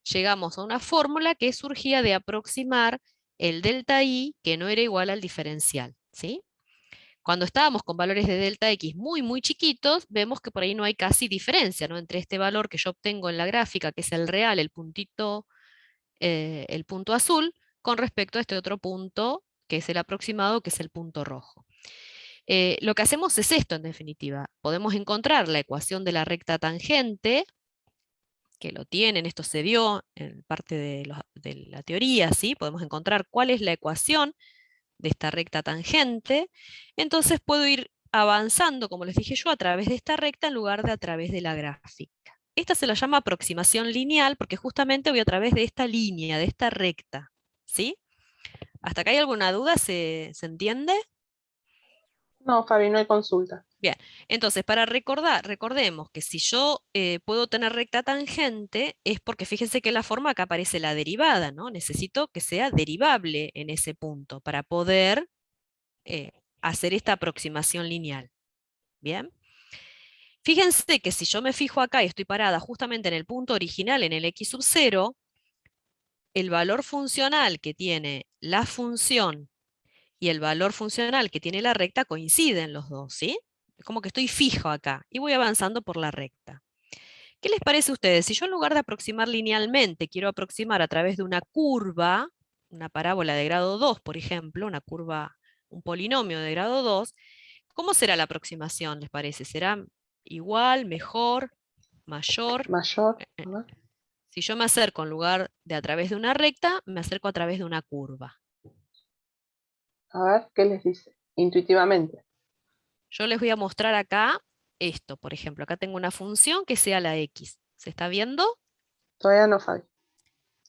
[SPEAKER 2] llegamos a una fórmula que surgía de aproximar el delta I, que no era igual al diferencial, ¿sí? Cuando estábamos con valores de delta X muy chiquitos, vemos que por ahí no hay casi diferencia, ¿no? Entre este valor que yo obtengo en la gráfica, que es el real, el puntito, el punto azul, con respecto a este otro punto, que es el aproximado, que es el punto rojo. Lo que hacemos es esto, en definitiva. Podemos encontrar la ecuación de la recta tangente, que lo tienen, esto se dio en parte de la teoría, ¿sí? Podemos encontrar cuál es la ecuación de esta recta tangente, entonces puedo ir avanzando, como les dije yo, a través de esta recta en lugar de a través de la gráfica. Esta se la llama aproximación lineal porque justamente voy a través de esta línea, de esta recta, ¿sí? ¿Hasta acá hay alguna duda? ¿Se entiende?
[SPEAKER 1] No, Fabi, no hay consulta.
[SPEAKER 2] Bien, entonces para recordar, recordemos que si yo puedo tener recta tangente es porque fíjense que en la forma acá aparece la derivada, ¿no? Necesito que sea derivable en ese punto para poder hacer esta aproximación lineal. Bien. Fíjense que si yo me fijo acá y estoy parada justamente en el punto original, en el x sub 0, el valor funcional que tiene la función y el valor funcional que tiene la recta coinciden los dos, ¿sí? Es como que estoy fijo acá y voy avanzando por la recta. ¿Qué les parece a ustedes? Si yo en lugar de aproximar linealmente, quiero aproximar a través de una curva, una parábola de grado 2, por ejemplo, una curva, un polinomio de grado 2, ¿cómo será la aproximación, les parece? ¿Será igual, mejor, mayor?
[SPEAKER 1] Mayor. A ver.
[SPEAKER 2] Si yo me acerco en lugar de a través de una recta, me acerco a través de una curva.
[SPEAKER 1] A ver, ¿qué les dice? Intuitivamente.
[SPEAKER 2] Yo les voy a mostrar acá esto, por ejemplo. Acá tengo una función que sea la x. ¿Se está viendo?
[SPEAKER 1] Todavía no, Fabi.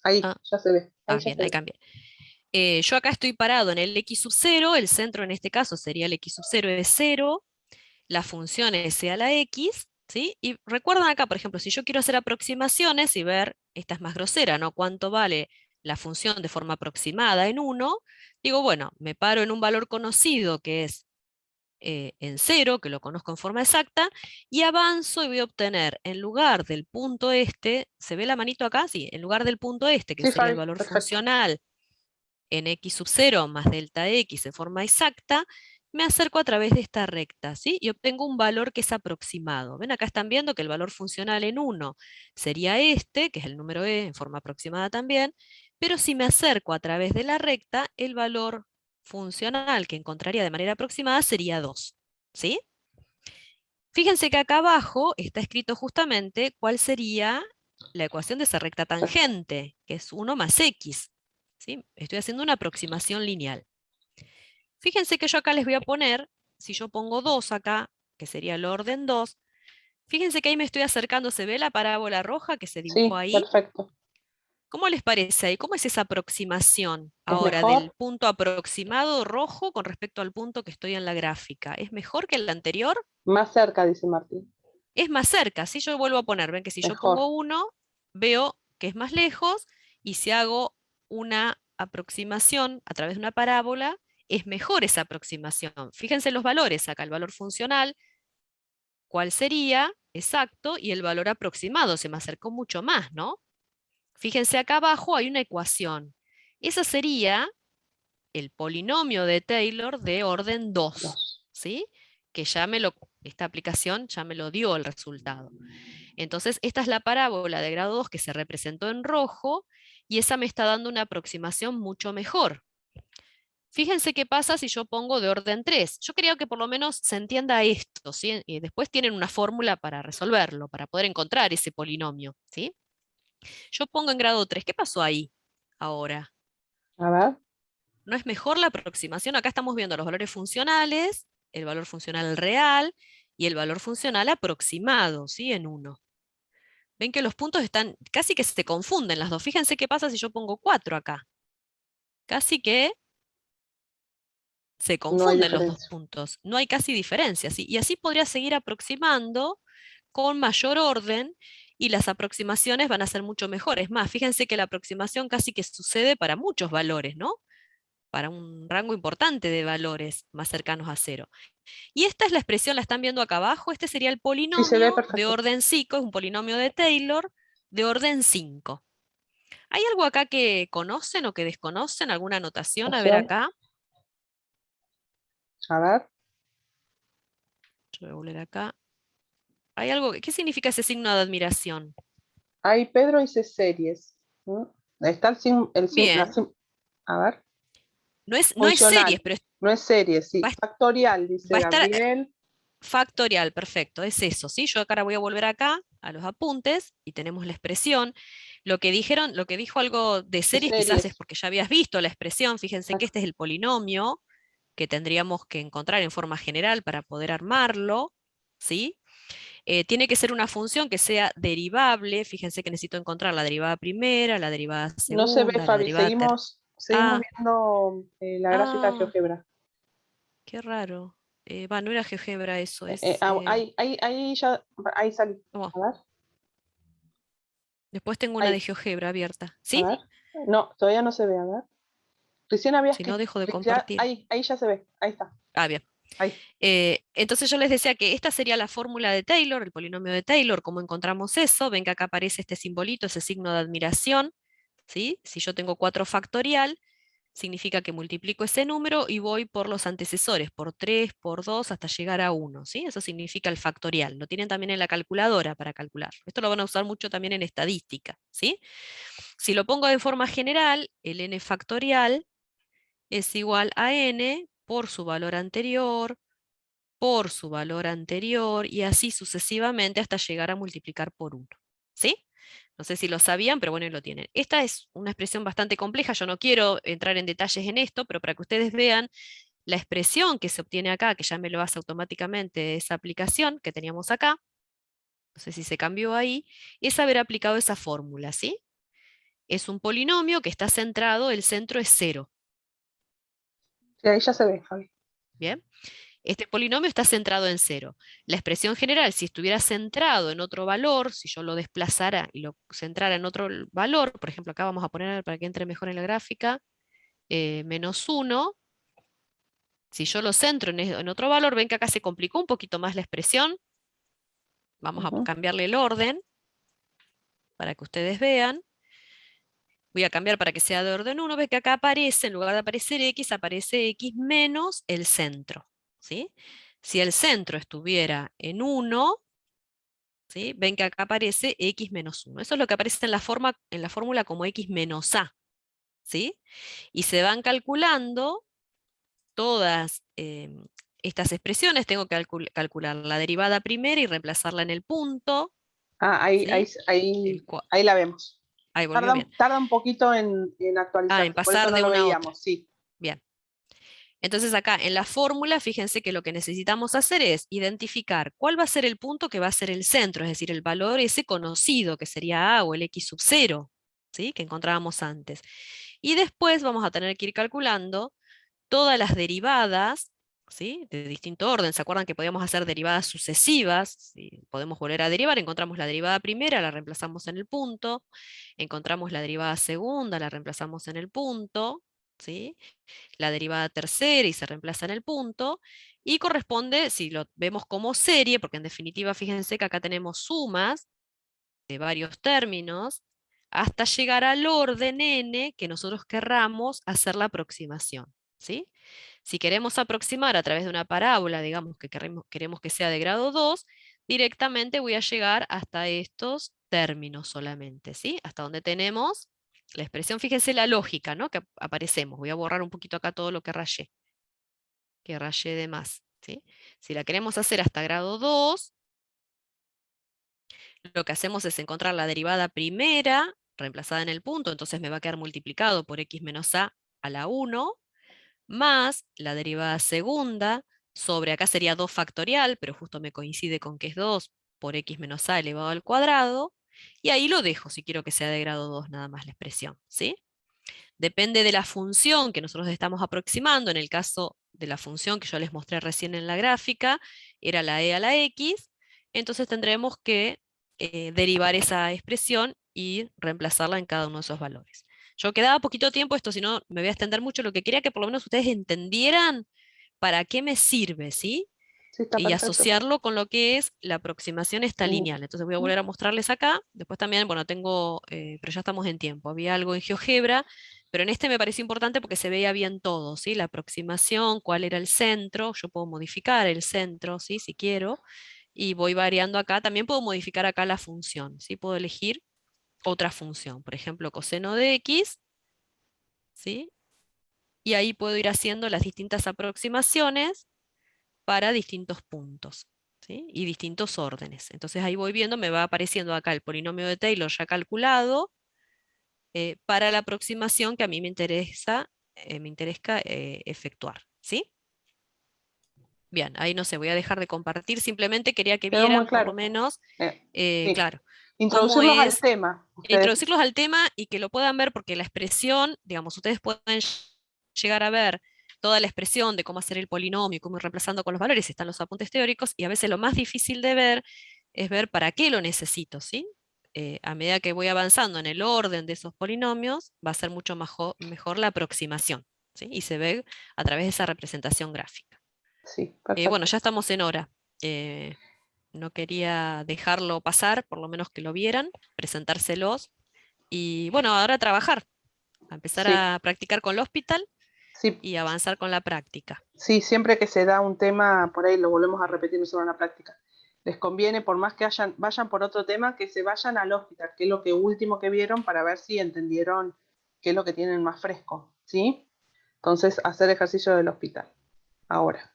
[SPEAKER 1] Ahí,
[SPEAKER 2] Ah,
[SPEAKER 1] ya se ve. Ahí ya
[SPEAKER 2] bien,
[SPEAKER 1] se
[SPEAKER 2] ahí
[SPEAKER 1] ve.
[SPEAKER 2] cambié. Yo acá estoy parado en el x sub 0, el centro en este caso sería el x sub 0 es 0, la función es sea la x, ¿sí? Y recuerdan acá, por ejemplo, si yo quiero hacer aproximaciones y ver, esta es más grosera, ¿no? ¿Cuánto vale la función de forma aproximada en 1? Digo, bueno, me paro en un valor conocido que es en 0, que lo conozco en forma exacta, y avanzo y voy a obtener, en lugar del punto este, ¿se ve la manito acá? Sí, en lugar del punto este, que
[SPEAKER 1] Sí,
[SPEAKER 2] sería el
[SPEAKER 1] Fabi,
[SPEAKER 2] valor
[SPEAKER 1] perfecto.
[SPEAKER 2] funcional en x sub 0 más delta x de forma exacta, me acerco a través de esta recta, ¿sí? Y obtengo un valor que es aproximado. ¿Ven? Acá están viendo que el valor funcional en 1 sería este, que es el número e en forma aproximada también, pero si me acerco a través de la recta, el valor funcional que encontraría de manera aproximada sería 2, ¿sí? Fíjense que acá abajo está escrito justamente cuál sería la ecuación de esa recta tangente, que es 1 más x. ¿Sí? Estoy haciendo una aproximación lineal. Fíjense que yo acá les voy a poner, si yo pongo 2 acá, que sería el orden 2, fíjense que ahí me estoy acercando, ¿se ve la parábola roja que se dibujó
[SPEAKER 1] Sí,
[SPEAKER 2] ahí?
[SPEAKER 1] perfecto.
[SPEAKER 2] ¿Cómo les parece ahí? ¿Cómo es esa aproximación
[SPEAKER 1] ¿Es
[SPEAKER 2] ahora del
[SPEAKER 1] mejor?
[SPEAKER 2] punto aproximado rojo con respecto al punto que estoy en la gráfica? ¿Es mejor que el anterior?
[SPEAKER 1] Más cerca, dice Martín.
[SPEAKER 2] Es más cerca, si yo vuelvo a poner, ven que si yo
[SPEAKER 1] Mejor.
[SPEAKER 2] pongo 1, veo que es más lejos, y si hago una aproximación a través de una parábola, es mejor esa aproximación. Fíjense los valores acá, el valor funcional, cuál sería, exacto, y el valor aproximado, se me acercó mucho más, ¿no? Fíjense acá abajo hay una ecuación. Esa sería el polinomio de Taylor de orden 2,
[SPEAKER 1] Dos.
[SPEAKER 2] ¿sí? Que ya esta aplicación ya me lo dio el resultado. Entonces, esta es la parábola de grado 2 que se representó en rojo, y esa me está dando una aproximación mucho mejor. Fíjense qué pasa si yo pongo de orden 3. Yo creo que por lo menos se entienda esto, ¿sí? Y después tienen una fórmula para resolverlo, para poder encontrar ese polinomio, ¿sí? Yo pongo en grado 3. ¿Qué pasó ahí ahora?
[SPEAKER 1] A ver.
[SPEAKER 2] ¿No es mejor la aproximación? Acá estamos viendo los valores funcionales, el valor funcional real y el valor funcional aproximado, ¿sí? En 1. Ven que los puntos están, casi que se confunden las dos. Fíjense qué pasa si yo pongo 4 acá. Casi que se
[SPEAKER 1] No hay
[SPEAKER 2] confunden los dos
[SPEAKER 1] diferencia.
[SPEAKER 2] puntos. No hay casi diferencia, ¿sí? Y así podría seguir aproximando con mayor orden y las aproximaciones van a ser mucho mejores. Más, fíjense que la aproximación casi que sucede para muchos valores, ¿no? Para un rango importante de valores más cercanos a 0. Y esta es la expresión, la están viendo acá abajo, este sería el
[SPEAKER 1] Sí, se ve
[SPEAKER 2] polinomio de
[SPEAKER 1] perfecto.
[SPEAKER 2] orden 5, es un polinomio de Taylor de orden 5. ¿Hay algo acá que conocen o que desconocen? ¿Alguna anotación? A ver
[SPEAKER 1] Opción.
[SPEAKER 2] acá.
[SPEAKER 1] A ver.
[SPEAKER 2] Yo voy a volver acá. ¿Hay algo? ¿Qué significa ese signo de admiración?
[SPEAKER 1] Ahí Pedro dice series. ¿Mm? Ahí está
[SPEAKER 2] Bien.
[SPEAKER 1] a ver.
[SPEAKER 2] No es series,
[SPEAKER 1] Funcional.
[SPEAKER 2] pero
[SPEAKER 1] No es series,
[SPEAKER 2] va
[SPEAKER 1] sí.
[SPEAKER 2] a,
[SPEAKER 1] Factorial,
[SPEAKER 2] va
[SPEAKER 1] dice
[SPEAKER 2] a estar
[SPEAKER 1] Gabriel.
[SPEAKER 2] factorial, perfecto, es eso, ¿sí? Yo ahora voy a volver acá a los apuntes y tenemos la expresión. Lo que dijo algo de
[SPEAKER 1] De
[SPEAKER 2] series quizás es
[SPEAKER 1] series.
[SPEAKER 2] porque ya habías visto la expresión. Fíjense que este es el polinomio que tendríamos que encontrar en forma general para poder armarlo, ¿sí? Tiene que ser una función que sea derivable. Fíjense que necesito encontrar la derivada primera, la derivada
[SPEAKER 1] No se ve,
[SPEAKER 2] segunda, la
[SPEAKER 1] Fabi.
[SPEAKER 2] derivada tercera.
[SPEAKER 1] Seguimos viendo la gráfica de
[SPEAKER 2] Ah,
[SPEAKER 1] GeoGebra.
[SPEAKER 2] qué raro. No era GeoGebra eso, es...
[SPEAKER 1] Ahí ya, ahí salió.
[SPEAKER 2] oh,
[SPEAKER 1] A ver,
[SPEAKER 2] después tengo una de
[SPEAKER 1] ahí,
[SPEAKER 2] GeoGebra abierta.
[SPEAKER 1] a
[SPEAKER 2] ¿Sí?
[SPEAKER 1] ver. No, todavía no se ve, a ver. Recién habías
[SPEAKER 2] Si no, dejo de
[SPEAKER 1] cliqueado,
[SPEAKER 2] compartir.
[SPEAKER 1] ahí ya se ve, ahí está.
[SPEAKER 2] Bien.
[SPEAKER 1] Ahí.
[SPEAKER 2] Entonces yo les decía que esta sería la fórmula de Taylor, el polinomio de Taylor. ¿Cómo encontramos eso? Ven que acá aparece este simbolito, ese signo de admiración, ¿sí? Si yo tengo 4 factorial, significa que multiplico ese número y voy por los antecesores, por 3, por 2, hasta llegar a 1, ¿sí? Eso significa el factorial. Lo tienen también en la calculadora para calcular. Esto lo van a usar mucho también en estadística, ¿sí? Si lo pongo de forma general, el n factorial es igual a n por su valor anterior, por su valor anterior, y así sucesivamente hasta llegar a multiplicar por 1. ¿Sí? No sé si lo sabían, pero bueno, lo tienen. Esta es una expresión bastante compleja, yo no quiero entrar en detalles en esto, pero para que ustedes vean la expresión que se obtiene acá, que ya me lo hace automáticamente esa aplicación que teníamos acá, no sé si se cambió ahí, es haber aplicado esa fórmula, ¿sí? Es un polinomio que está centrado, el centro es 0.
[SPEAKER 1] Sí, ahí ya se ve, Javi.
[SPEAKER 2] ¿Bien? Este polinomio está centrado en 0. La expresión general, si estuviera centrado en otro valor, si yo lo desplazara y lo centrara en otro valor, por ejemplo, acá vamos a poner para que entre mejor en la gráfica, menos 1, si yo lo centro en otro valor, ven que acá se complicó un poquito más la expresión. Vamos a cambiarle el orden para que ustedes vean. Voy a cambiar para que sea de orden 1, ve que acá aparece, en lugar de aparecer x, aparece x menos el centro, ¿sí? Si el centro estuviera en 1, ¿sí? Ven que acá aparece x menos 1. Eso es lo que aparece en la fórmula como x menos a, ¿sí? Y se van calculando todas estas expresiones. Tengo que calcular la derivada primera y reemplazarla en el punto, ¿sí?
[SPEAKER 1] Ahí la vemos.
[SPEAKER 2] Ahí volvió bien.
[SPEAKER 1] Tarda un poquito en
[SPEAKER 2] En
[SPEAKER 1] actualizarse, por eso
[SPEAKER 2] pasar
[SPEAKER 1] no
[SPEAKER 2] de
[SPEAKER 1] lo
[SPEAKER 2] una a otra.
[SPEAKER 1] veíamos, sí.
[SPEAKER 2] Bien. Entonces acá en la fórmula, fíjense que lo que necesitamos hacer es identificar cuál va a ser el punto que va a ser el centro, es decir, el valor ese conocido, que sería a o el x sub 0, ¿sí? Que encontrábamos antes. Y después vamos a tener que ir calculando todas las derivadas, ¿sí? De distinto orden. ¿Se acuerdan que podíamos hacer derivadas sucesivas? ¿Sí? Podemos volver a derivar, encontramos la derivada primera, la reemplazamos en el punto, encontramos la derivada segunda, la reemplazamos en el punto, ¿sí? La derivada tercera y se reemplaza en el punto, y corresponde, si lo vemos como serie, porque en definitiva fíjense que acá tenemos sumas de varios términos, hasta llegar al orden n que nosotros querramos hacer la aproximación, ¿sí? Si queremos aproximar a través de una parábola, digamos que queremos que sea de grado 2, directamente voy a llegar hasta estos términos solamente, ¿sí? Hasta donde tenemos la expresión, fíjense la lógica, ¿no? Que aparecemos. Voy a borrar un poquito acá todo lo que rayé de más, ¿sí? Si la queremos hacer hasta grado 2, lo que hacemos es encontrar la derivada primera, reemplazada en el punto, entonces me va a quedar multiplicado por x menos a la 1, más la derivada segunda, sobre acá sería 2 factorial, pero justo me coincide con que es 2 por x menos a elevado al cuadrado, y ahí lo dejo si quiero que sea de grado 2 nada más la expresión, ¿sí? Depende de la función que nosotros estamos aproximando. En el caso de la función que yo les mostré recién en la gráfica, era la e a la x, entonces tendremos que derivar esa expresión y reemplazarla en cada uno de esos valores. Yo quedaba poquito tiempo, esto si no me voy a extender mucho, lo que quería que por lo menos ustedes entendieran para qué me sirve, ¿sí?
[SPEAKER 1] Sí, está
[SPEAKER 2] Y
[SPEAKER 1] perfecto.
[SPEAKER 2] asociarlo con lo que es la aproximación esta lineal. Entonces voy a volver a mostrarles acá. Después también, bueno, tengo, pero ya estamos en tiempo. Había algo en GeoGebra, pero en este me pareció importante porque se veía bien todo, ¿sí? La aproximación, cuál era el centro. Yo puedo modificar el centro, ¿sí? Si quiero. Y voy variando acá. También puedo modificar acá la función, ¿sí? Puedo elegir otra función. Por ejemplo, coseno de x, ¿sí? Y ahí puedo ir haciendo las distintas aproximaciones para distintos puntos, ¿sí? Y distintos órdenes. Entonces ahí voy viendo, me va apareciendo acá el polinomio de Taylor ya calculado para la aproximación que a mí me interesa efectuar, ¿sí? Bien, ahí no sé, voy a dejar de compartir, simplemente quería que
[SPEAKER 1] Quedó muy
[SPEAKER 2] vieran por lo
[SPEAKER 1] claro.
[SPEAKER 2] menos,
[SPEAKER 1] Sí.
[SPEAKER 2] claro, cómo
[SPEAKER 1] Introducirlos al
[SPEAKER 2] es,
[SPEAKER 1] tema. Ustedes.
[SPEAKER 2] introducirlos al tema y que lo puedan ver, porque la expresión, digamos, ustedes pueden llegar a ver toda la expresión de cómo hacer el polinomio, cómo ir reemplazando con los valores, están los apuntes teóricos, y a veces lo más difícil de ver es ver para qué lo necesito, ¿sí? A medida que voy avanzando en el orden de esos polinomios, va a ser mucho mejor la aproximación, ¿sí? Y se ve a través de esa representación gráfica.
[SPEAKER 1] Sí, perfecto.
[SPEAKER 2] Bueno, ya estamos en hora. No quería dejarlo pasar, por lo menos que lo vieran, presentárselos, y bueno, ahora a trabajar, a empezar
[SPEAKER 1] Sí.
[SPEAKER 2] a practicar con el hospital
[SPEAKER 1] Sí.
[SPEAKER 2] y avanzar con la práctica.
[SPEAKER 1] Sí, siempre que se da un tema, por ahí lo volvemos a repetir nosotros en la práctica. Les conviene, por más que vayan por otro tema, que se vayan al hospital, que es lo que último que vieron, para ver si entendieron qué es lo que tienen más fresco, ¿sí? Entonces, hacer ejercicio del hospital. Ahora.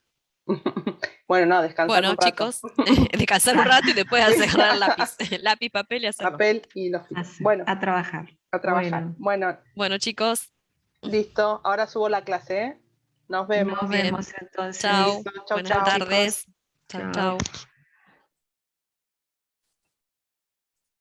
[SPEAKER 1] Bueno, no, descansar
[SPEAKER 2] Bueno,
[SPEAKER 1] un rato.
[SPEAKER 2] chicos, descansar un rato y después agarrar lápiz, lápiz, papel y hacerlo.
[SPEAKER 1] Papel y los Bueno,
[SPEAKER 3] A trabajar.
[SPEAKER 1] a trabajar. Bueno,
[SPEAKER 2] Bueno, chicos.
[SPEAKER 1] listo. Ahora subo la clase, ¿eh? Nos vemos.
[SPEAKER 3] Nos vemos entonces.
[SPEAKER 2] Chao.
[SPEAKER 1] Chau,
[SPEAKER 2] Buenas
[SPEAKER 1] chau.
[SPEAKER 2] tardes.
[SPEAKER 3] Chicos.
[SPEAKER 2] Chao,
[SPEAKER 3] Chao.
[SPEAKER 2] chao.